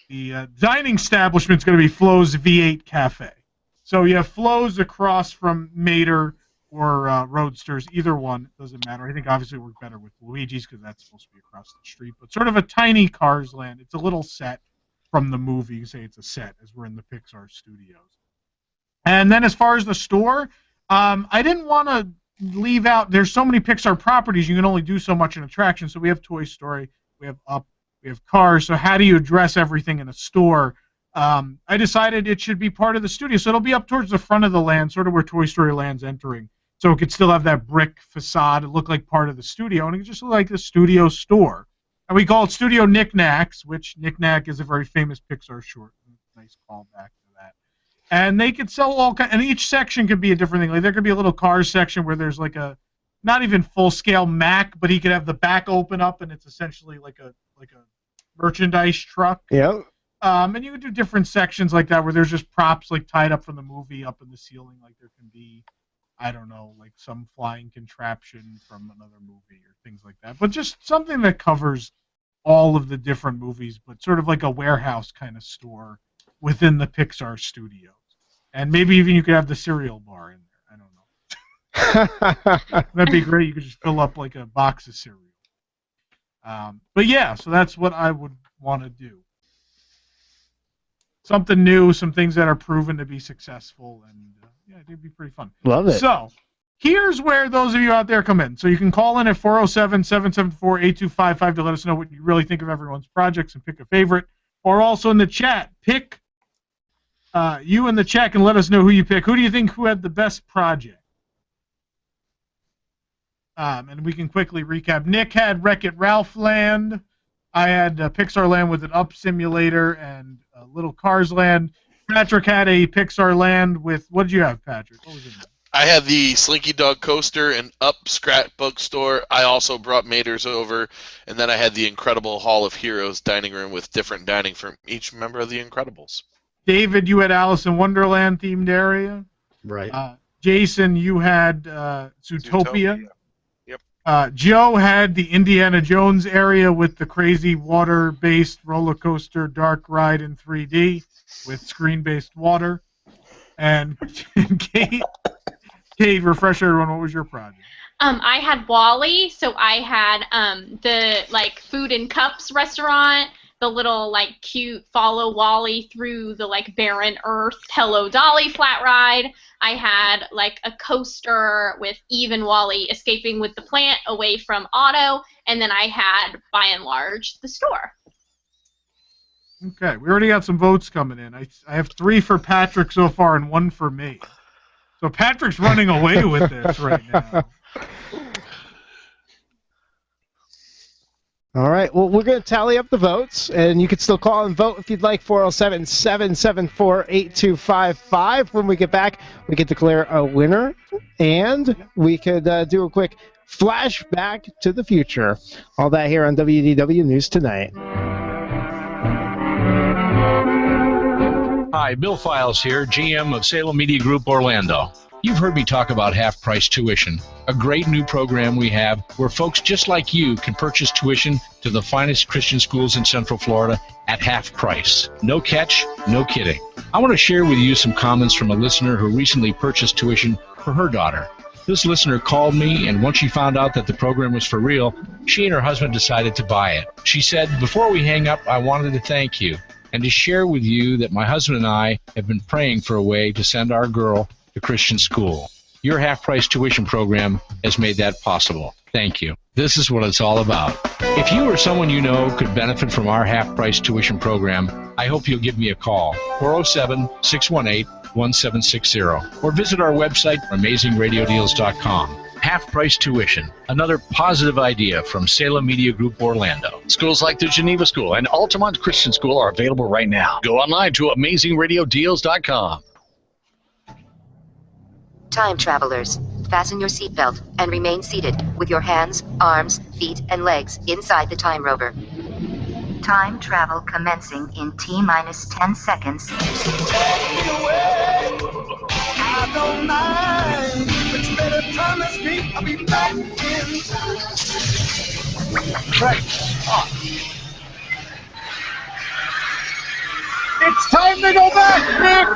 the dining establishment is going to be Flo's V8 Cafe. So you have Flo's across from Mater, or Roadsters, either one, doesn't matter. I think obviously it worked better with Luigi's because that's supposed to be across the street, but sort of a tiny Cars Land. It's a little set from the movie. You say it's a set as we're in the Pixar studios. And then as far as the store, I didn't want to leave out, there's so many Pixar properties, you can only do so much in attraction. So we have Toy Story, we have Up, we have Cars. So how do you address everything in a store? I decided it should be part of the studio. So it'll be up towards the front of the land, sort of where Toy Story Land's entering. So it could still have that brick facade. It looked like part of the studio, and it just looked like the studio store. And we call it Studio Knickknacks, which Knickknack is a very famous Pixar short. Nice callback to that. And they could sell all kinds, and each section could be a different thing. Like there could be a little Cars section where there's like a, not even full-scale Mac, but he could have the back open up, and it's essentially like a merchandise truck. Yep. And you could do different sections like that where there's just props like tied up from the movie up in the ceiling, like there can be, I don't know, like some flying contraption from another movie or things like that. But just something that covers all of the different movies, but sort of like a warehouse kind of store within the Pixar studios. And maybe even you could have the cereal bar in there. I don't know. That'd be great. You could just fill up like a box of cereal. But yeah, so that's what I would want to do. Something new, some things that are proven to be successful, and yeah, it'd be pretty fun. Love it. So, here's where those of you out there come in. So you can call in at 407-774-8255 to let us know what you really think of everyone's projects and pick a favorite. Or also in the chat, pick you in the chat and let us know who you pick. Who do you think who had the best project? And we can quickly recap. Nick had Wreck-It Ralph Land. I had Pixar Land with an Up simulator and Little Cars Land. Patrick had a Pixar Land with, what did you have, Patrick? What was it? I had the Slinky Dog Coaster and Up Scrapbook Store. I also brought Mater's over, and then I had the Incredible Hall of Heroes dining room with different dining from each member of the Incredibles. David, you had Alice in Wonderland themed area. Right. Jason, you had Zootopia. Yep. Joe had the Indiana Jones area with the crazy water-based roller coaster dark ride in 3D with screen-based water. And Kate, refresh everyone, what was your project? I had Wall-E, so I had the like food and cups restaurant, the little like cute follow Wall-E through the like barren earth Hello Dolly flat ride. I had like a coaster with Eve and Wall-E escaping with the plant away from Otto, and then I had by and large the store. Okay, we already got some votes coming in. I have 3 for Patrick so far and 1 for me. So Patrick's running away with this right now. All right, well, we're going to tally up the votes, and you can still call and vote if you'd like. 407-774-8255. When we get back, we can declare a winner, and we could do a quick flashback to the future. All that here on WDW News Tonight. Hi, Bill Files here, GM of Salem Media Group Orlando. You've heard me talk about half-price tuition, a great new program we have where folks just like you can purchase tuition to the finest Christian schools in Central Florida at half price. No catch, no kidding. I want to share with you some comments from a listener who recently purchased tuition for her daughter. This listener called me, and once she found out that the program was for real, she and her husband decided to buy it. She said, "Before we hang up, I wanted to thank you and to share with you that my husband and I have been praying for a way to send our girl to Christian school. Your half-price tuition program has made that possible. Thank you." This is what it's all about. If you or someone you know could benefit from our half-price tuition program, I hope you'll give me a call, 407-618-1760, or visit our website, AmazingRadioDeals.com. Half-price tuition, another positive idea from Salem Media Group Orlando. Schools like the Geneva School and Altamont Christian School are available right now. Go online to AmazingRadioDeals.com. Time travelers, fasten your seatbelt and remain seated with your hands, arms, feet, and legs inside the time rover. Time travel commencing in T-minus 10 seconds. I don't mind, but you better promise me I'll be back in time. Right. It's time to go back, Nick!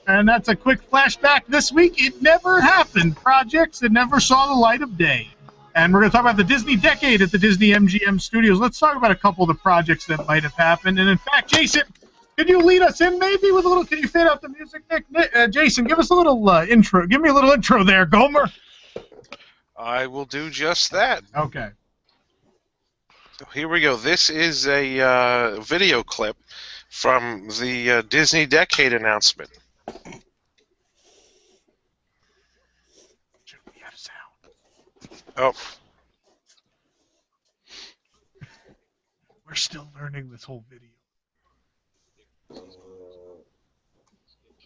And that's a quick flashback this week. It never happened. Projects that never saw the light of day. And we're going to talk about the Disney decade at the Disney MGM Studios. Let's talk about a couple of the projects that might have happened. And in fact, Jason, could you lead us in maybe with a little, can you fade out the music, Nick? Jason, give us a little intro. Give me a little intro there, Gomer. I will do just that. Okay. So here we go. This is a video clip from the Disney Decade announcement. Should we have sound? Oh. We're still learning this whole video.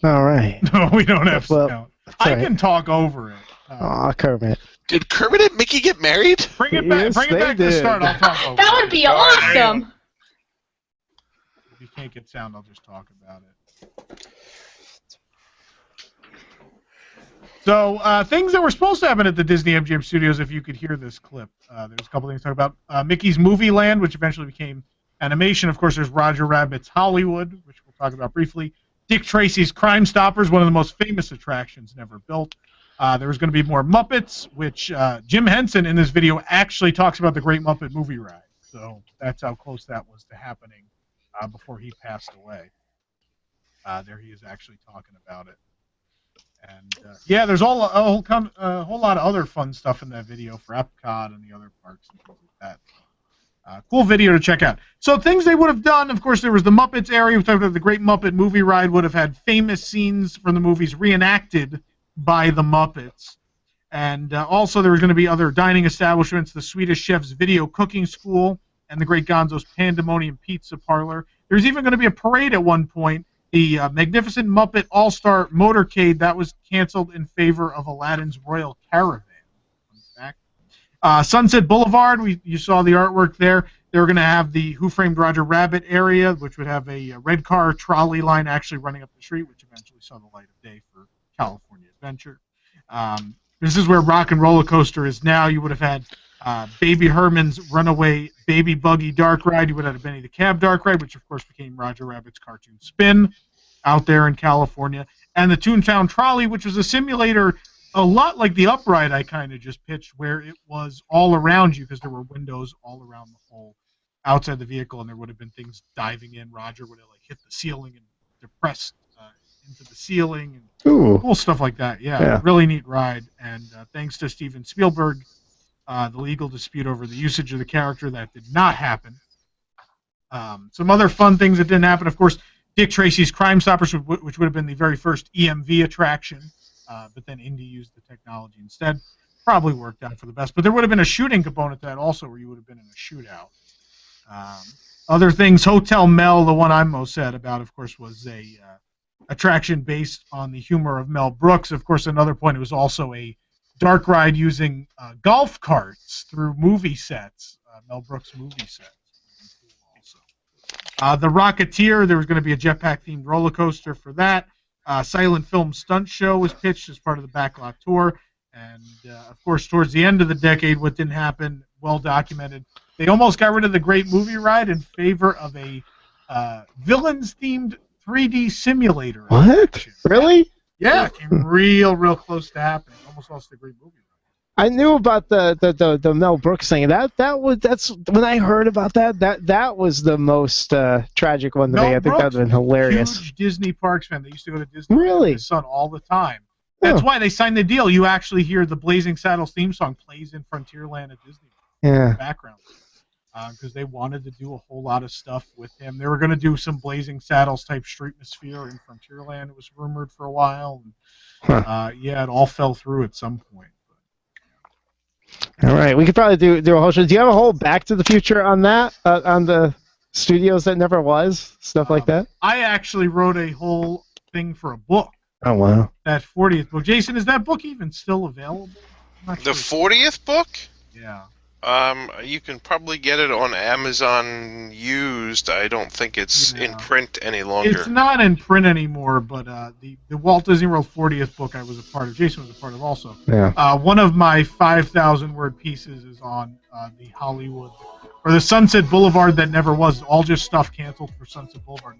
All right. No, we don't have Well, sound. I right. can talk over it. Aw, Kermit. Did Kermit and Mickey get married? Bring it back. Yes, Bring it they back to the did. start. I'll talk over That it. would be awesome. If you can't get sound, I'll just talk about it. So, things that were supposed to happen at the Disney MGM Studios, if you could hear this clip. There's a couple things to talk about. Mickey's Movie Land, which eventually became animation. Of course, there's Roger Rabbit's Hollywood, which we'll talk about briefly. Dick Tracy's Crime Stoppers, one of the most famous attractions never built. There was going to be more Muppets, which Jim Henson in this video actually talks about the Great Muppet Movie Ride. So that's how close that was to happening before he passed away. There he is actually talking about it. And yeah, there's a whole lot of other fun stuff in that video for Epcot and the other parks and things like that. Cool video to check out. So things they would have done, of course, there was the Muppets area. We talked about the Great Muppet Movie Ride would have had famous scenes from the movies reenacted by the Muppets. And also there was going to be other dining establishments, the Swedish Chef's Video Cooking School, and the Great Gonzo's Pandemonium Pizza Parlor. There's even going to be a parade at one point, the Magnificent Muppet All-Star Motorcade, that was canceled in favor of Aladdin's Royal Caravan. Sunset Boulevard, you saw the artwork there. They were going to have the Who Framed Roger Rabbit area, which would have a red car trolley line actually running up the street, which eventually saw the light of day for California Adventure. This is where Rock and Roller Coaster is now. You would have had Baby Herman's Runaway Baby Buggy Dark Ride. You would have had Benny the Cab Dark Ride, which of course became Roger Rabbit's Cartoon Spin out there in California. And the Toontown Trolley, which was a simulator a lot like the Upride I kind of just pitched, where it was all around you because there were windows all around the whole outside the vehicle, and there would have been things diving in. Roger would have like hit the ceiling and depressed into the ceiling and cool stuff like that. Yeah, really neat ride. And thanks to Steven Spielberg, the legal dispute over the usage of the character, that did not happen. Some other fun things that didn't happen, of course, Dick Tracy's Crime Stoppers, which would have been the very first EMV attraction. But then Indy used the technology instead. Probably worked out for the best. But there would have been a shooting component to that also, where you would have been in a shootout. Other things, Hotel Mel, the one I'm most sad about, of course, was a attraction based on the humor of Mel Brooks. Of course, another point, it was also a dark ride using golf carts through movie sets, Mel Brooks movie sets. The Rocketeer, there was going to be a jetpack-themed roller coaster for that. Silent Film Stunt Show was pitched as part of the Backlot Tour. And, of course, towards the end of the decade, what didn't happen, well documented, they almost got rid of the Great Movie Ride in favor of a villains-themed 3D simulator. What? Really? Yeah, it came real close to happening. Almost lost the Great Movie Ride. I knew about the Mel Brooks thing. That's when I heard about that was the most tragic one to me. I think that would have been hilarious. Huge Disney Parks fan. They used to go to Disney really? with his son all the time. That's why they signed the deal. You actually hear the Blazing Saddles theme song plays in Frontierland at Disney in the background, because they wanted to do a whole lot of stuff with him. They were going to do some Blazing Saddles type Streetmosphere in Frontierland. It was rumored for a while. And, yeah, it all fell through at some point. All right, we could probably do a whole show. Do you have a whole Back to the Future on that, on the studios that never was, stuff like that? I actually wrote a whole thing for a book. Oh, wow. That 40th book. Jason, is that book even still available? The 40th book? Yeah. You can probably get it on Amazon used. I don't think it's in print any longer. It's not in print anymore, but the Walt Disney World 40th book I was a part of, Jason was a part of also. Yeah. One of my 5,000-word pieces is on the Hollywood, or the Sunset Boulevard that never was. All just stuff canceled for Sunset Boulevard.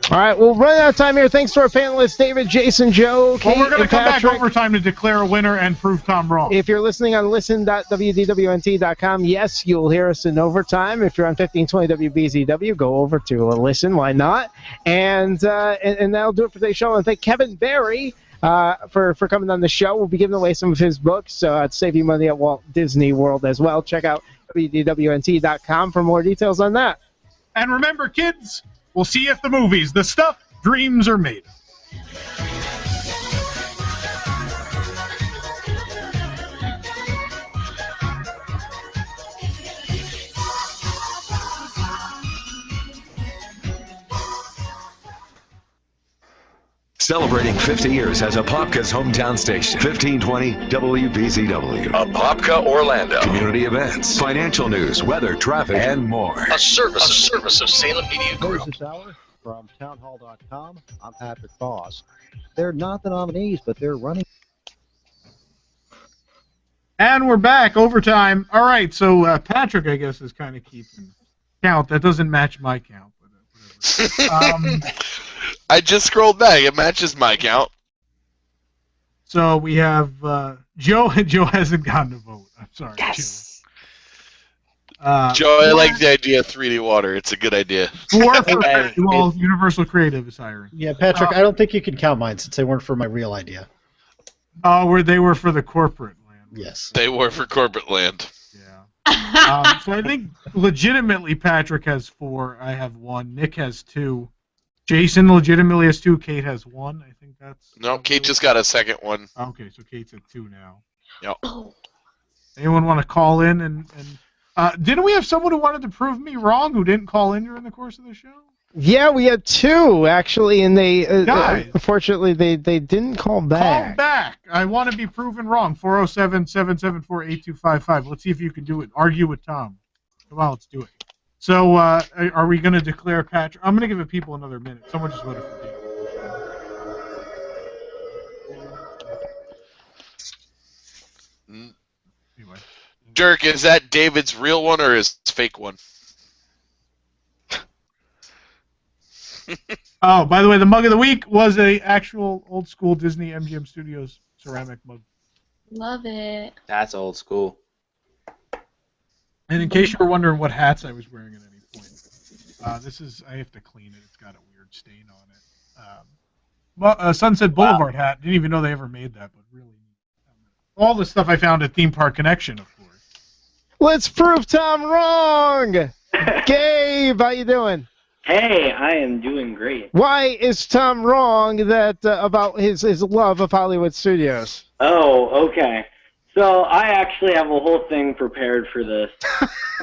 All right, we'll run out of time here. Thanks to our panelists, David, Jason, Joe, Kate, Well, we're going to and come back Patrick. overtime to declare a winner and prove Tom wrong. If you're listening on listen.wdwnt.com, yes, you'll hear us in overtime. If you're on 1520 WBZW, go over to listen. Why not? And that'll do it for today's show. And thank Kevin Barry for coming on the show. We'll be giving away some of his books to save you money at Walt Disney World as well. Check out WDWNT.com for more details on that. And remember, kids, we'll see you at the movies. The stuff dreams are made of. Celebrating 50 years as Apopka's hometown station. 1520 WBZW. Apopka, Orlando. Community events, financial news, weather, traffic, and more. A service of Salem Media Group. This hour from townhall.com. I'm Patrick Foss. They're not the nominees, but they're running. And we're back, overtime. All right, so Patrick, I guess, is kind of keeping count. That doesn't match my count. But whatever. I just scrolled back. It matches my count. So we have Joe. Joe hasn't gotten a vote. I'm sorry. Yes. Joe, I like the idea of 3D water. It's a good idea. Well, Universal Creative is hiring. Yeah, Patrick, I don't think you can count mine since they weren't for my real idea. Oh, they were for the corporate land. Yes. They were for corporate land. Yeah. So I think legitimately Patrick has 4. I have 1. Nick has 2. Jason legitimately has 2. Kate has 1. I think that's. No, Kate just got a second one. Okay, so Kate's at 2 now. Yep. Anyone want to call in and didn't we have someone who wanted to prove me wrong who didn't call in during the course of the show? Yeah, we had 2 actually, and they unfortunately they didn't call back. Call back. I want to be proven wrong. 407-774-8255. Let's see if you can do it. Argue with Tom. Come on, let's do it. So, are we going to declare Patrick? I'm going to give people another minute. Someone just voted for Dave. Anyway. Dirk, is that David's real one or his fake one? Oh, by the way, the mug of the week was a actual old school Disney MGM Studios ceramic mug. Love it. That's old school. And in case you were wondering what hats I was wearing at any point, this is, I have to clean it. It's got a weird stain on it. Sunset Boulevard hat. Didn't even know they ever made that, but really. All the stuff I found at Theme Park Connection, of course. Let's prove Tom wrong. Gabe, how you doing? Hey, I am doing great. Why is Tom wrong that about his love of Hollywood studios? Oh, okay. So I actually have a whole thing prepared for this.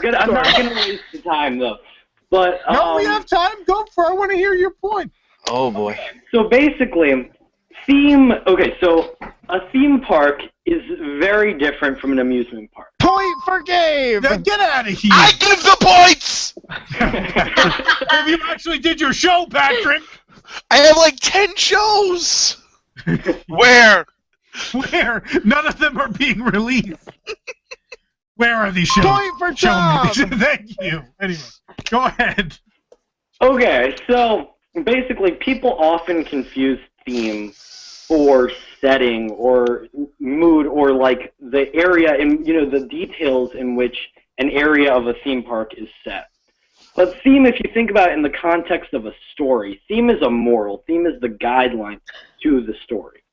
I'm not going to waste the time, though. But no, we have time. Go for it. I want to hear your point. Oh, boy. So basically, so a theme park is very different from an amusement park. Point for Gabe! Get out of here! I give the points! If you actually did your show, Patrick! I have like 10 shows! Where? Where? None of them are being released. Where are these shows? Point for Tom! Thank you. Anyway, go ahead. Okay, so basically people often confuse theme for setting or mood or like the area and the details in which an area of a theme park is set. But theme, if you think about it in the context of a story, theme is a moral. Theme is the guideline to the story.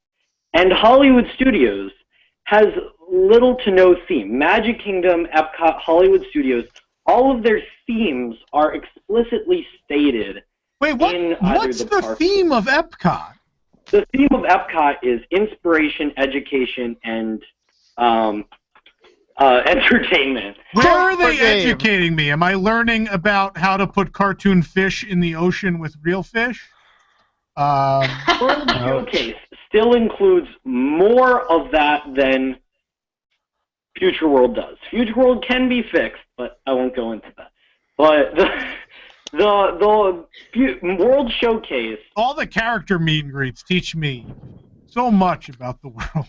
And Hollywood Studios has little to no theme. Magic Kingdom, Epcot, Hollywood Studios, all of their themes are explicitly stated. Wait, what's the theme of Epcot? The theme of Epcot is inspiration, education, and entertainment. Where are they educating me? Am I learning about how to put cartoon fish in the ocean with real fish? World Showcase still includes more of that than Future World does. Future World can be fixed, but I won't go into that. But the World Showcase... All the character meet and greets teach me so much about the world.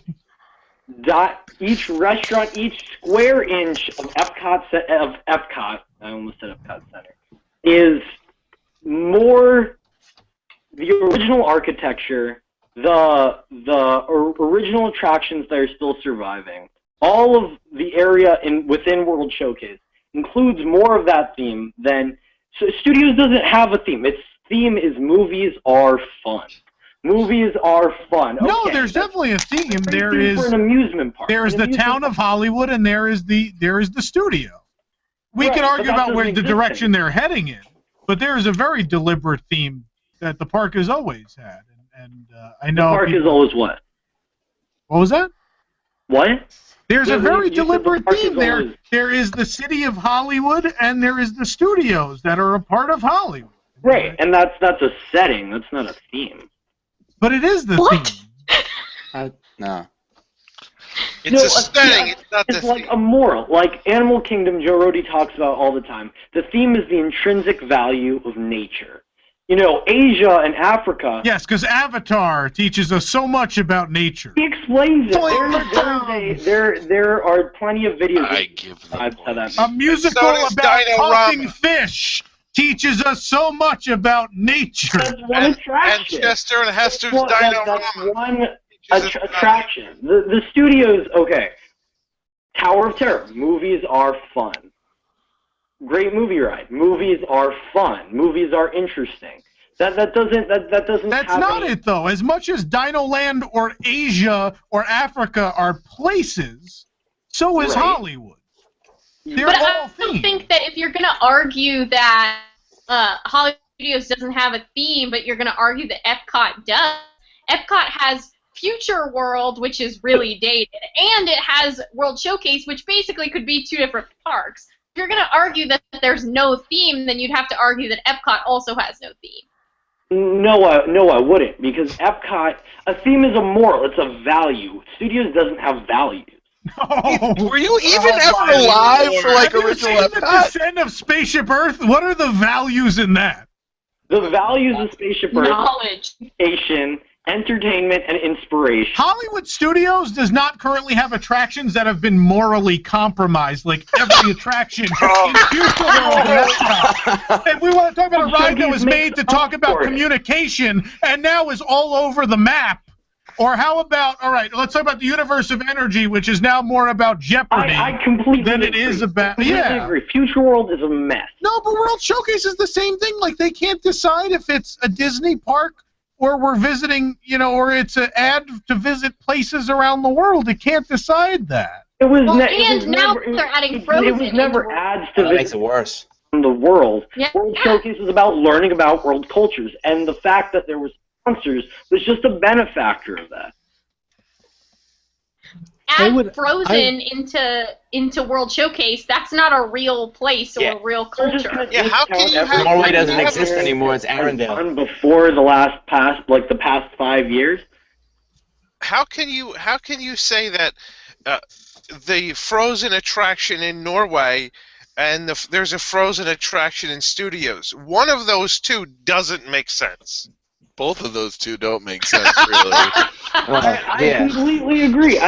Each restaurant, each square inch of Epcot, I almost said Epcot Center, is more the original architecture, original attractions that are still surviving, all of the area within World Showcase includes more of that theme than. So Studios doesn't have a theme. Its theme is movies are fun. Movies are fun. No, Okay, there's definitely a theme. There theme is for an amusement park. There is the town of Hollywood, and there is the studio. We Right, can but argue that about where doesn't the exist direction they're heading in, but there is a very deliberate theme that the park has always had, and I know the park is always what? What was that? What? There's a very you said the deliberate park theme is there. always- There is the city of Hollywood, and there is the studios that are a part of Hollywood. Right, and that's a setting. That's not a theme. But it is the theme. No. It's a setting. It's not the It's like a moral. Like Animal Kingdom, Joe Rohde talks about all the time. The theme is the intrinsic value of nature. You know, Asia and Africa. Yes, because Avatar teaches us so much about nature. He explains it. There are plenty of videos. A musical about talking fish teaches us so much about nature. That's one attraction. And Chester and Hester's That's one attraction. The studios, okay. Tower of Terror. Movies are fun. Great movie ride. Movies are fun. Movies are interesting. That doesn't. That's not it though. As much as Dino Land or Asia or Africa are places, so is Hollywood. They're But all I also think that if you're going to argue that Hollywood Studios doesn't have a theme, but you're going to argue that Epcot does, Epcot has Future World, which is really dated, and it has World Showcase, which basically could be two different parks. If you're going to argue that there's no theme, then you'd have to argue that Epcot also has no theme. No, I wouldn't, because Epcot, a theme is a moral. It's a value. Studios doesn't have values. Were you even ever alive for like Have you original seen the Epcot? descent of Spaceship Earth? What are the values in that? The values of Spaceship Earth: knowledge, education, entertainment, and inspiration. Hollywood Studios does not currently have attractions that have been morally compromised, like every attraction in Future World and Epcot. And we want to talk about a ride that was made to talk about communication and now is all over the map. Or how about, all right, let's talk about the universe of energy, which is now more about Jeopardy I completely than it agree. is about, Completely agree. Future World is a mess. No, but World Showcase is the same thing. Like, they can't decide if it's a Disney park or we're visiting, or it's an ad to visit places around the world. It can't decide that. It was now they're adding Frozen. It was never ads to That makes it worse. the world. Yeah. World Showcase was about learning about world cultures, and the fact that there were sponsors was just a benefactor of that. Add Frozen into World Showcase. That's not a real place or a real culture. Yeah, how can you have Norway doesn't exist anymore. It's Arendelle. Before the past 5 years. How can you say that the Frozen attraction in Norway and there's a Frozen attraction in Studios? One of those two doesn't make sense. Both of those two don't make sense, really. I completely agree.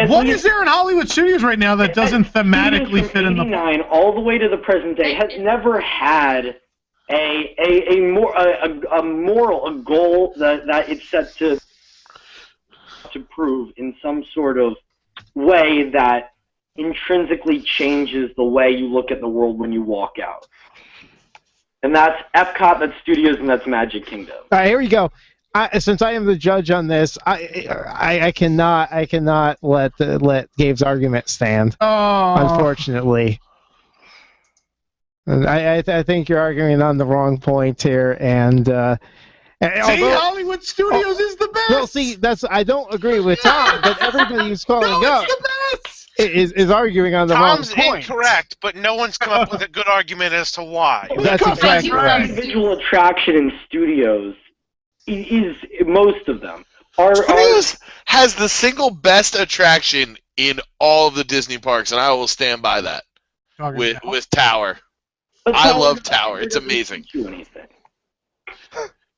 What is there in Hollywood Studios right now that doesn't thematically fit in the '89 all the way to the present day has never had a moral, a goal that it's set to prove in some sort of way that intrinsically changes the way you look at the world when you walk out. And that's Epcot, that's Studios, and that's Magic Kingdom. All right, here we go. Since I am the judge on this, I cannot let Gabe's argument stand. Unfortunately, and I think you're arguing on the wrong point here. And Hollywood Studios is the best. Well, see, I don't agree with Tom, but everybody who's calling up is arguing on the Tom's wrong point. incorrect, but no one's come up with a good argument as to why. That's exactly right. Individual attraction in Studios is most of them. Studios has the single best attraction in all of the Disney parks, and I will stand by that. With Tower. I love Tower. It's amazing.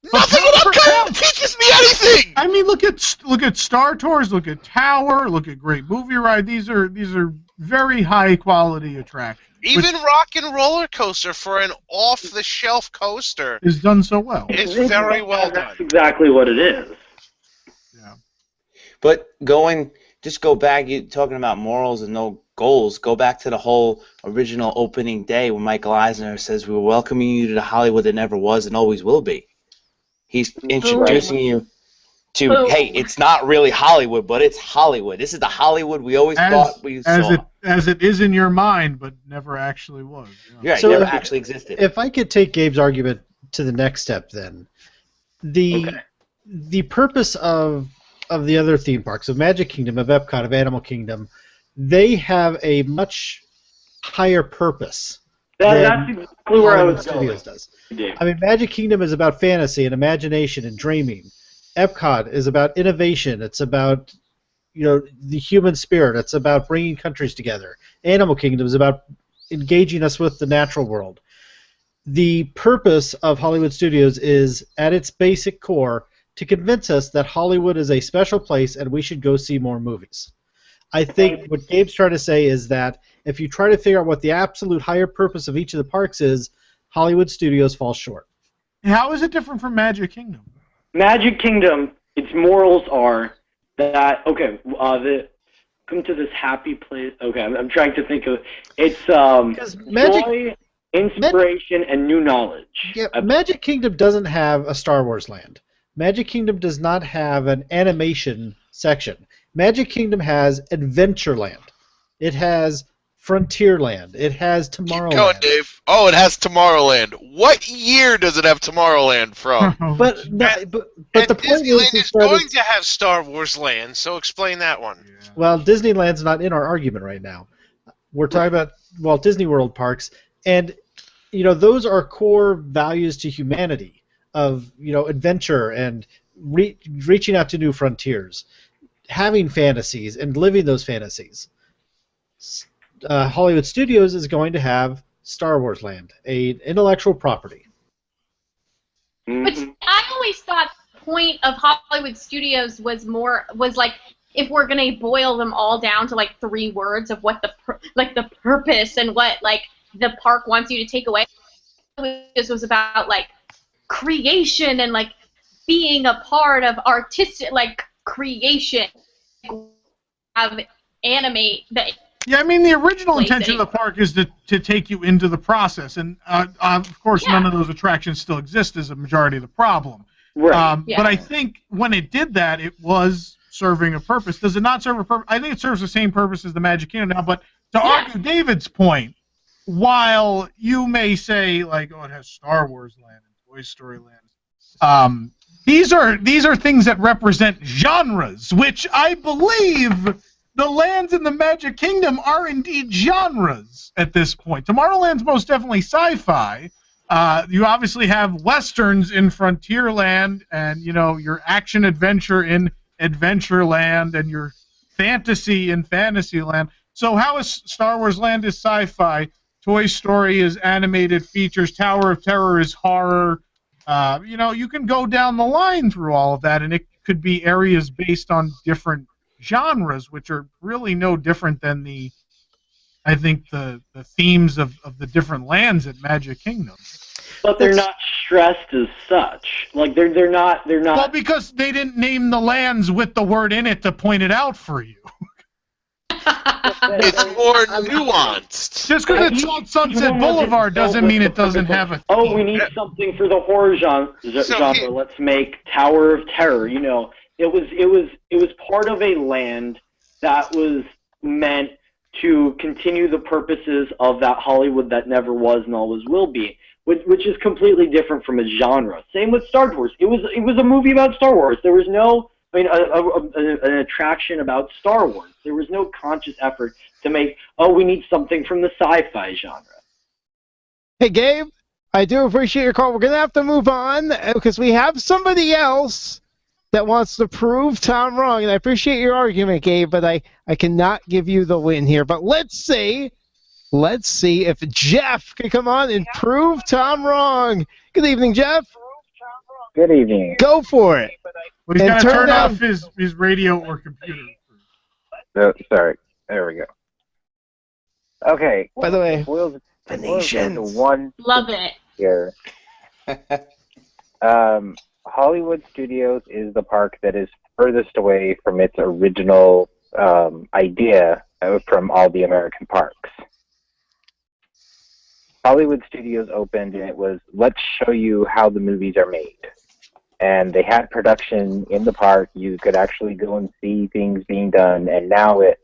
Nothing about Tower teaches me anything. I mean, look at Star Tours, look at Tower, look at Great Movie Ride. These are very high quality attractions. Even Rock and Roller Coaster, for an off-the-shelf coaster, is done so well. It's very well done. That's exactly what it is. But just go back, you talking about morals and no goals, go back to the whole original opening day when Michael Eisner says, "We're welcoming you to the Hollywood that never was and always will be." He's introducing you to, hey, it's not really Hollywood, but it's Hollywood. This is the Hollywood we always thought we saw. As it is in your mind, but never actually was. Yeah, So never actually existed. If I could take Gabe's argument to the next step, then the purpose of the other theme parks, of Magic Kingdom, of Epcot, of Animal Kingdom, they have a much higher purpose. That's exactly where I was going. Does. I mean, Magic Kingdom is about fantasy and imagination and dreaming. Epcot is about innovation. It's about the human spirit. It's about bringing countries together. Animal Kingdom is about engaging us with the natural world. The purpose of Hollywood Studios is, at its basic core, to convince us that Hollywood is a special place and we should go see more movies. I think what Gabe's trying to say is that if you try to figure out what the absolute higher purpose of each of the parks is, Hollywood Studios falls short. How is it different from Magic Kingdom? Magic Kingdom, its morals are that, come to this happy place. Okay, I'm trying to think of it's joy, inspiration, and new knowledge. Yeah, Magic Kingdom doesn't have a Star Wars land. Magic Kingdom does not have an animation section. Magic Kingdom has Adventureland. It has Frontierland. It has Tomorrowland. Keep going, Dave. Oh, it has Tomorrowland. What year does it have Tomorrowland from? but the point is going to have Star Wars Land, so explain that one. Well, Disneyland's not in our argument right now. We're talking about Walt Disney World parks, and those are core values to humanity of adventure and reaching out to new frontiers, having fantasies and living those fantasies. Hollywood Studios is going to have Star Wars Land, an intellectual property. But I always thought the point of Hollywood Studios was like, if we're gonna boil them all down to like 3 words of what the purpose and what like the park wants you to take away, this was about like creation and like being a part of artistic like creation of animate the. Yeah, I mean, the original intention of the park is to take you into the process, and of course, none of those attractions still exist as a majority of the problem. Right. But I think when it did that, it was serving a purpose. Does it not serve a purpose? I think it serves the same purpose as the Magic Kingdom now, but to argue David's point, while you may say, like, oh, it has Star Wars Land and Toy Story Land, these are things that represent genres, which I believe the lands in the Magic Kingdom are indeed genres at this point. Tomorrowland's most definitely sci-fi. You obviously have westerns in Frontierland, and your action adventure in Adventureland, and your fantasy in Fantasyland. So how is Star Wars Land is sci-fi? Toy Story is animated features. Tower of Terror is horror. You can go down the line through all of that, and it could be areas based on different genres, which are really no different than the themes of the different lands at Magic Kingdom. But they're not stressed as such. Like they're not. Well, because they didn't name the lands with the word in it to point it out for you. It's more nuanced. Just because it's called Sunset Boulevard doesn't mean it doesn't have a theme. Oh, we need something for the horror genre. Let's make Tower of Terror. It was part of a land that was meant to continue the purposes of that Hollywood that never was and always will be, which is completely different from a genre. Same with Star Wars. It was a movie about Star Wars. There was no, an attraction about Star Wars. There was no conscious effort to make, we need something from the sci-fi genre. Hey, Gabe, I do appreciate your call. We're going to have to move on because we have somebody else that wants to prove Tom wrong. And I appreciate your argument, Gabe, but I cannot give you the win here. But let's see if Jeff can come on and prove Tom wrong. Good evening, Jeff. Good evening. Go for it. Well, he's got to turn off his radio or computer. Sorry. There we go. Okay. By the way, boils Venetians. down to one Love it. here. Hollywood Studios is the park that is furthest away from its original idea from all the American parks. Hollywood Studios opened and it was, let's show you how the movies are made. And they had production in the park. You could actually go and see things being done. And now it's,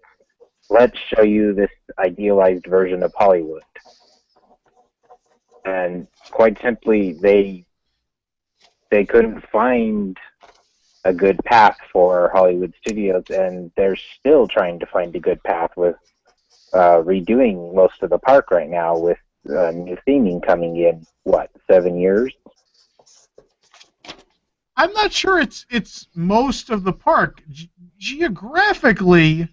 let's show you this idealized version of Hollywood. And quite simply, they couldn't find a good path for Hollywood Studios, and they're still trying to find a good path with redoing most of the park right now with new theming coming in, 7 years? I'm not sure it's most of the park. Geographically,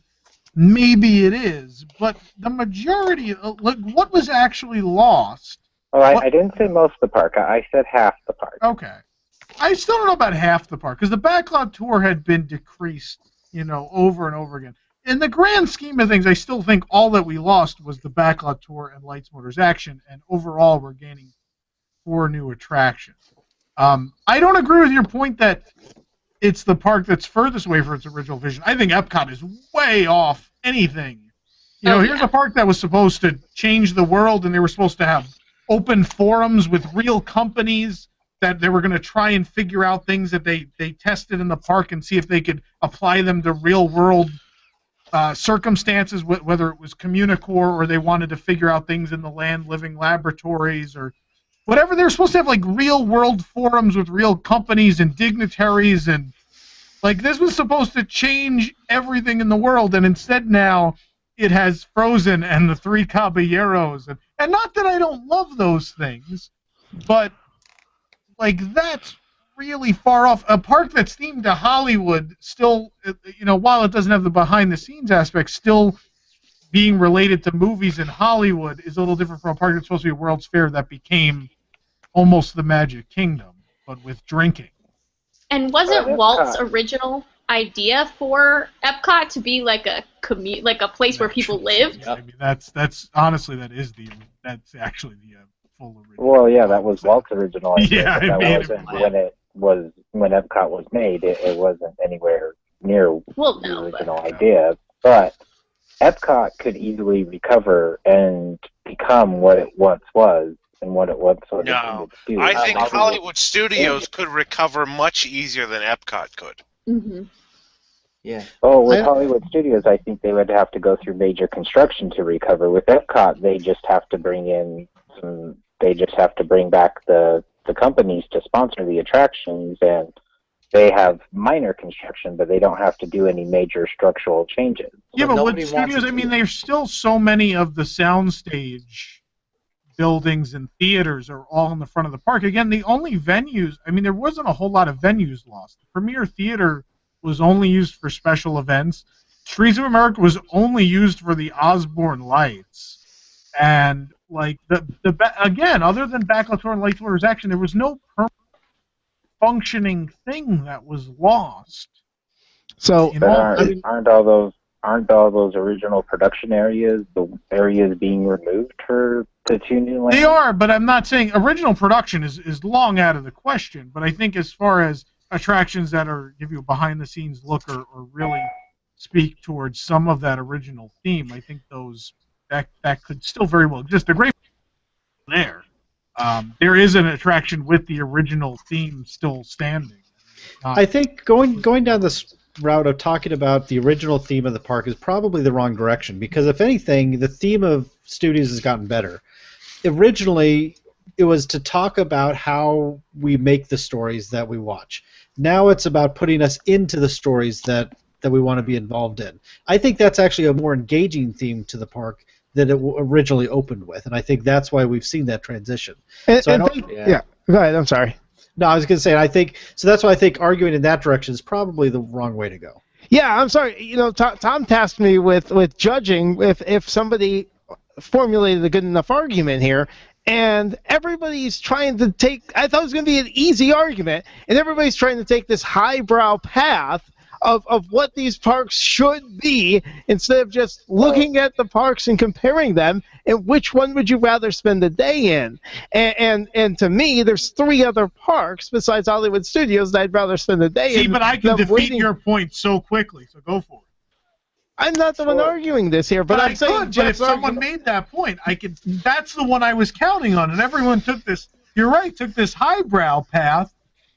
maybe it is, but the majority, what was actually lost? Oh, I didn't say most of the park. I said half the park. Okay. I still don't know about half the park, because the backlot tour had been decreased, over and over again. In the grand scheme of things, I still think all that we lost was the backlot tour and Lights, Motors, Action, and overall we're gaining 4 new attractions. I don't agree with your point that it's the park that's furthest away from its original vision. I think Epcot is way off anything. Here's a park that was supposed to change the world, and they were supposed to have open forums with real companies that they were going to try and figure out things that they tested in the park and see if they could apply them to real-world circumstances, whether it was Communicore or they wanted to figure out things in the land living laboratories or whatever. They were supposed to have real-world forums with real companies and dignitaries, and this was supposed to change everything in the world, and instead now it has Frozen and the Three Caballeros, and not that I don't love those things, but that's really far off. A park that's themed to Hollywood still, while it doesn't have the behind-the-scenes aspect, still being related to movies in Hollywood is a little different from a park that's supposed to be a World's Fair that became almost the Magic Kingdom, but with drinking. And wasn't Walt's original idea for Epcot to be like a place where people lived? I mean, that's honestly that's actually the full original. Well, yeah, that was Walt's original idea. Yeah, that wasn't when Epcot was made. It wasn't anywhere near the original idea. But Epcot could easily recover and become what it once was. And what it was sort of do. I think Hollywood Studios could recover much easier than Epcot could. Mm-hmm. Yeah. Oh, with Hollywood Studios, I think they would have to go through major construction to recover. With Epcot, they just have to bring in some. They just have to bring back the companies to sponsor the attractions, and they have minor construction, but they don't have to do any major structural changes. Yeah, but with studios, I mean, there's still so many of the soundstage buildings and theaters are all in the front of the park. Again, the only venues, I mean, there wasn't a whole lot of venues lost. The Premier Theater was only used for special events. Trees of America was only used for the Osborne Lights. And, again, other than Backlot Tour and Lights, Motors, Action, there was no permanent functioning thing that was lost. So, aren't all those original production areas, the areas being removed for the 2 new lands? They are, but I'm not saying original production is long out of the question. But I think as far as attractions that give you a behind-the-scenes look or really speak towards some of that original theme, I think that could still very well exist. The great there. There is an attraction with the original theme still standing. I think going down this route of talking about the original theme of the park is probably the wrong direction, because if anything, the theme of Studios has gotten better. Originally, it was to talk about how we make the stories that we watch. Now it's about putting us into the stories that we want to be involved in. I think that's actually a more engaging theme to the park than it originally opened with, and I think that's why we've seen that transition. Go ahead, I'm sorry. No, I was going to say, that's why I think arguing in that direction is probably the wrong way to go. Yeah, I'm sorry. Tom tasked me with judging if somebody formulated a good enough argument here, and everybody's trying to take. I thought it was going to be an easy argument, and everybody's trying to take this highbrow path of what these parks should be instead of just looking at the parks and comparing them and which one would you rather spend a day in. And to me, there's 3 other parks besides Hollywood Studios that I'd rather spend a day in. See, but I can defeat your point so quickly, so go for it. I'm not the one arguing this here, but I'm I saying could, but if someone made that point, I could. That's the one I was counting on, and everyone took this. You're right, took this highbrow path,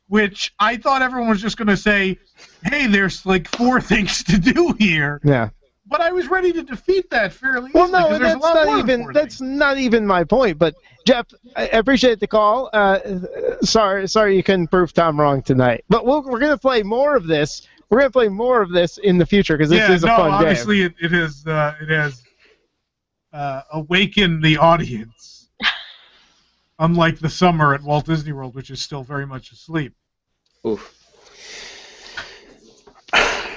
which I thought everyone was just going to say, "Hey, there's like 4 things to do here." Yeah. But I was ready to defeat that fairly Well, easily. no, 'cause there's a that's lot not more even important. that's not even my point. But Jeff, I appreciate the call. Sorry you couldn't prove Tom wrong tonight. But we're going to play more of this. We're going to play more of this in the future because this is a fun obviously game. it has awakened the audience. Unlike the summer at Walt Disney World, which is still very much asleep. Oof.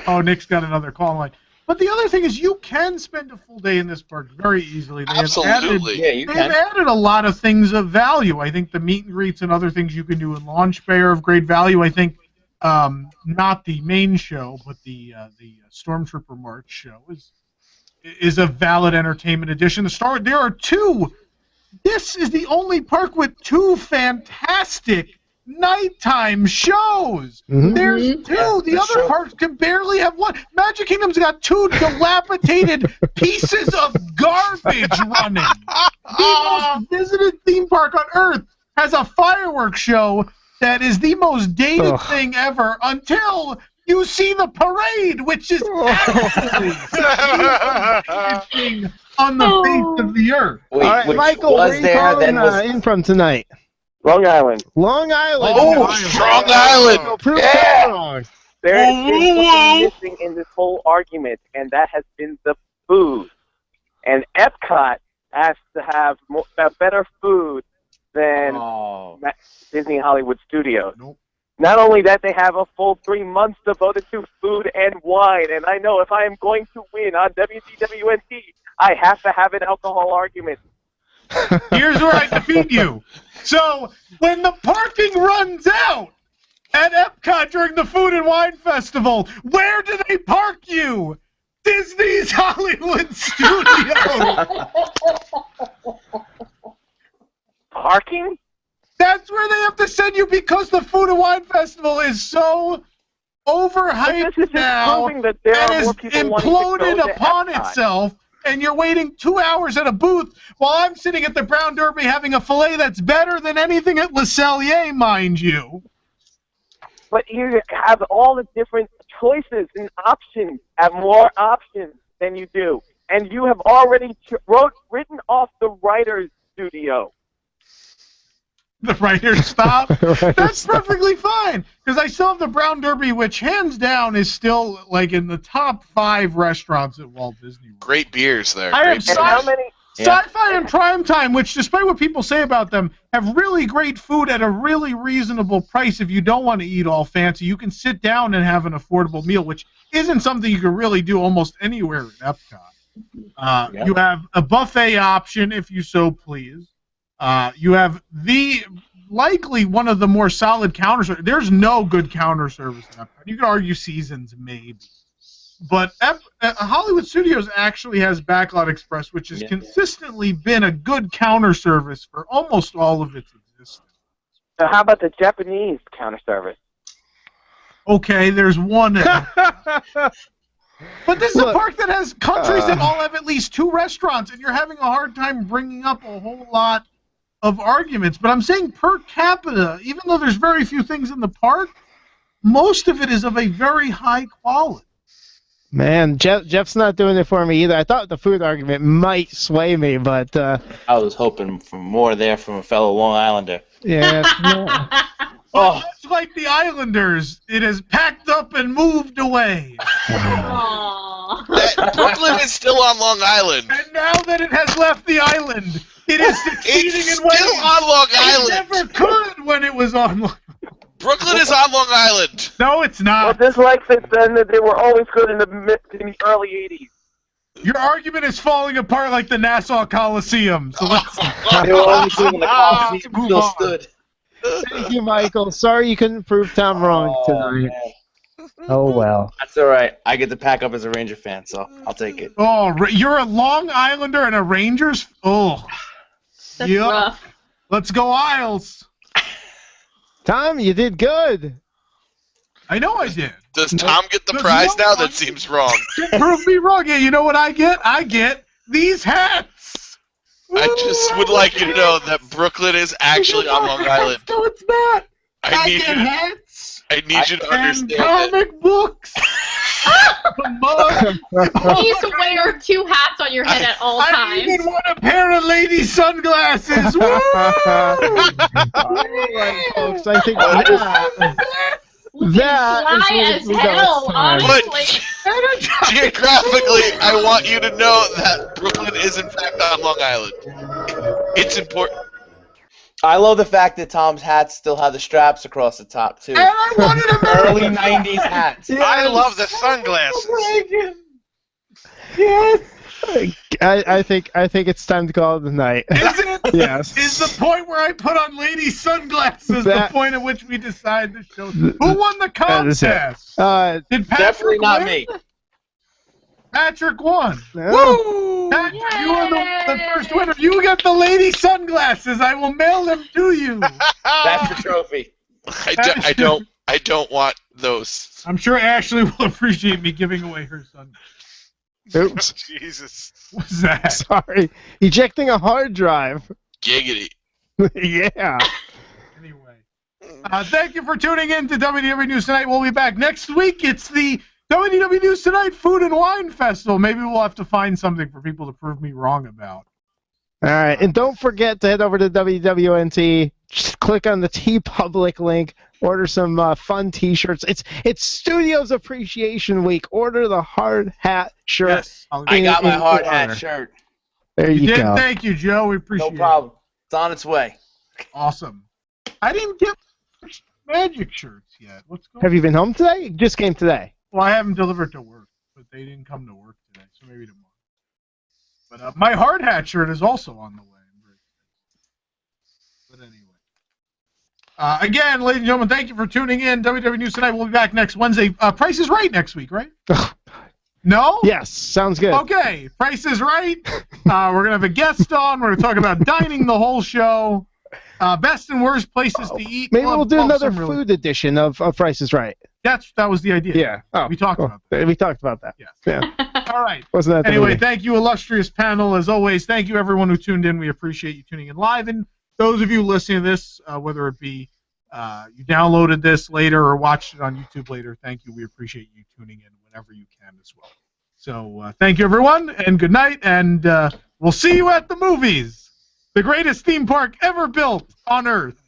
Oh, Nick's got another call line. But the other thing is, you can spend a full day in this park very easily. Absolutely. They've added a lot of things of value. I think the meet and greets and other things you can do in Launch Bay are of great value. I think not the main show, but the Stormtrooper March show is a valid entertainment addition. There are 2. This is the only park with 2 fantastic nighttime shows. Mm-hmm. There's 2. The other parks can barely have 1. Magic Kingdom's got 2 dilapidated pieces of garbage running. The most visited theme park on Earth has a fireworks show that is the most dated thing ever until you see the parade, which is actually the most dated thing on the face of the earth. Wait, All right, which Michael, was where are you there, calling then was in from tonight? Long Island. Long Island. Oh, Strong Island. Prove that wrong. There is something missing in this whole argument, and that has been the food. And Epcot has to have better food than Disney Hollywood Studios. Nope. Not only that, they have a full 3 months devoted to food and wine. And I know if I am going to win on WDWNT, I have to have an alcohol argument. Here's where I defeat you. So, when the parking runs out at Epcot during the Food and Wine Festival, where do they park you? Disney's Hollywood Studios. Parking? That's where they have to send you because the Food and Wine Festival is so overhyped now proving that there and are is more people wanting to go imploded to upon Epcot. itself, and you're waiting 2 hours at a booth while I'm sitting at the Brown Derby having a filet that's better than anything at Le Cellier, mind you. But you have all the different choices and options, have more options than you do. And you have already written off the writer's studio. The writer's stop? That's perfectly fine, because I still have the Brown Derby, which hands down is still like in the top 5 restaurants at Walt Disney World. Great beers there. I Great have beers. Sci-Fi and Primetime, which, despite what people say about them, have really great food at a really reasonable price. If you don't want to eat all fancy, you can sit down and have an affordable meal, which isn't something you can really do almost anywhere at Epcot. You have a buffet option, if you so please. You have likely one of the more solid counter service. There's no good counter service at Epcot. You could argue Seasons, maybe. But Hollywood Studios actually has Backlot Express, which has consistently been a good counter service for almost all of its existence. So how about the Japanese counter service? Okay, there's one. But this is a park that has countries that all have at least 2 restaurants, and you're having a hard time bringing up a whole lot of arguments. But I'm saying per capita, even though there's very few things in the park, most of it is of a very high quality. Man, Jeff's not doing it for me either. I thought the food argument might sway me, but I was hoping for more there from a fellow Long Islander. yeah. Much like the Islanders, it has packed up and moved away. Brooklyn is still on Long Island. And now that it has left the island, it is succeeding It's in ways still on Long Island. it never could when it was on Long Island. Brooklyn is on Long Island. No, it's not. Well, just like they were always good in the early 80s. Your argument is falling apart like the Nassau Coliseum. So let's They were always good when the Coliseum still stood. Thank you, Michael. Sorry you couldn't prove Tom wrong tonight. Oh, well. That's all right. I get to pack up as a Ranger fan, so I'll take it. Oh, you're a Long Islander and a Rangers? Oh. That's rough. Let's go Isles. Tom, you did good. I know I did. Does Tom get the prize now? That seems wrong. Prove me wrong. Yeah, you know what I get? I get these hats. I just would like you to know that Brooklyn is actually on Long Island. No, it's not. I need get you. hats. I need you to understand and comic books. Please wear 2 hats on your head at all times. I even want a pair of lady sunglasses. Woo! All right, folks. I think that fly is as hell, honestly. Geographically, I want you to know that Brooklyn is in fact on Long Island. It's important. I love the fact that Tom's hats still have the straps across the top too. And I wanted a early '90s hats. Yes. I love the sunglasses. Yes. I think it's time to call it the night. Is it? Yes. Is the point where I put on lady sunglasses the point at which we decide the show? Who won the contest? Did Patrick Definitely not win? me. Patrick won. Yeah. Woo! Patrick, you are the first winner. You get the lady sunglasses. I will mail them to you. That's the trophy. I don't want those. I'm sure Ashley will appreciate me giving away her sunglasses. Oops. Jesus. What's that? Sorry. Ejecting a hard drive. Giggity. Yeah. Anyway. Thank you for tuning in to WDW News Tonight. We'll be back next week. It's the WDW News Tonight Food and Wine Festival. Maybe we'll have to find something for people to prove me wrong about. All right. And don't forget to head over to WWNT. Just click on the TeePublic link. Order some fun T-shirts. It's Studios Appreciation Week. Order the hard hat shirt. Yes, I got my hard hat shirt. There you go. Thank you, Joe. We appreciate it. No problem. It's on its way. Awesome. I didn't get magic shirts yet. What's going on? Have you been home today? You just came today. Well, I haven't delivered to work, but they didn't come to work today, so maybe tomorrow. But my hard hat shirt is also on the way. But anyway. Again, ladies and gentlemen, thank you for tuning in. WDW News Tonight. We'll be back next Wednesday. Price is Right next week, right? No? Yes, sounds good. Okay, Price is Right. We're going to have a guest on. We're going to talk about dining the whole show. Best and worst places to eat. Maybe we'll do another food edition of Price is Right. That was the idea. Yeah. Oh, we talked about that. We talked about that. Yes. Yeah. All right. Wasn't that the Anyway, movie? thank you, illustrious panel, as always. Thank you, everyone who tuned in. We appreciate you tuning in live. And those of you listening to this, whether it be you downloaded this later or watched it on YouTube later, thank you. We appreciate you tuning in whenever you can as well. So thank you, everyone, and good night. And we'll see you at the movies, the greatest theme park ever built on Earth.